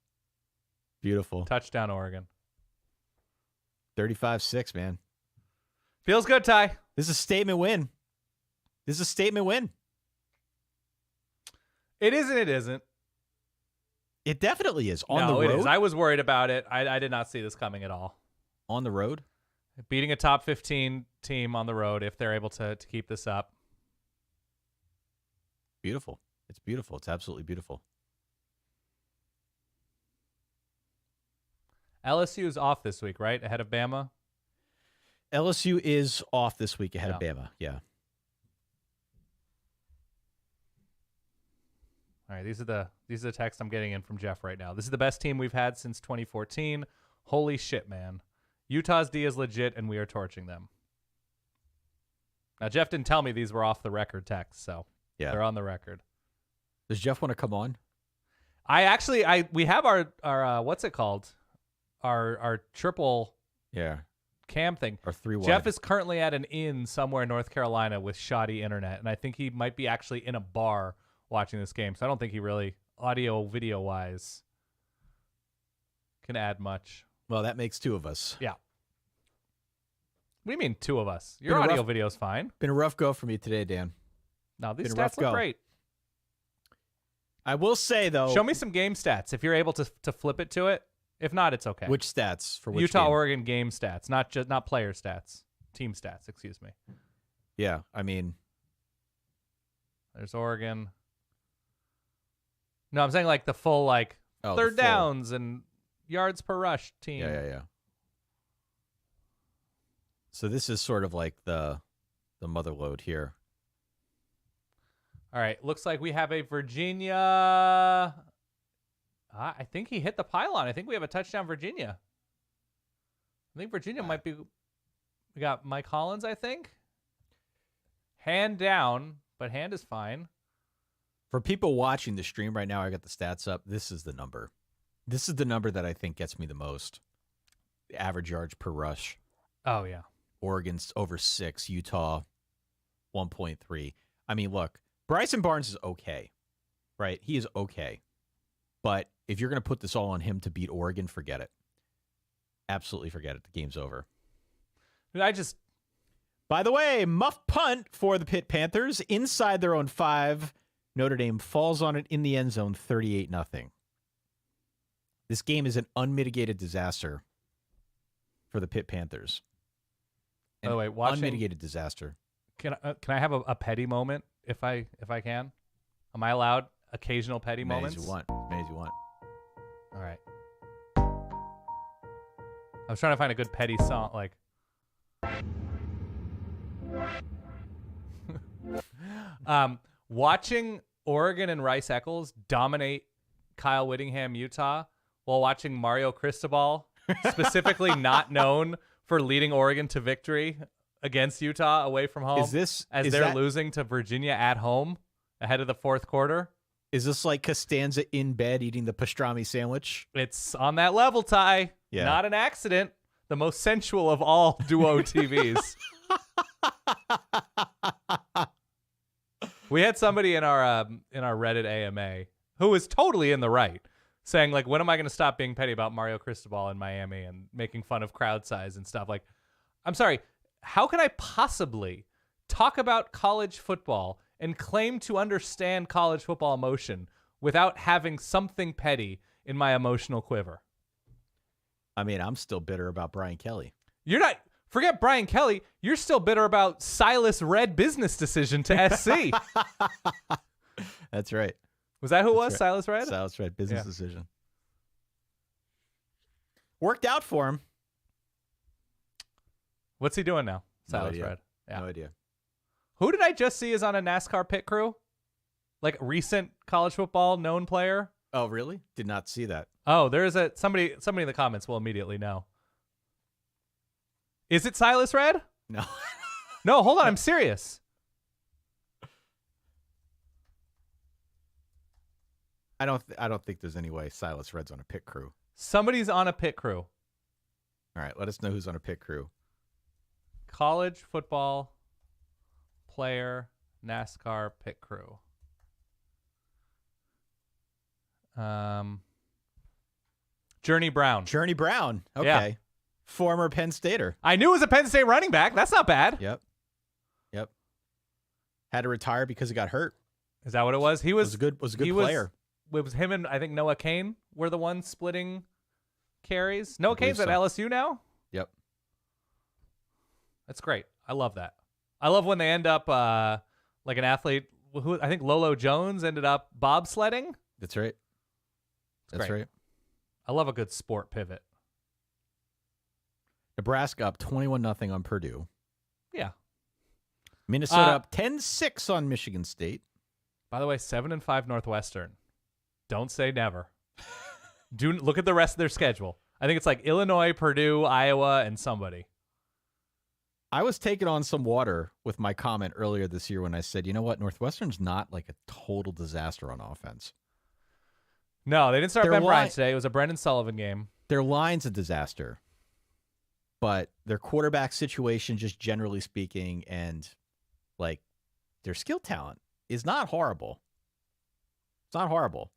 Beautiful. Touchdown, Oregon. 35-6, man. Feels good, Ty. This is a statement win. It is and it isn't. It definitely is. On the road? It is. I was worried about it. I did not see this coming at all. On the road? Beating a top 15 team on the road if they're able to keep this up. Beautiful. It's beautiful. It's absolutely beautiful. LSU is off this week, right? Ahead of Bama? LSU is off this week ahead of Bama. Yeah. All right, these are the texts I'm getting in from Jeff right now. This is the best team we've had since 2014. Holy shit, man. Utah's D is legit, and we are torching them. Now, Jeff didn't tell me these were off the record texts, so they're on the record. Does Jeff want to come on? We have our what's it called? Our triple cam thing. Our 3-wide. Jeff is currently at an inn somewhere in North Carolina with shoddy internet, and I think he might be actually in a bar watching this game. So I don't think he really, audio, video wise, can add much. Well, that makes two of us. Yeah. What do you mean, two of us? Your audio video's fine. Been a rough go for me today, Dan. No, these stats look great. I will say, though. Show me some game stats if you're able to flip it to it. If not, it's okay. Which stats for which Utah, game? Oregon game stats, not player stats, team stats. Excuse me. Yeah, I mean, there's Oregon. No, I'm saying like the full third downs and yards per rush team. Yeah. So this is sort of like the mother load here. All right, looks like we have a Virginia. I think he hit the pylon. I think we have a touchdown, Virginia. I think Virginia might be. We got Mike Hollins, I think. Hand down, but hand is fine. For people watching the stream right now, I got the stats up. This is the number. This is the number that I think gets me the most. The average yards per rush. Oh, yeah. Oregon's over 6. Utah, 1.3. I mean, look, Bryson Barnes is okay, right? He is okay. But if you're going to put this all on him to beat Oregon, forget it. Absolutely forget it. The game's over. By the way, muff punt for the Pitt Panthers inside their own 5. Notre Dame falls on it in the end zone, 38-0. This game is an unmitigated disaster for the Pitt Panthers. By the way, watching, unmitigated disaster. Can I have a petty moment if I can? Am I allowed occasional petty moments? As you want. As many as you want. All right. I was trying to find a good petty song, like. Watching Oregon and Rice Eccles dominate Kyle Whittingham, Utah, while watching Mario Cristobal, specifically not known for leading Oregon to victory against Utah away from home, they're losing to Virginia at home ahead of the fourth quarter. Is this like Costanza in bed eating the pastrami sandwich? It's on that level, Ty. Yeah. Not an accident. The most sensual of all duo TVs. We had somebody in our Reddit AMA who was totally in the right, saying like, when am I going to stop being petty about Mario Cristobal in Miami and making fun of crowd size and stuff? Like, I'm sorry, how can I possibly talk about college football and claim to understand college football emotion without having something petty in my emotional quiver? I mean, I'm still bitter about Brian Kelly. You're not. Forget Brian Kelly. You're still bitter about Silas Red business decision to SC. That's right. Was that who it was? Right. Silas Red? Silas Red business decision. Worked out for him. What's he doing now? Silas idea. Red. Yeah. No idea. Who did I just see is on a NASCAR pit crew? Like recent college football known player? Oh, really? Did not see that. Oh, there is somebody in the comments will immediately know. Is it Silas Red? No. No, hold on. I'm serious. I don't think there's any way Silas Red's on a pit crew. Somebody's on a pit crew. All right, let us know who's on a pit crew. College football player, NASCAR pit crew. Journey Brown. Journey Brown. Okay. Yeah. Former Penn Stater. I knew it was a Penn State running back. That's not bad. Yep. Had to retire because he got hurt. Is that what it was? He was a good player. It was him and I think Noah Cain were the ones splitting carries. Noah Cain's at LSU now? Yep. That's great. I love that. I love when they end up like an athlete who I think Lolo Jones ended up bobsledding. That's right. That's right. I love a good sport pivot. Nebraska up 21-0 on Purdue. Yeah. Minnesota up 10-6 on Michigan State. By the way, 7-5 Northwestern. Don't say never. Look at the rest of their schedule. I think it's like Illinois, Purdue, Iowa, and somebody. I was taking on some water with my comment earlier this year when I said, you know what, Northwestern's not like a total disaster on offense. No, they didn't start Ben Bryant today. It was a Brendan Sullivan game. Their line's a disaster. But their quarterback situation, just generally speaking, and like their skill talent is not horrible. It's not horrible.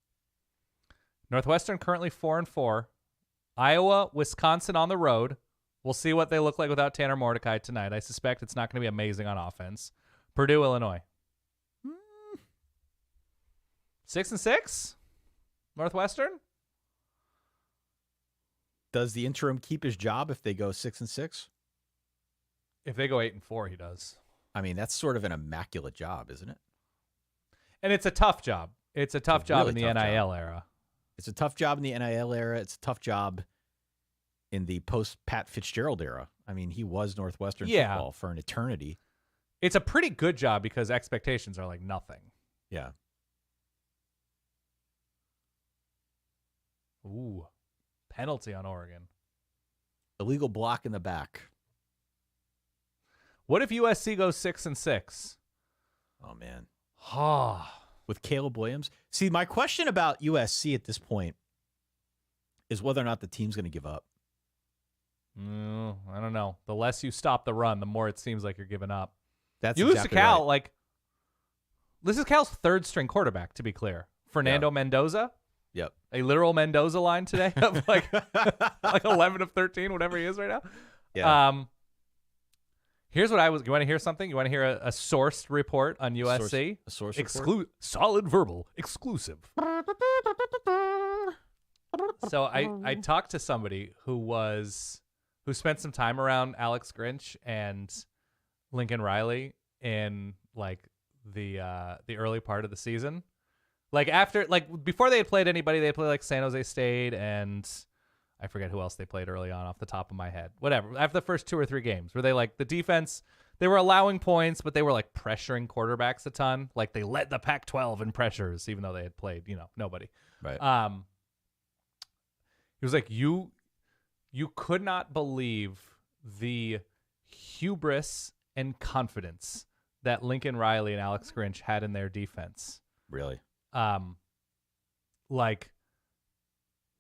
Northwestern currently 4-4. Iowa, Wisconsin on the road. We'll see what they look like without Tanner Mordecai tonight. I suspect it's not going to be amazing on offense. Purdue, Illinois. 6-6? Northwestern? Does the interim keep his job if they go 6-6? If they go 8-4, he does. I mean, that's sort of an immaculate job, isn't it? And it's a tough job. It's a tough job really in the NIL era. It's a tough job in the NIL era. It's a tough job in the post-Pat Fitzgerald era. I mean, he was Northwestern football for an eternity. It's a pretty good job because expectations are like nothing. Yeah. Ooh. Penalty on Oregon. Illegal block in the back. What if USC goes 6-6? Oh, man. With Caleb Williams? See, my question about USC at this point is whether or not the team's going to give up. I don't know. The less you stop the run, the more it seems like you're giving up. That's you exactly lose to Cal, right. like this is Cal's third string quarterback, to be clear. Fernando Mendoza. Yep. A literal Mendoza line today of like 11 of 13, whatever he is right now. Yeah. Here's what you want to hear something? You want to hear a sourced report on USC? A source report? Solid verbal exclusive. So I talked to somebody who spent some time around Alex Grinch and Lincoln Riley in like the early part of the season. Before they had played anybody, they played like San Jose State and I forget who else they played early on off the top of my head. Whatever. After the first 2 or 3 games, where they like the defense, they were allowing points, but they were like pressuring quarterbacks a ton. Like they led the Pac-12 in pressures, even though they had played, nobody. Right. He was like, you could not believe the hubris and confidence that Lincoln Riley and Alex Grinch had in their defense. Really? Like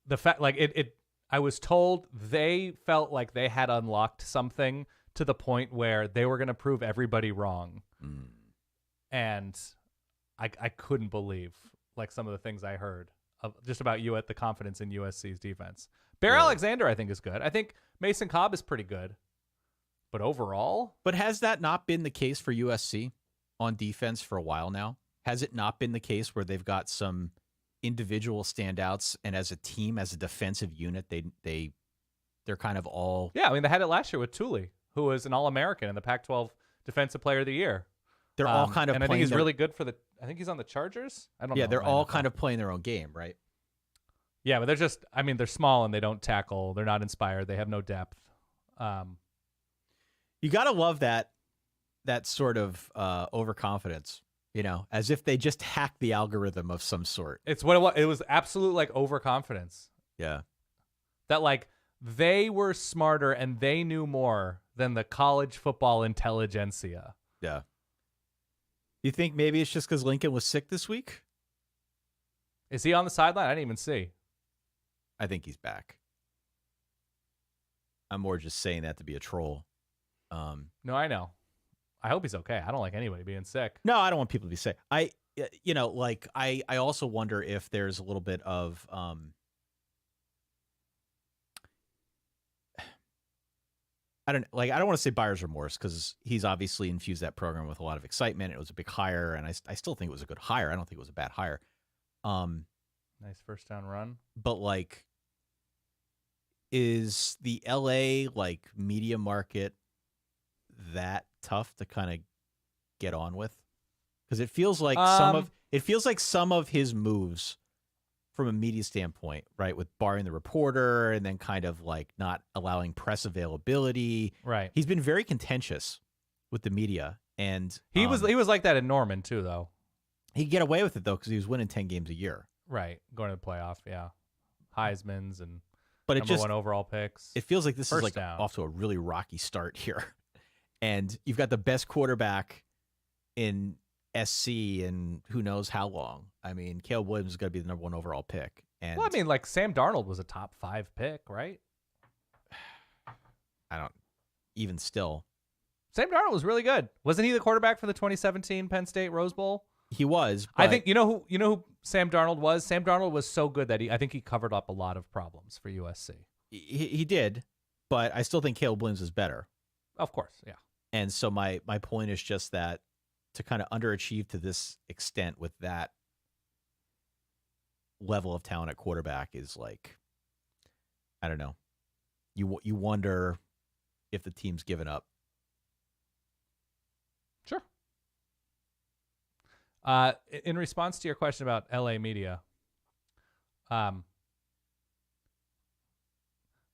the fact, like it I was told they felt like they had unlocked something to the point where they were going to prove everybody wrong. And I couldn't believe like some of the things I heard just about the confidence in USC's defense. Bear Alexander, I think, is good. I think Mason Cobb is pretty good. But overall? But has that not been the case for USC on defense for a while now? Has it not been the case where they've got some individual standouts and as a team, as a defensive unit, they're kind of all... Yeah, I mean, they had it last year with Thule, who was an All-American and the Pac-12 Defensive Player of the Year. They're all kind of and I think he's really good for I think he's on the Chargers? I don't know. Yeah, they're all kind of playing their own game, right? Yeah, but they're small and they don't tackle. They're not inspired. They have no depth. You got to love that that sort of overconfidence, as if they just hacked the algorithm of some sort. It's what it was. It was absolute like overconfidence. Yeah. That like they were smarter and they knew more than the college football intelligentsia. Yeah. You think maybe it's just because Lincoln was sick this week? Is he on the sideline? I didn't even see. I think he's back. I'm more just saying that to be a troll. No, I know. I hope he's okay. I don't like anybody being sick. No, I don't want people to be sick. I also wonder if there's a little bit of I don't want to say buyer's remorse because he's obviously infused that program with a lot of excitement. It was a big hire, and I still think it was a good hire. I don't think it was a bad hire. Nice first down run. But like, is the LA like media market that tough to kind of get on with? Because it feels like some of his moves from a media standpoint, right, with barring the reporter and then kind of like not allowing press availability. Right. He's been very contentious with the media, and he was like that in Norman too, though. He'd get away with it though because he was winning 10 games a year. Right, going to the playoff, yeah, Heisman's and but number one overall picks. It feels like this first is like down. Off to a really rocky start here, and you've got the best quarterback in SC and who knows how long. I mean, Caleb Williams is going to be the number one overall pick. And well, I mean, like Sam Darnold was a top 5 pick, right? I don't even still. Sam Darnold was really good. Wasn't he the quarterback for the 2017 Penn State Rose Bowl? He was. I think you know who Sam Darnold was. Sam Darnold was so good that I think he covered up a lot of problems for USC. He did, but I still think Caleb Williams is better. Of course, yeah. And so my point is just that to kind of underachieve to this extent with that level of talent at quarterback is like, I don't know. You wonder if the team's given up. Sure. In response to your question about LA media, the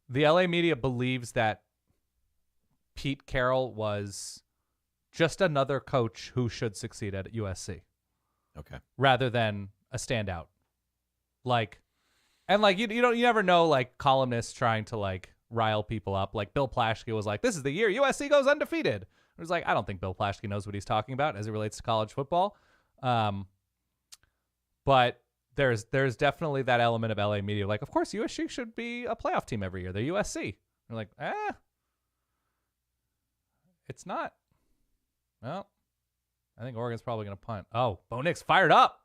LA media believes that Pete Carroll was just another coach who should succeed at USC. Okay. Rather than a standout. You never know, like, columnists trying to like rile people up. Like Bill Plaschke was like, this is the year USC goes undefeated. It was like, I don't think Bill Plaschke knows what he's talking about as it relates to college football. But there's definitely that element of LA media. Like, of course, USC should be a playoff team every year. They're USC. They're like, it's not. Well, I think Oregon's probably going to punt. Oh, Bo Nix fired up.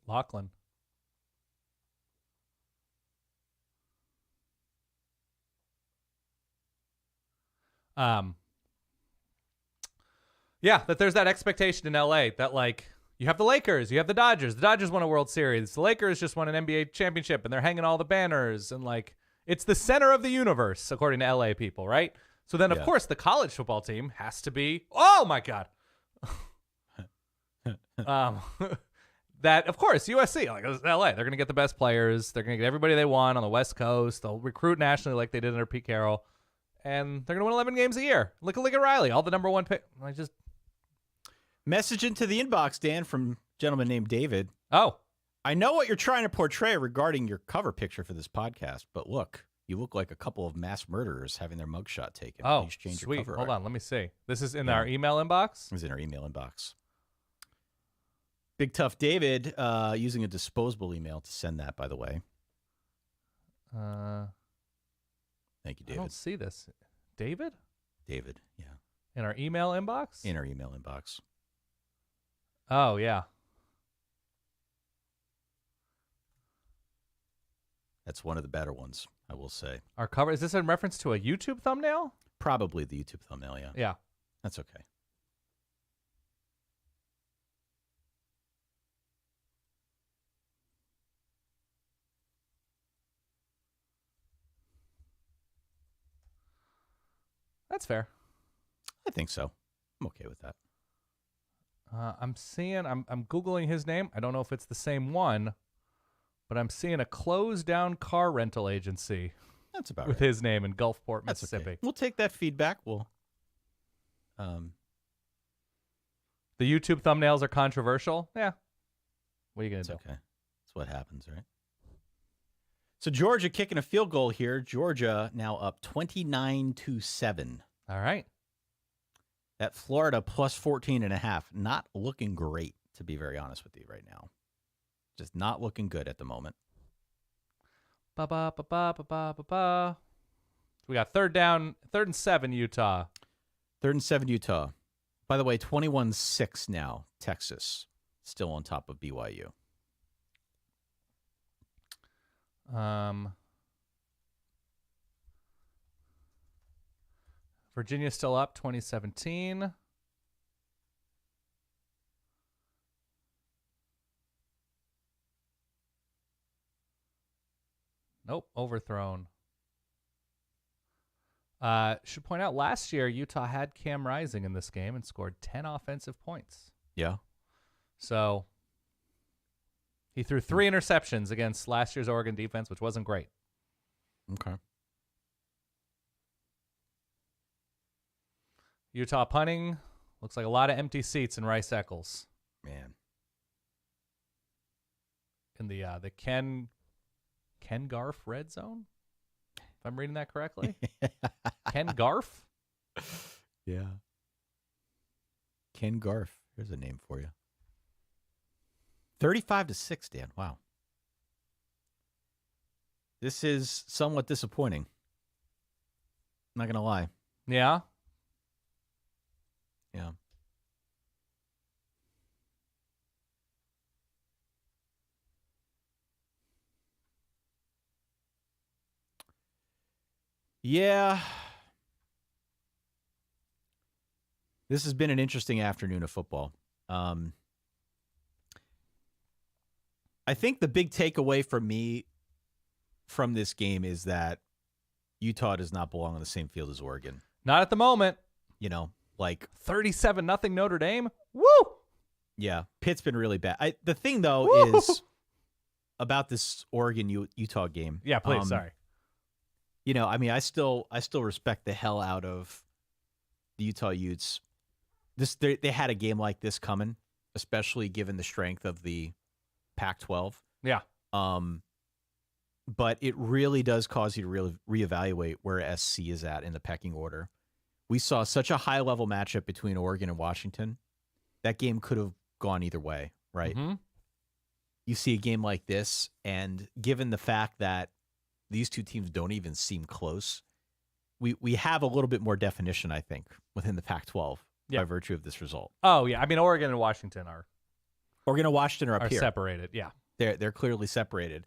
Lachlan. Yeah, that there's that expectation in LA that like you have the Lakers, you have the Dodgers. The Dodgers won a World Series. The Lakers just won an NBA championship and they're hanging all the banners and like it's the center of the universe according to LA people, right? So then of course the college football team has to be, oh my God. That of course USC, like it's LA, they're gonna get the best players, they're gonna get everybody they want on the West Coast, they'll recruit nationally like they did under Pete Carroll, and they're gonna win 11 games a year. Look at Riley, all the number one pick. I just message into the inbox, Dan, from a gentleman named David. Oh. I know what you're trying to portray regarding your cover picture for this podcast, but look, you look like a couple of mass murderers having their mugshot taken. Oh, please change sweet. Your cover Hold art. on, let me see. This is in our email inbox? It was in our email inbox. Big Tough David using a disposable email to send that, by the way. Thank you, David. I don't see this. David? David, yeah. In our email inbox? In our email inbox. Oh, yeah. That's one of the better ones, I will say. Our cover, is this in reference to a YouTube thumbnail? Probably the YouTube thumbnail, yeah. Yeah. That's okay. That's fair. I think so. I'm okay with that. I'm Googling his name. I don't know if it's the same one, but I'm seeing a closed down car rental agency. That's about with right. his name in Gulfport, That's Mississippi. Okay. We'll take that feedback. The YouTube thumbnails are controversial. Yeah. What are you going to do? Okay. That's what happens, right? So Georgia kicking a field goal here. Georgia now up 29-7. All right. At Florida plus 14.5. Not looking great, to be very honest with you right now. Just not looking good at the moment. We got third and 7, Utah. 3rd and 7, Utah. By the way, 21-6 now, Texas. Still on top of BYU. Virginia's still up, 2017. Nope, overthrown. Should point out, last year, Utah had Cam Rising in this game and scored 10 offensive points. Yeah. So he threw 3 interceptions against last year's Oregon defense, which wasn't great. Okay. Utah punting. Looks like a lot of empty seats in Rice Eccles. Man. In the Ken Garf red zone, if I'm reading that correctly. Ken Garf? Yeah. Ken Garf. Here's a name for you. 35-6, Dan. Wow. This is somewhat disappointing. I'm not going to lie. Yeah. Yeah. Yeah. This has been an interesting afternoon of football. I think the big takeaway for me from this game is that Utah does not belong on the same field as Oregon. Not at the moment. You know, like 37-0 Notre Dame. Woo! Yeah, Pitt's been really bad. The thing, though, Woo! is about this Oregon-Utah game. Yeah, please, sorry. You know, I mean, I still respect the hell out of the Utah Utes. They had a game like this coming, especially given the strength of the Pac-12. Yeah. But it really does cause you to really reevaluate where SC is at in the pecking order. We saw such a high-level matchup between Oregon and Washington. That game could have gone either way, right? Mm-hmm. You see a game like this, and given the fact that these two teams don't even seem close, we have a little bit more definition, I think, within the Pac-12 by virtue of this result. Oh, yeah. I mean, Oregon and Washington are up here. Separated, yeah. They're clearly separated.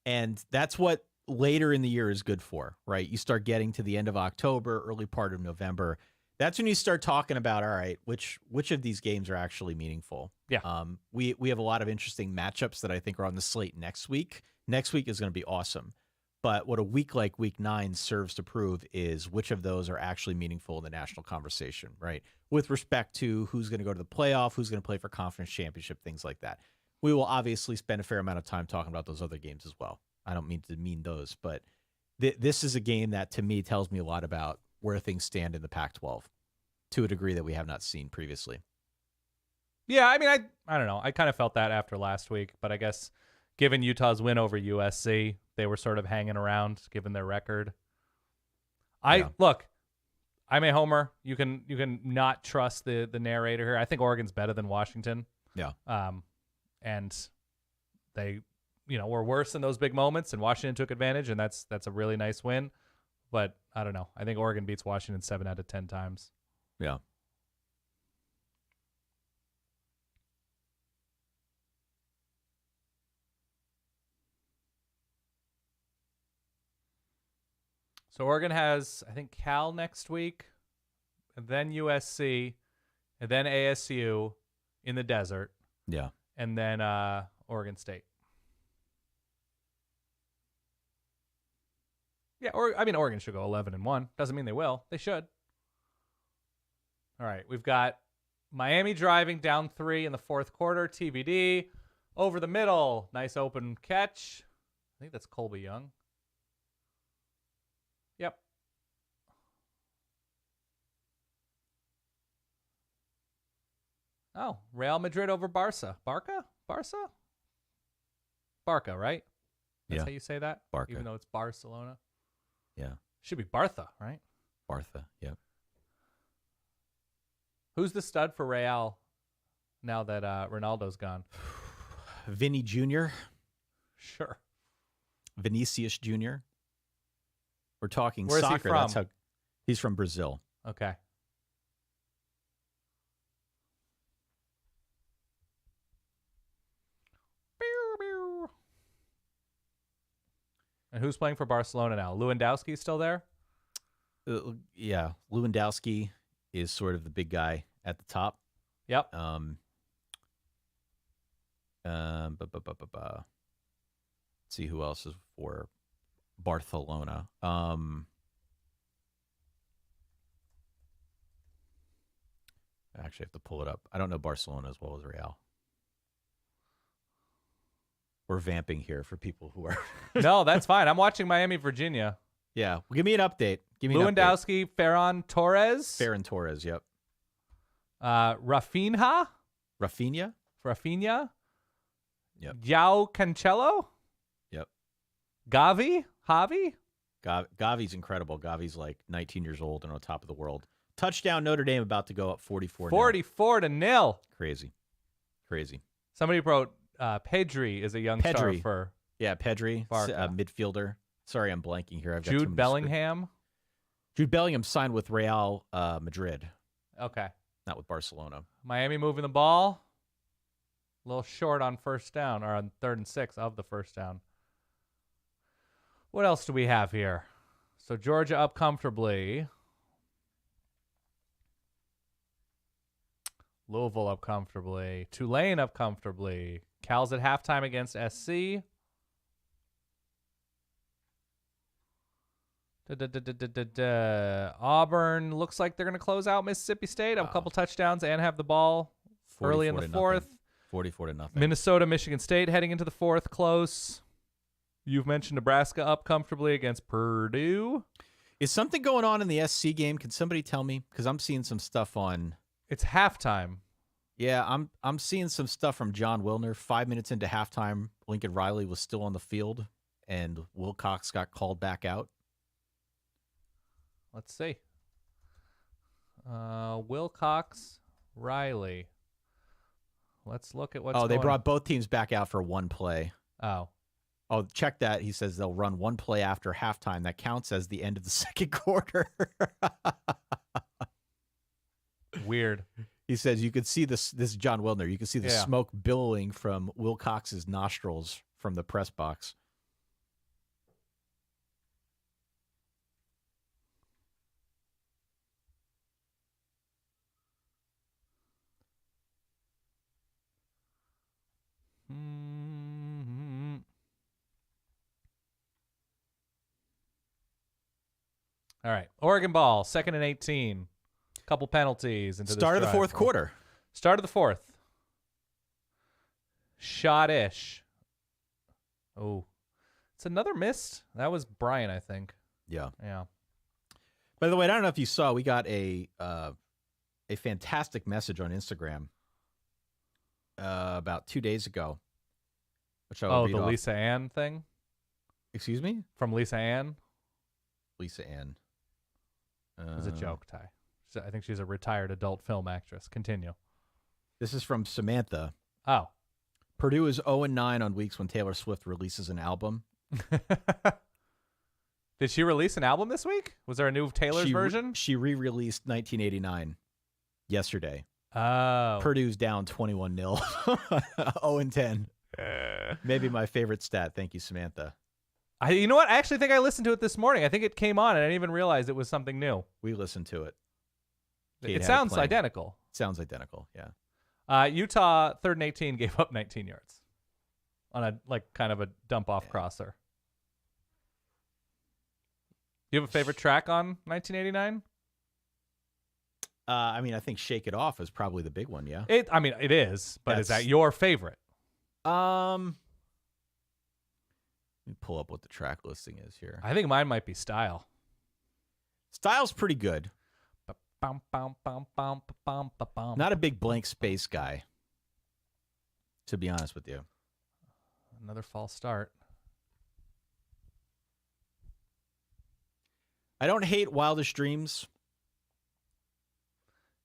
And that's what later in the year is good for, right? You start getting to the end of October, early part of November. That's when you start talking about, all right, which of these games are actually meaningful? Yeah. We have a lot of interesting matchups that I think are on the slate next week. Next week is going to be awesome. But what a week like Week 9 serves to prove is which of those are actually meaningful in the national conversation, right? With respect to who's going to go to the playoff, who's going to play for conference championship, things like that. We will obviously spend a fair amount of time talking about those other games as well. I don't mean to demean those, but this is a game that, to me, tells me a lot about where things stand in the Pac-12 to a degree that we have not seen previously. Yeah, I mean, I don't know. I kind of felt that after last week, but I guess given Utah's win over USC, they were sort of hanging around given their record. Look, I'm a homer. You can not trust the narrator here. I think Oregon's better than Washington. Yeah. And they, were worse in those big moments, and Washington took advantage, and that's a really nice win. But I don't know. I think Oregon beats Washington 7 out of 10 times. Yeah. So Oregon has, I think, Cal next week, and then USC, and then ASU in the desert. Yeah. And then Oregon State. Yeah, Oregon should go 11-1. Doesn't mean they will. They should. All right, we've got Miami driving down 3 in the fourth quarter. TBD. Over the middle. Nice open catch. I think that's Colby Young. Yep. Oh, Real Madrid over Barca. Barca, right? That's how you say that? Barca. Even though it's Barcelona. Yeah. Should be Bartha, right? Bartha, yep. Who's the stud for Real now that Ronaldo's gone? Vinny Jr. Sure. Vinicius Jr. We're talking Where's soccer. he from? That's how he's from Brazil. Okay. And who's playing for Barcelona now? Lewandowski still there? Yeah, Lewandowski is sort of the big guy at the top. Yep. Let's see who else is for Barcelona. I actually have to pull it up. I don't know Barcelona as well as Real. We're vamping here for people who are. No, that's fine. I'm watching Miami, Virginia. Yeah, well, give me an update. Give me Lewandowski, Ferran Torres. Ferran Torres, yep. Rafinha. Rafinha. Yep. João Cancelo. Yep. Javi. Gavi's incredible. Gavi's like 19 years old and on top of the world. Touchdown Notre Dame about to go up 44-0. 44-0. Crazy. Somebody wrote Pedri is a young star for Pedri, midfielder. Sorry, I'm blanking here. I've got Jude Bellingham. Jude Bellingham signed with Real Madrid. Okay. Not with Barcelona. Miami moving the ball. A little short on first down, or on 3rd and 6 of the first down. What else do we have here? So Georgia up comfortably. Louisville up comfortably. Tulane up comfortably. Cal's at halftime against SC. Auburn looks like they're going to close out Mississippi State. Have a couple touchdowns and have the ball early in the fourth. 44-0. Minnesota, Michigan State heading into the fourth, close. You've mentioned Nebraska up comfortably against Purdue. Is something going on in the SC game? Can somebody tell me? Because I'm seeing some stuff on. It's halftime. Yeah, I'm seeing some stuff from John Wilner. 5 minutes into halftime, Lincoln Riley was still on the field, and Wilcox got called back out. Let's see. Wilcox, Riley. Let's look at what's going on. They brought both teams back out for one play. Oh, check that. He says they'll run one play after halftime. That counts as the end of the second quarter. Weird. He says you could see this is John Wilner. You can see the smoke billowing from Wilcox's nostrils from the press box. All right. Oregon ball, 2nd and 18. Couple penalties into Start of the fourth quarter. Start of the fourth. Shot-ish. Oh. It's another miss. That was Brian, I think. Yeah. Yeah. By the way, I don't know if you saw, we got a fantastic message on Instagram about 2 days ago. Which I'll read the off. Lisa Ann thing? Excuse me? From Lisa Ann? Lisa Ann. It was a joke, Ty. I think she's a retired adult film actress. Continue. This is from Samantha. Oh. Purdue is 0-9 on weeks when Taylor Swift releases an album. Did she release an album this week? Was there a new Taylor's version? She re-released 1989 yesterday. Oh. Purdue's down 21-0. 0-10. Maybe my favorite stat. Thank you, Samantha. You know what? I actually think I listened to it this morning. I think it came on, and I didn't even realize it was something new. We listened to it. It sounds identical. Sounds identical, yeah. Utah, 3rd and 18, gave up 19 yards on a kind of a dump-off crosser. Do you have a favorite track on 1989? I mean, I think Shake It Off is probably the big one, yeah? It is, but is that your favorite? Let me pull up what the track listing is here. I think mine might be Style. Style's pretty good. Not Not a big blank space guy, to be honest with you. Another false start. I don't hate Wildest Dreams,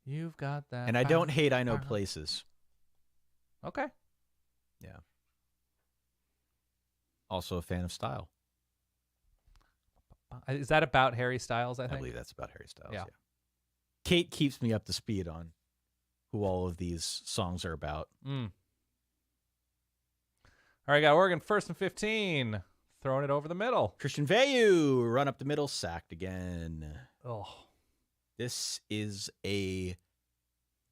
You've got that. and I don't hate I Know Places. Okay. Yeah. Also a fan of Style. Is that about Harry Styles, I I think? believe that's about Harry Styles, Yeah. yeah. Kate keeps me up to speed on who all of these songs are about. All right, got Oregon 1st and 15. Throwing it over the middle. Christian Veyu, run up the middle, sacked again. Oh. This is a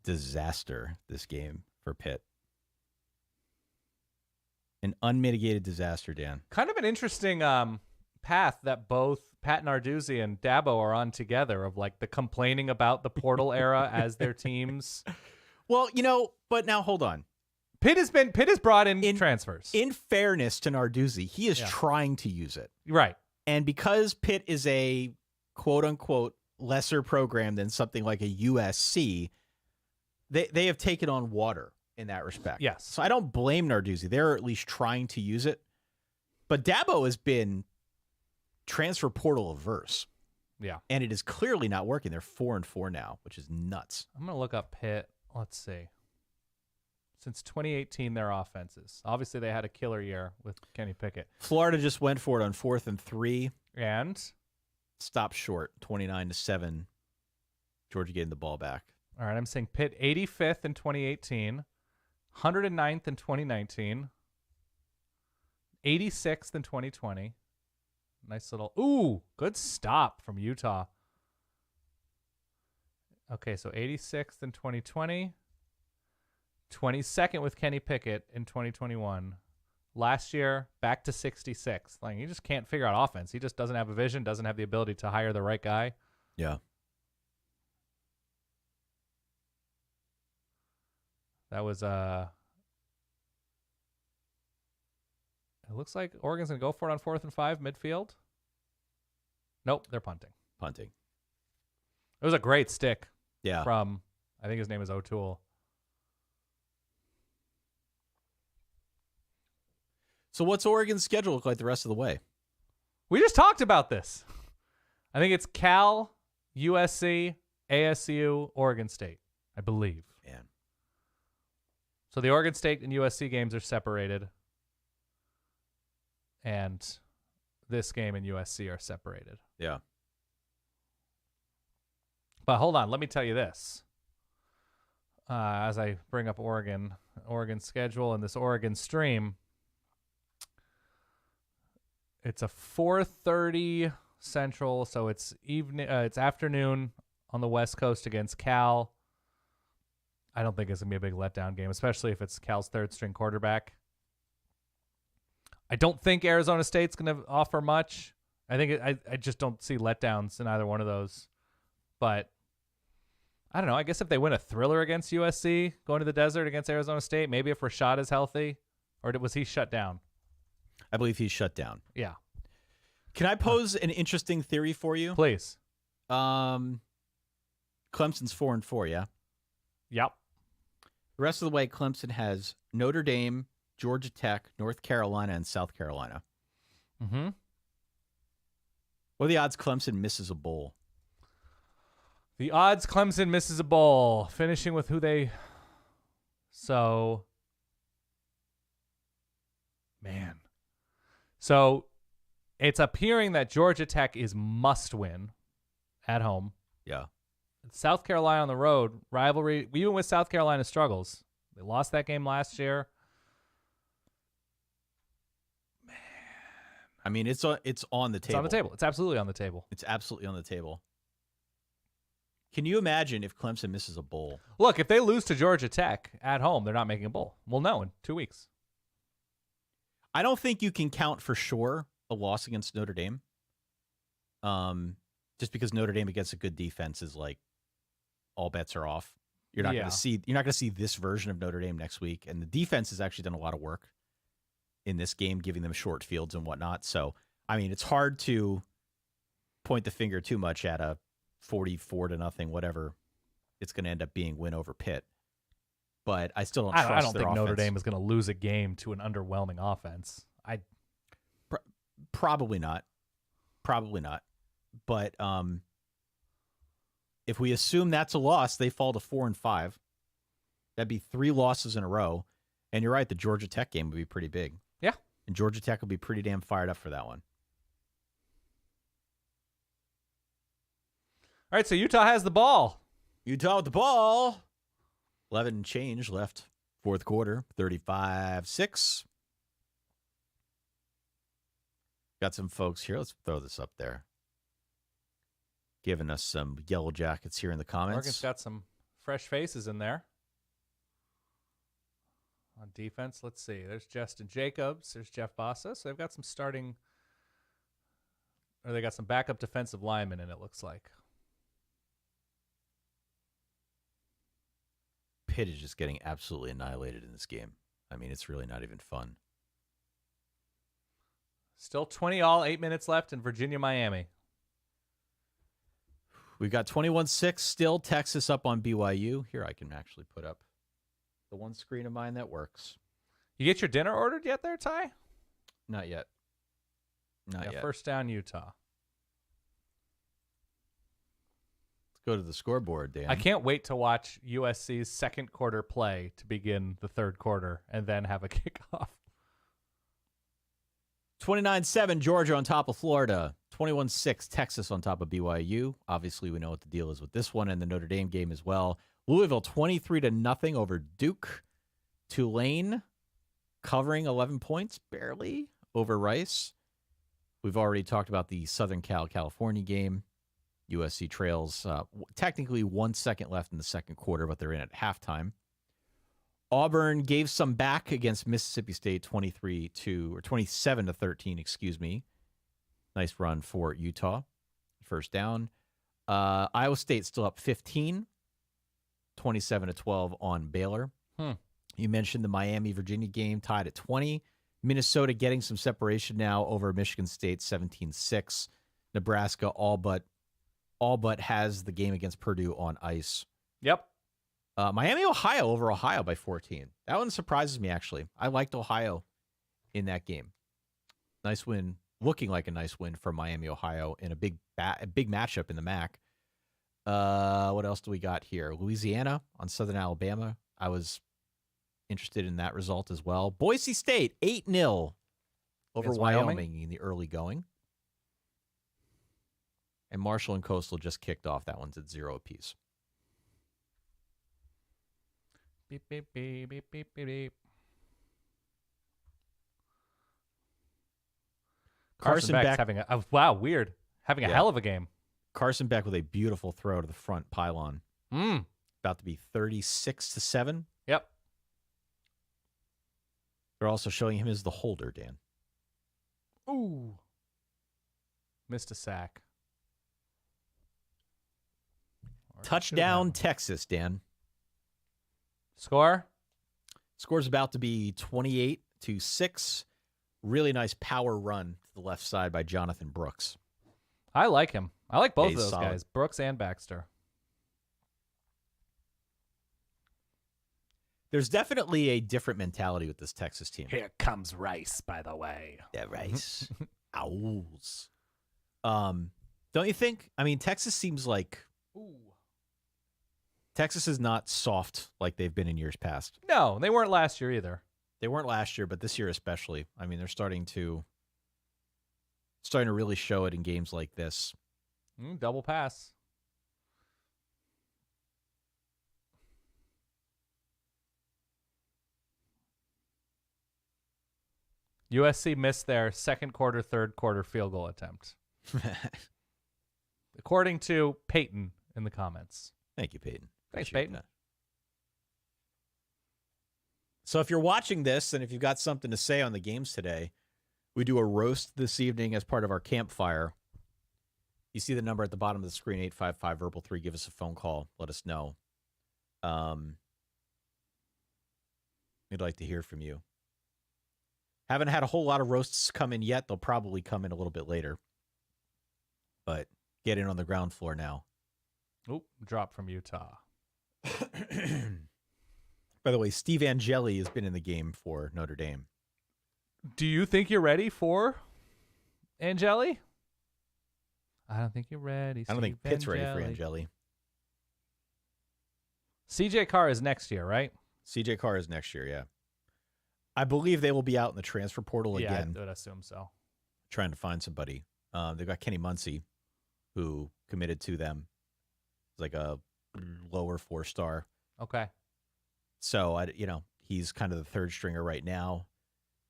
disaster, this game for Pitt. An unmitigated disaster, Dan. Kind of an interesting path that both Pat Narduzzi and Dabo are on together of like the complaining about the portal era as their teams. Well, but now hold on. Pitt has brought in transfers. In fairness to Narduzzi, he is trying to use it. Right. And because Pitt is a quote-unquote lesser program than something like a USC, they have taken on water in that respect. Yes. So I don't blame Narduzzi. They're at least trying to use it. But Dabo has been transfer portal averse. Yeah. And it is clearly not working. They're 4-4 now, which is nuts. I'm going to look up Pitt. Let's see. Since 2018, their offenses. Obviously, they had a killer year with Kenny Pickett. Florida just went for it on 4th and 3. And? Stopped short, 29-7. Georgia getting the ball back. All right, I'm saying Pitt 85th in 2018, 109th in 2019, 86th in 2020. Nice little, good stop from Utah. Okay, so 86th in 2020, 22nd with Kenny Pickett in 2021. Last year, back to 66th. Like, he just can't figure out offense. He just doesn't have a vision, doesn't have the ability to hire the right guy. Yeah. That was it looks like Oregon's going to go for it on 4th and 5 midfield. Nope, they're punting. Punting. It was a great stick Yeah. from, I think his name is O'Toole. So what's Oregon's schedule look like the rest of the way? We just talked about this. I think it's Cal, USC, ASU, Oregon State, I believe. Man. So the Oregon State and USC games are separated. And this game and USC are separated. Yeah. But hold on, let me tell you this. As I bring up Oregon schedule and this Oregon stream, it's a 4:30 Central, so it's it's afternoon on the West Coast against Cal. I don't think it's gonna be a big letdown game, especially if it's Cal's third string quarterback. I don't think Arizona State's gonna offer much. I just don't see letdowns in either one of those. But I don't know. I guess if they win a thriller against USC, going to the desert against Arizona State, maybe if Rashad is healthy, or was he shut down? I believe he's shut down. Yeah. Can I pose an interesting theory for you? Please. Clemson's 4-4, yeah? Yep. The rest of the way, Clemson has Notre Dame, Georgia Tech, North Carolina, and South Carolina. Mm-hmm. What are the odds Clemson misses a bowl? The odds Clemson misses a bowl, finishing with who they... So, man. So, it's appearing that Georgia Tech is must-win at home. Yeah. South Carolina on the road, rivalry, even with South Carolina struggles. They lost that game last year. Man. I mean, it's on the table. It's on the table. It's absolutely on the table. It's absolutely on the table. Can you imagine if Clemson misses a bowl? Look, if they lose to Georgia Tech at home, they're not making a bowl. We'll know in 2 weeks. I don't think you can count for sure a loss against Notre Dame. Just because Notre Dame against a good defense is like all bets are off. You're not going to see this version of Notre Dame next week. And the defense has actually done a lot of work in this game, giving them short fields and whatnot. So, I mean, it's hard to point the finger too much at a 44-0, whatever it's going to end up being, win over Pitt. But I still don't trust I don't their think offense. Notre Dame is going to lose a game to an underwhelming offense. Probably not. Probably not. But if we assume that's a loss, they fall to 4-5. That'd be 3 losses in a row. And you're right, the Georgia Tech game would be pretty big. Yeah. And Georgia Tech will be pretty damn fired up for that one. All right, so Utah has the ball. Utah with the ball. 11 and change left. Fourth quarter, 35-6. Got some folks here. Let's throw this up there. Giving us some yellow jackets here in the comments. Oregon's got some fresh faces in there. On defense, let's see. There's Justin Jacobs. There's Jeff Bossa. So they've got some they got some backup defensive linemen in it, looks like. Pitt is just getting absolutely annihilated in this game. I mean, it's really not even fun. Still 20-all, 8 minutes left in Virginia-Miami. We've got 21-6 still. Texas up on BYU. Here, I can actually put up the one screen of mine that works. You get your dinner ordered yet there, Ty? Not yet. Not yet. First down, Utah. Let's go to the scoreboard, Dan. I can't wait to watch USC's second quarter play to begin the third quarter and then have a kickoff. 29-7, Georgia on top of Florida. 21-6, Texas on top of BYU. Obviously, we know what the deal is with this one and the Notre Dame game as well. Louisville 23-0 over Duke. Tulane covering 11 points, barely, over Rice. We've already talked about the Southern California game. USC trails technically 1 second left in the second quarter, but they're in at halftime. Auburn gave some back against Mississippi State 27-13, excuse me. Nice run for Utah. First down. Iowa State still up 15, 27-12 on Baylor. You mentioned the Miami-Virginia game tied at 20. Minnesota getting some separation now over Michigan State 17-6. Nebraska all but has the game against Purdue on ice. Yep. Miami, Ohio over Ohio by 14. That one surprises me, actually. I liked Ohio in that game. Nice win, looking like a nice win for Miami, Ohio in a big matchup in the MAC. What else do we got here? Louisiana on Southern Alabama. I was interested in that result as well. Boise State, 8-0 over Wyoming in the early going. And Marshall and Coastal just kicked off. That one's at 0 apiece. Beep, beep, beep, beep, beep, beep, beep. Carson Beck's having a weird. Having a hell of a game. Carson Beck with a beautiful throw to the front pylon. About to be 36-7. Yep. They're also showing him as the holder, Dan. Ooh. Missed a sack. Touchdown, Texas, Dan. Score? Score's about to be 28-6. Really nice power run to the left side by Jonathan Brooks. I like him. I like both of those solid guys, Brooks and Baxter. There's definitely a different mentality with this Texas team. Here comes Rice, by the way. Yeah, Rice. Owls. Don't you think? I mean, Texas seems like... Ooh. Texas is not soft like they've been in years past. No, they weren't last year either. They weren't last year, but this year especially. I mean, they're starting to really show it in games like this. Double pass. USC missed their second quarter, third quarter field goal attempt. According to Peyton in the comments. Thank you, Peyton. Thanks, Appreciate Peyton. that. So if you're watching this and if you've got something to say on the games today, we do a roast this evening as part of our campfire. You see the number at the bottom of the screen, 855 Verbal 3. Give us a phone call. Let us know. We'd like to hear from you. Haven't had a whole lot of roasts come in yet. They'll probably come in a little bit later. But get in on the ground floor now. Oop, drop from Utah. By the way, Steve Angeli has been in the game for Notre Dame. Do you think you're ready for Angeli? I don't think you're ready. I don't think Pitt's ready for Angeli. CJ Carr is next year, right? CJ Carr is next year, yeah. I believe they will be out in the transfer portal again. Yeah, I would assume so. Trying to find somebody. They've got Kenny Muncie, who committed to them. It's like a lower 4-star. Okay. So, he's kind of the third stringer right now.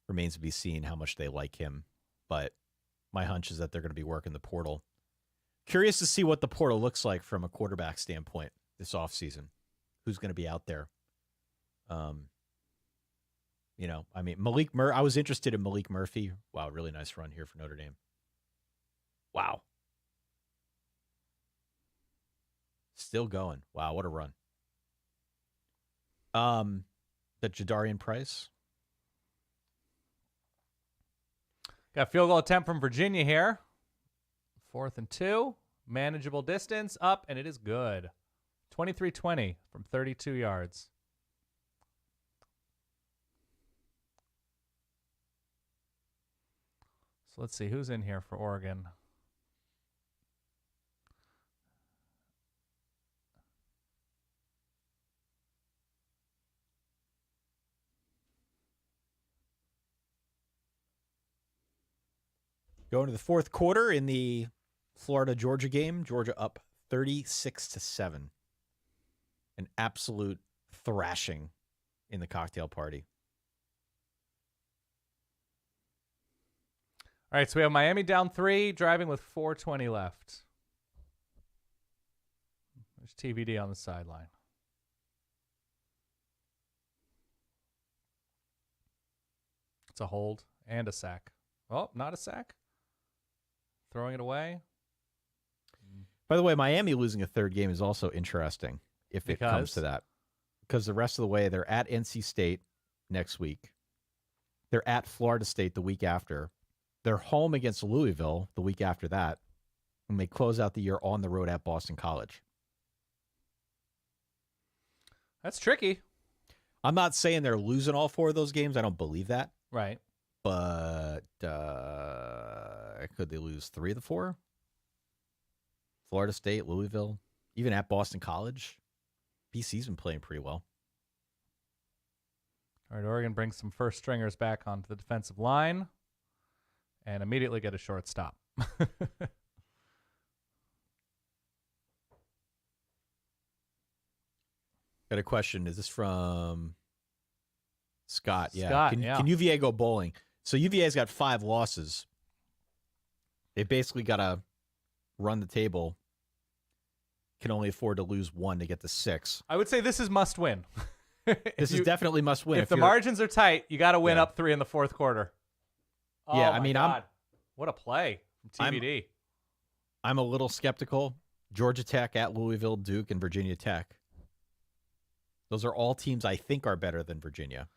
Remains to be seen how much they like him. But my hunch is that they're going to be working the portal. Curious to see what the portal looks like from a quarterback standpoint this offseason. Who's going to be out there? Malik Murphy. I was interested in Malik Murphy. Wow, really nice run here for Notre Dame. Wow. Still going. Wow, what a run. The Jadarian Price. Got field goal attempt from Virginia here. 4th and 2. Manageable distance. Up, and it is good. 23-20 from 32 yards. So let's see who's in here for Oregon. Going to the fourth quarter in the Florida-Georgia game. Georgia up 36-7. An absolute thrashing in the cocktail party. All right, so we have Miami down 3, driving with 4:20 left. There's TVD on the sideline. It's a hold and a sack. Oh, not a sack. Throwing it away. By the way, Miami losing a third game is also interesting if it comes to that. Because the rest of the way, they're at NC State next week. They're at Florida State the week after. They're home against Louisville the week after that. And they close out the year on the road at Boston College. That's tricky. I'm not saying they're losing all 4 of those games. I don't believe that. Right. But could they lose 3 of the 4? Florida State, Louisville, even at Boston College. BC's been playing pretty well. All right, Oregon brings some first stringers back onto the defensive line and immediately get a short stop. Got a question. Is this from Scott? Yeah. Scott, Can UVA go bowling? So UVA's got 5 losses. They basically got to run the table. Can only afford to lose 1 to get to 6. I would say this is must win. This is definitely must win. If the margins are tight, you got to win up 3 in the fourth quarter. Oh, yeah, God. What a play from TBD. I'm a little skeptical. Georgia Tech at Louisville, Duke, and Virginia Tech. Those are all teams I think are better than Virginia.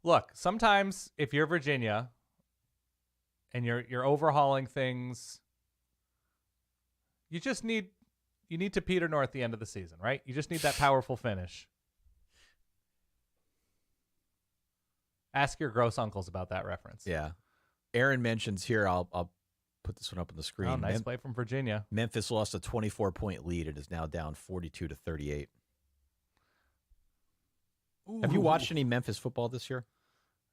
Look, sometimes if you're Virginia and you're overhauling things, you need to Peter North at the end of the season, right? You just need that powerful finish. Ask your gross uncles about that reference. Yeah. Aaron mentions here, I'll put this one up on the screen. Oh, nice play from Virginia. Memphis lost a 24-point lead. It is now down 42-38. Ooh. Have you watched any Memphis football this year?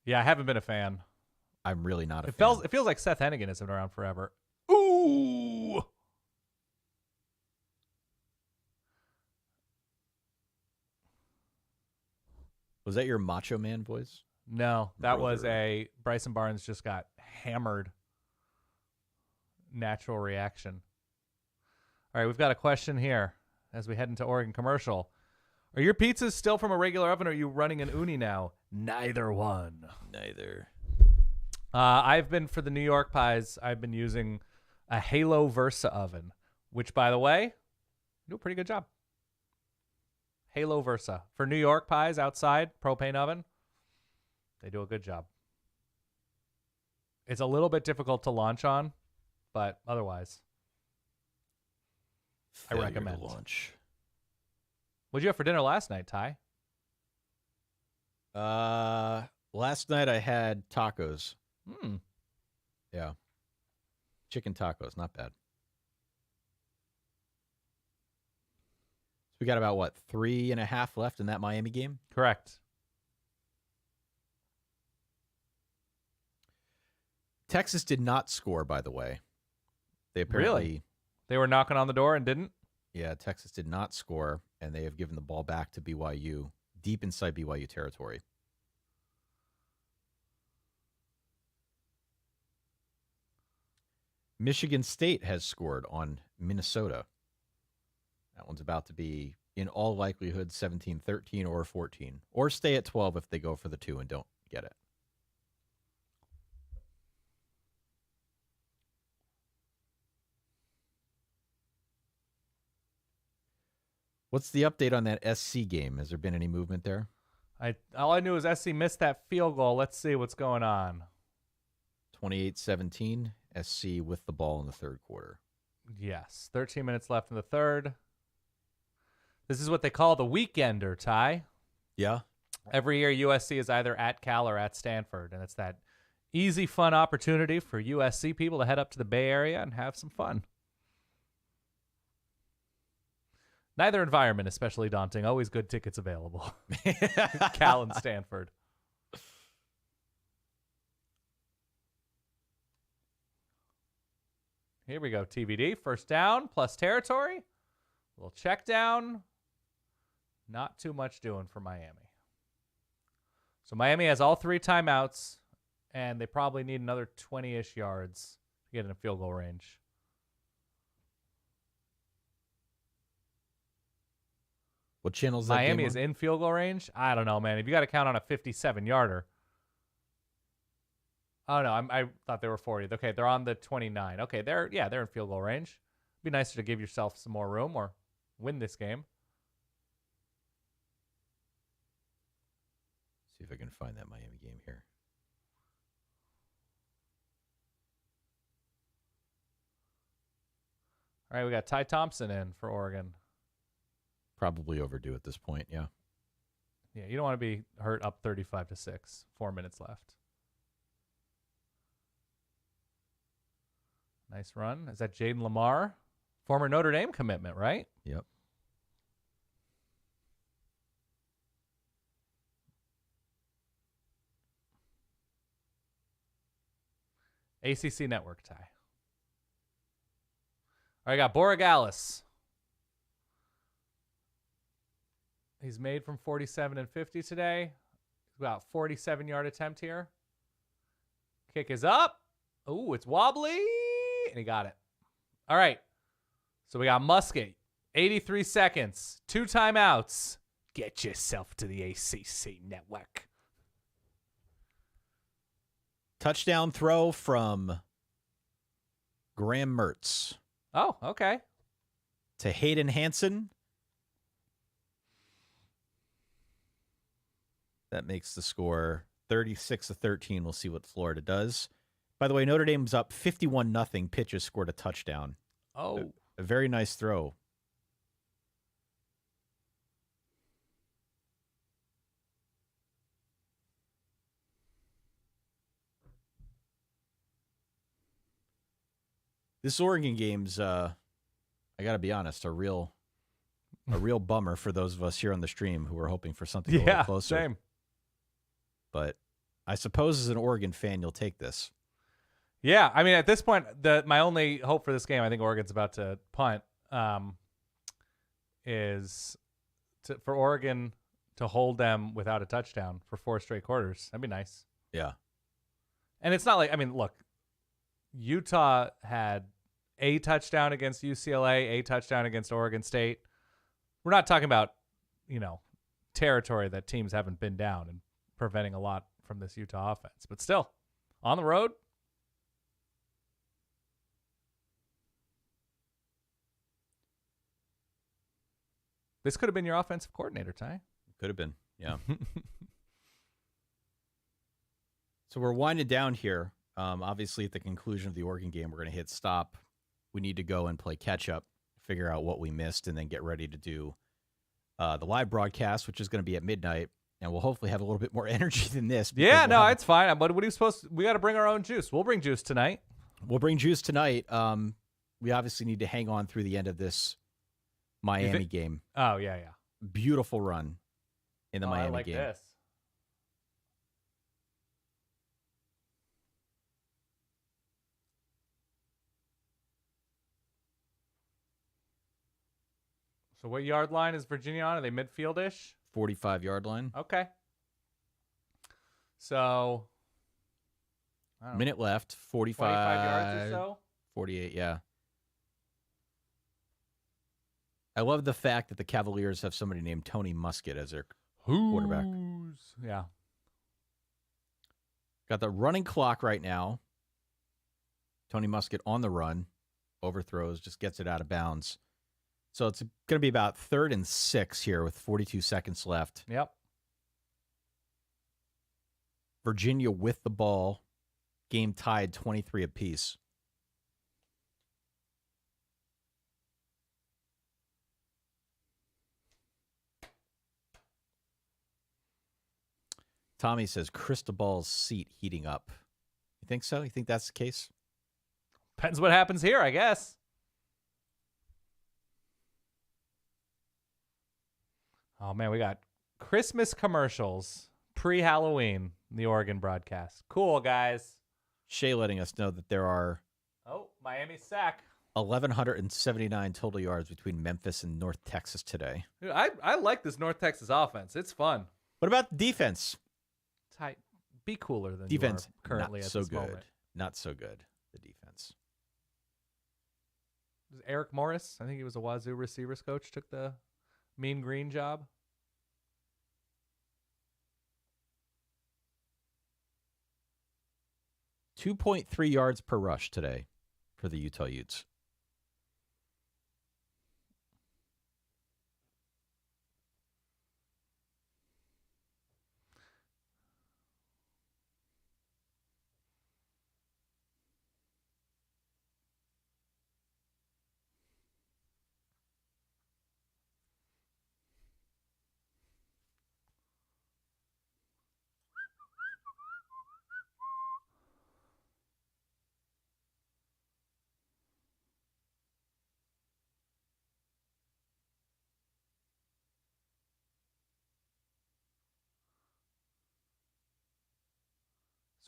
Yeah, I haven't been a fan. I'm really not a fan. It feels like Seth Hennigan has been around forever. Ooh! Was that your Macho Man voice? No, that was a Bryson Barnes just got hammered. Natural reaction. All right, we've got a question here as we head into Oregon commercial. Are your pizzas still from a regular oven or are you running an uni now? Neither one. Neither. I've been, for the New York pies, I've been using a Halo Versa oven, which, by the way, do a pretty good job. Halo Versa. For New York pies outside, propane oven, they do a good job. It's a little bit difficult to launch on, but otherwise, I recommend. Launch. What'd you have for dinner last night, Ty? Last night I had tacos. Yeah. Chicken tacos, not bad. So we got about, 3.5 left in that Miami game? Correct. Texas did not score, by the way. They apparently... Really? They were knocking on the door and didn't? Yeah, Texas did not score, and they have given the ball back to BYU, deep inside BYU territory. Michigan State has scored on Minnesota. That one's about to be, in all likelihood, 17-13 or 14. Or stay at 12 if they go for the 2 and don't get it. What's the update on that SC game? Has there been any movement there? All I knew is SC missed that field goal. Let's see what's going on. 28-17, SC with the ball in the third quarter. Yes, 13 minutes left in the third. This is what they call the weekender, Ty. Yeah. Every year, USC is either at Cal or at Stanford, and it's that easy, fun opportunity for USC people to head up to the Bay Area and have some fun. Neither environment especially daunting. Always good tickets available. Cal and Stanford. Here we go, TBD. First down plus territory. A little check down. Not too much doing for Miami. So Miami has all 3 timeouts, and they probably need another 20-ish yards to get in a field goal range. What channel is that Miami game is on? in field goal range? I don't know, man. If you got to count on a 57-yarder. Oh, no, I thought they were 40. Okay, they're on the 29. Okay, they're in field goal range. Be nicer to give yourself some more room or win this game. See if I can find that Miami game here. All right, we got Ty Thompson in for Oregon. Probably overdue at this point, yeah. Yeah, you don't want to be hurt up 35-6. 4 minutes left. Nice run. Is that Jaden Lamar? Former Notre Dame commitment, right? Yep. ACC Network, Ty. All right, got Borregales. He's made from 47 and 50 today. About 47-yard attempt here. Kick is up. Ooh, it's wobbly. And he got it. All right. So we got Musket. 83 seconds. 2 timeouts. Get yourself to the ACC Network. Touchdown throw from Graham Mertz. Oh, okay. To Hayden Hansen. That makes the score 36-13. We'll see what Florida does. By the way, Notre Dame's up 51-0. Pitches scored a touchdown. Oh. A very nice throw. This Oregon game's, I got to be honest, a real bummer for those of us here on the stream who are hoping for something a little closer. Same. But I suppose as an Oregon fan, you'll take this. Yeah, I mean, at this point, my only hope for this game, I think Oregon's about to punt, is for Oregon to hold them without a touchdown for 4 straight quarters. That'd be nice. Yeah. And it's not like, I mean, look, Utah had a touchdown against UCLA, a touchdown against Oregon State. We're not talking about, territory that teams haven't been down and preventing a lot from this Utah offense. But still, on the road. This could have been your offensive coordinator, Ty. Could have been, yeah. So we're winding down here. Obviously, at the conclusion of the Oregon game, we're going to hit stop. We need to go and play catch-up, figure out what we missed, and then get ready to do the live broadcast, which is going to be at midnight. And we'll hopefully have a little bit more energy than this. Yeah, no, it's fine. But what are you supposed to? We got to bring our own juice. We'll bring juice tonight. We'll bring juice tonight. We obviously need to hang on through the end of this Miami game. Oh, yeah. Beautiful run in the Miami I like game. This. So what yard line is Virginia on? Are they midfield-ish? 45-yard line. Okay. So, minute left. 45 yards or so? 48, yeah. I love the fact that the Cavaliers have somebody named Tony Muskett as their quarterback. Yeah. Got the running clock right now. Tony Muskett on the run. Overthrows, just gets it out of bounds. So it's going to be about 3rd and 6 here with 42 seconds left. Yep. Virginia with the ball. Game tied 23 apiece. Tommy says Cristobal's seat heating up. You think so? You think that's the case? Depends what happens here, I guess. Oh, man, we got Christmas commercials pre-Halloween in the Oregon broadcast. Cool, guys. Shay letting us know that there are Miami sack. 1,179 total yards between Memphis and North Texas today. Dude, I like this North Texas offense. It's fun. What about the defense? Ty, be cooler than Defense you are currently not at so this good. moment. Not so good, the defense. Eric Morris, I think he was a Wazoo receivers coach, took the Mean Green job. .3 yards per rush today for the Utah Utes.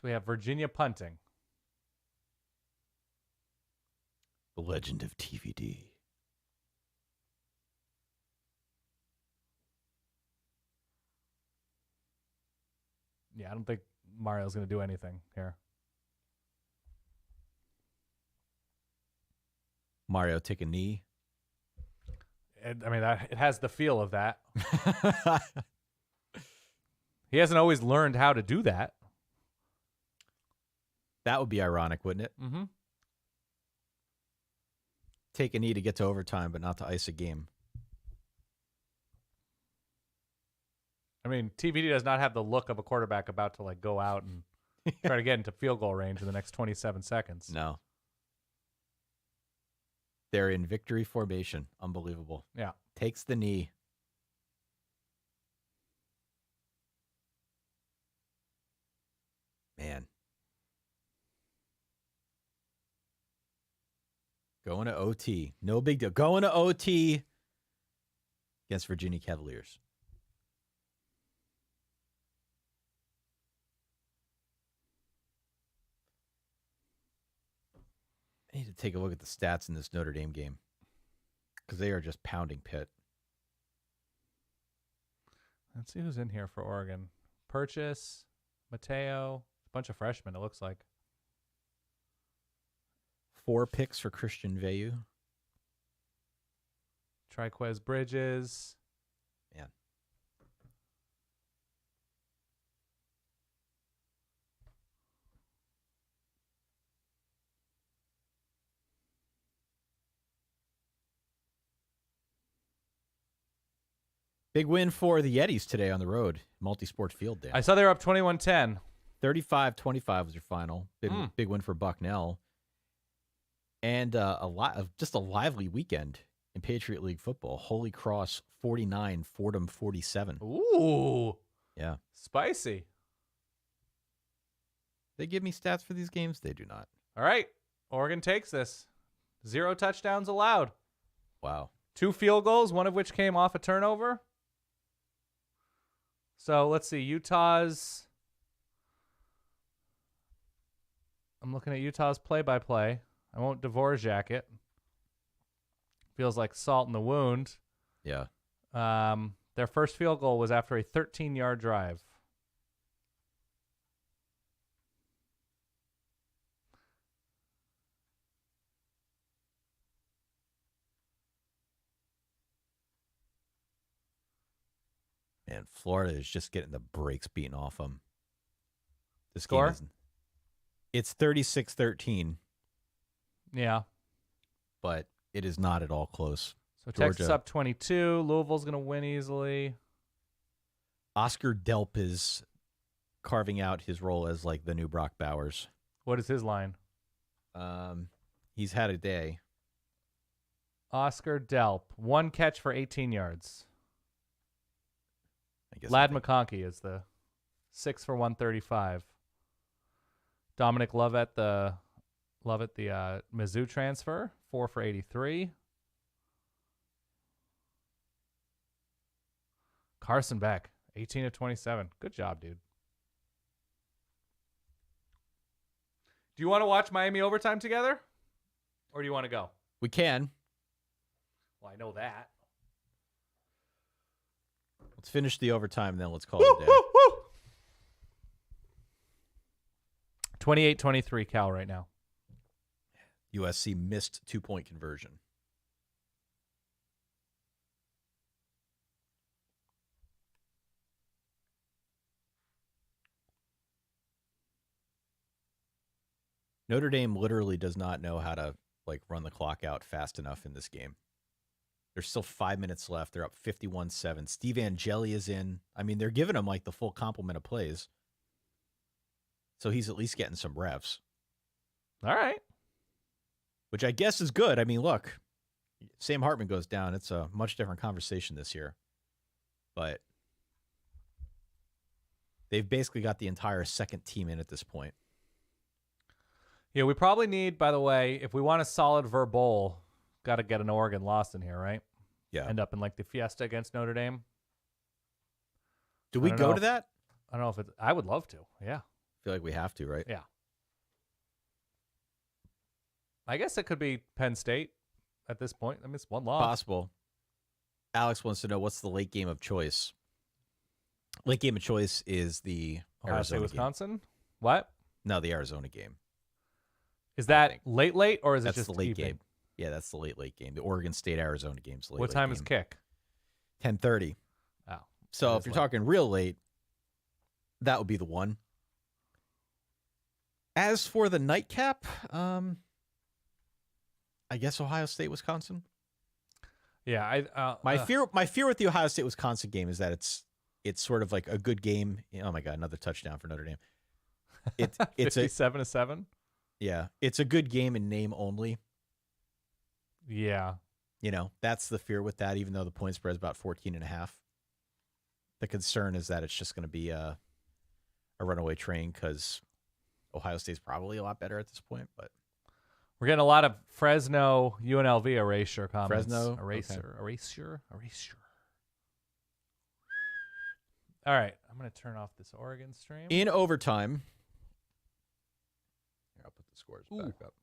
So we have Virginia punting. The Legend of TVD. Yeah, I don't think Mario's going to do anything here. Mario take a knee. It has the feel of that. He hasn't always learned how to do that. That would be ironic, wouldn't it? Mm-hmm. Take a knee to get to overtime, but not to ice a game. I mean, TVD does not have the look of a quarterback about to go out and try to get into field goal range in the next 27 seconds. No. They're in victory formation. Unbelievable. Yeah. Takes the knee. Man. Going to OT. No big deal. Going to OT against Virginia Cavaliers. I need to take a look at the stats in this Notre Dame game because they are just pounding Pitt. Let's see who's in here for Oregon. Purchase, Mateo, a bunch of freshmen, it looks like. 4 picks for Christian Veilleux. Triquez Bridges. Man. Big win for the Yetis today on the road. Multi-sport field day. I saw they were up 21-10. 35-25 was your final. Big win for Bucknell. And just a lively weekend in Patriot League football. Holy Cross 49, Fordham 47. Ooh. Yeah. Spicy. They give me stats for these games? They do not. All right. Oregon takes this. 0 touchdowns allowed. Wow. 2 field goals, one of which came off a turnover. So let's see. I'm looking at Utah's play-by-play. I won't Dvorak it. Feels like salt in the wound. Yeah. Their first field goal was after a 13-yard drive. Man, Florida is just getting the brakes beaten off them. The Score? It's 36-13. Yeah. But it is not at all close. So Texas up 22. Louisville's going to win easily. Oscar Delp is carving out his role as like the new Brock Bowers. What is his line? He's had a day. Oscar Delp, 1 catch for 18 yards. I guess Ladd McConkey is the 6 for 135. Dominic Lovett, the Mizzou transfer, 4 for 83. Carson Beck, 18 of 27. Good job, dude. Do you want to watch Miami overtime together? Or do you want to go? We can. Well, I know that. Let's finish the overtime, and then let's call it a day. 28-23 Cal right now. USC missed 2-point conversion. Notre Dame literally does not know how to run the clock out fast enough in this game. There's still 5 minutes left. They're up 51-7. Steve Angeli is in. I mean, they're giving him the full complement of plays. So he's at least getting some reps. All right. Which I guess is good. I mean, look, Sam Hartman goes down. It's a much different conversation this year. But they've basically got the entire second team in at this point. Yeah, we probably need, by the way, if we want a solid verbal, got to get an Oregon loss in here, right? Yeah. End up in the Fiesta against Notre Dame. Do we go to that? I don't know if it's. I would love to. Yeah. I feel like we have to, right? Yeah. I guess it could be Penn State at this point. I mean, it's one loss. Possible. Alex wants to know what's the late game of choice. Late game of choice is the Ohio State, Arizona Wisconsin? game. What? No, the Arizona game. Is that late, or is it that's just the late evening? game? Yeah, that's the late game. The Oregon State Arizona game's late. What time is kick? 10:30. Oh, so if you're talking real late, that would be the one. As for the nightcap, I guess Ohio State Wisconsin. Yeah, my fear with the Ohio State Wisconsin game is that it's sort of like a good game. Oh my God, another touchdown for Notre Dame. It's 57-7. Yeah, it's a good game in name only. Yeah. That's the fear with that, even though the point spread is about 14.5. The concern is that it's just going to be a runaway train because Ohio State's probably a lot better at this point. But we're getting a lot of Fresno UNLV erasure comments. Fresno? Erasure. All right, I'm going to turn off this Oregon stream. In overtime. Here, I'll put the scores back up.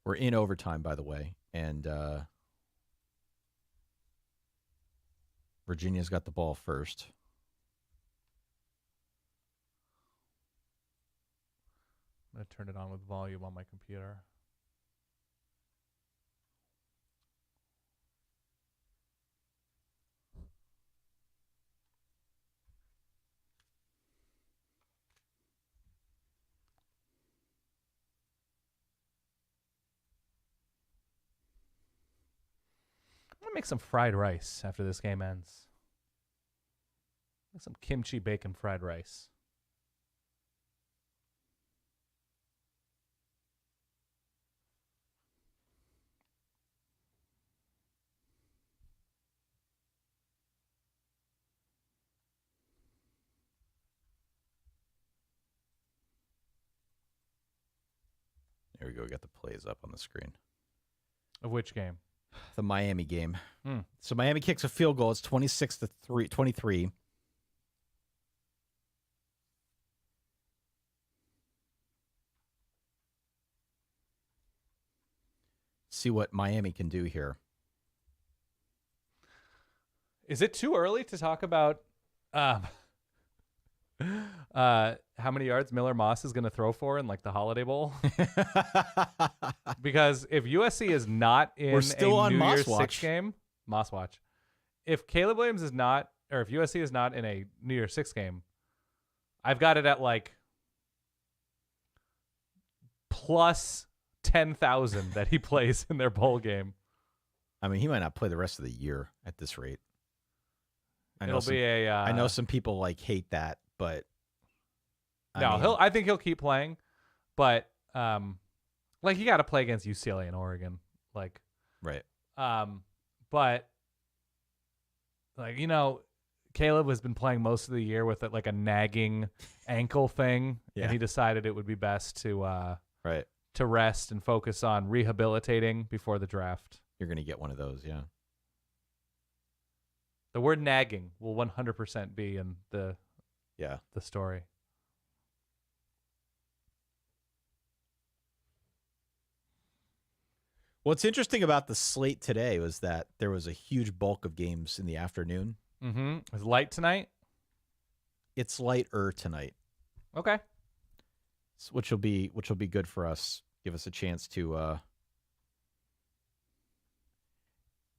We're in overtime, by the way, and Virginia's got the ball first. I'm going to turn it on with volume on my computer. I'm going to make some fried rice after this game ends. Some kimchi bacon fried rice. There we go. We got the plays up on the screen. Of which game? The Miami game. So Miami kicks a field goal. It's 26-23. See what Miami can do here. Is it too early to talk about how many yards Miller Moss is going to throw for in like the Holiday Bowl? Because if USC is not in We're still a on New Moss Year's watch. Six game, Moss watch. If Caleb Williams is not, or if USC is not in a New Year's Six game, I've got it at like plus 10,000 that he plays in their bowl game. I mean, he might not play the rest of the year at this rate. I know I know some people like hate that, but I think he'll keep playing, but like you got to play against UCLA and Oregon, like right. But like Caleb has been playing most of the year with like a nagging ankle thing, and he decided it would be best to rest and focus on rehabilitating before the draft. You're gonna get one of those, yeah. The word nagging will 100% be in the story. What's interesting about the slate today was that there was a huge bulk of games in the afternoon. Mm-hmm. Is it light tonight? It's lighter tonight. Okay. Which will be good for us. Give us a chance to.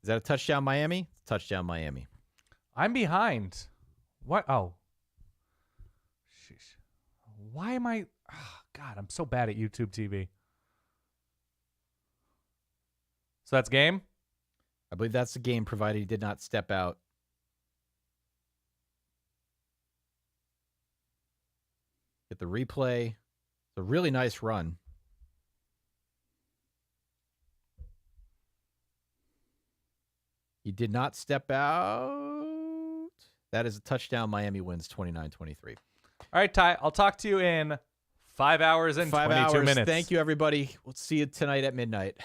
Is that a touchdown, Miami? Touchdown, Miami. I'm behind. What? Oh. Sheesh. Why am I? Oh, God, I'm so bad at YouTube TV. So that's game? I believe that's the game, provided he did not step out. Get the replay. It's a really nice run. He did not step out. That is a touchdown. Miami wins 29-23. All right, Ty, I'll talk to you in 5 hours and 22 minutes. Thank you, everybody. We'll see you tonight at midnight.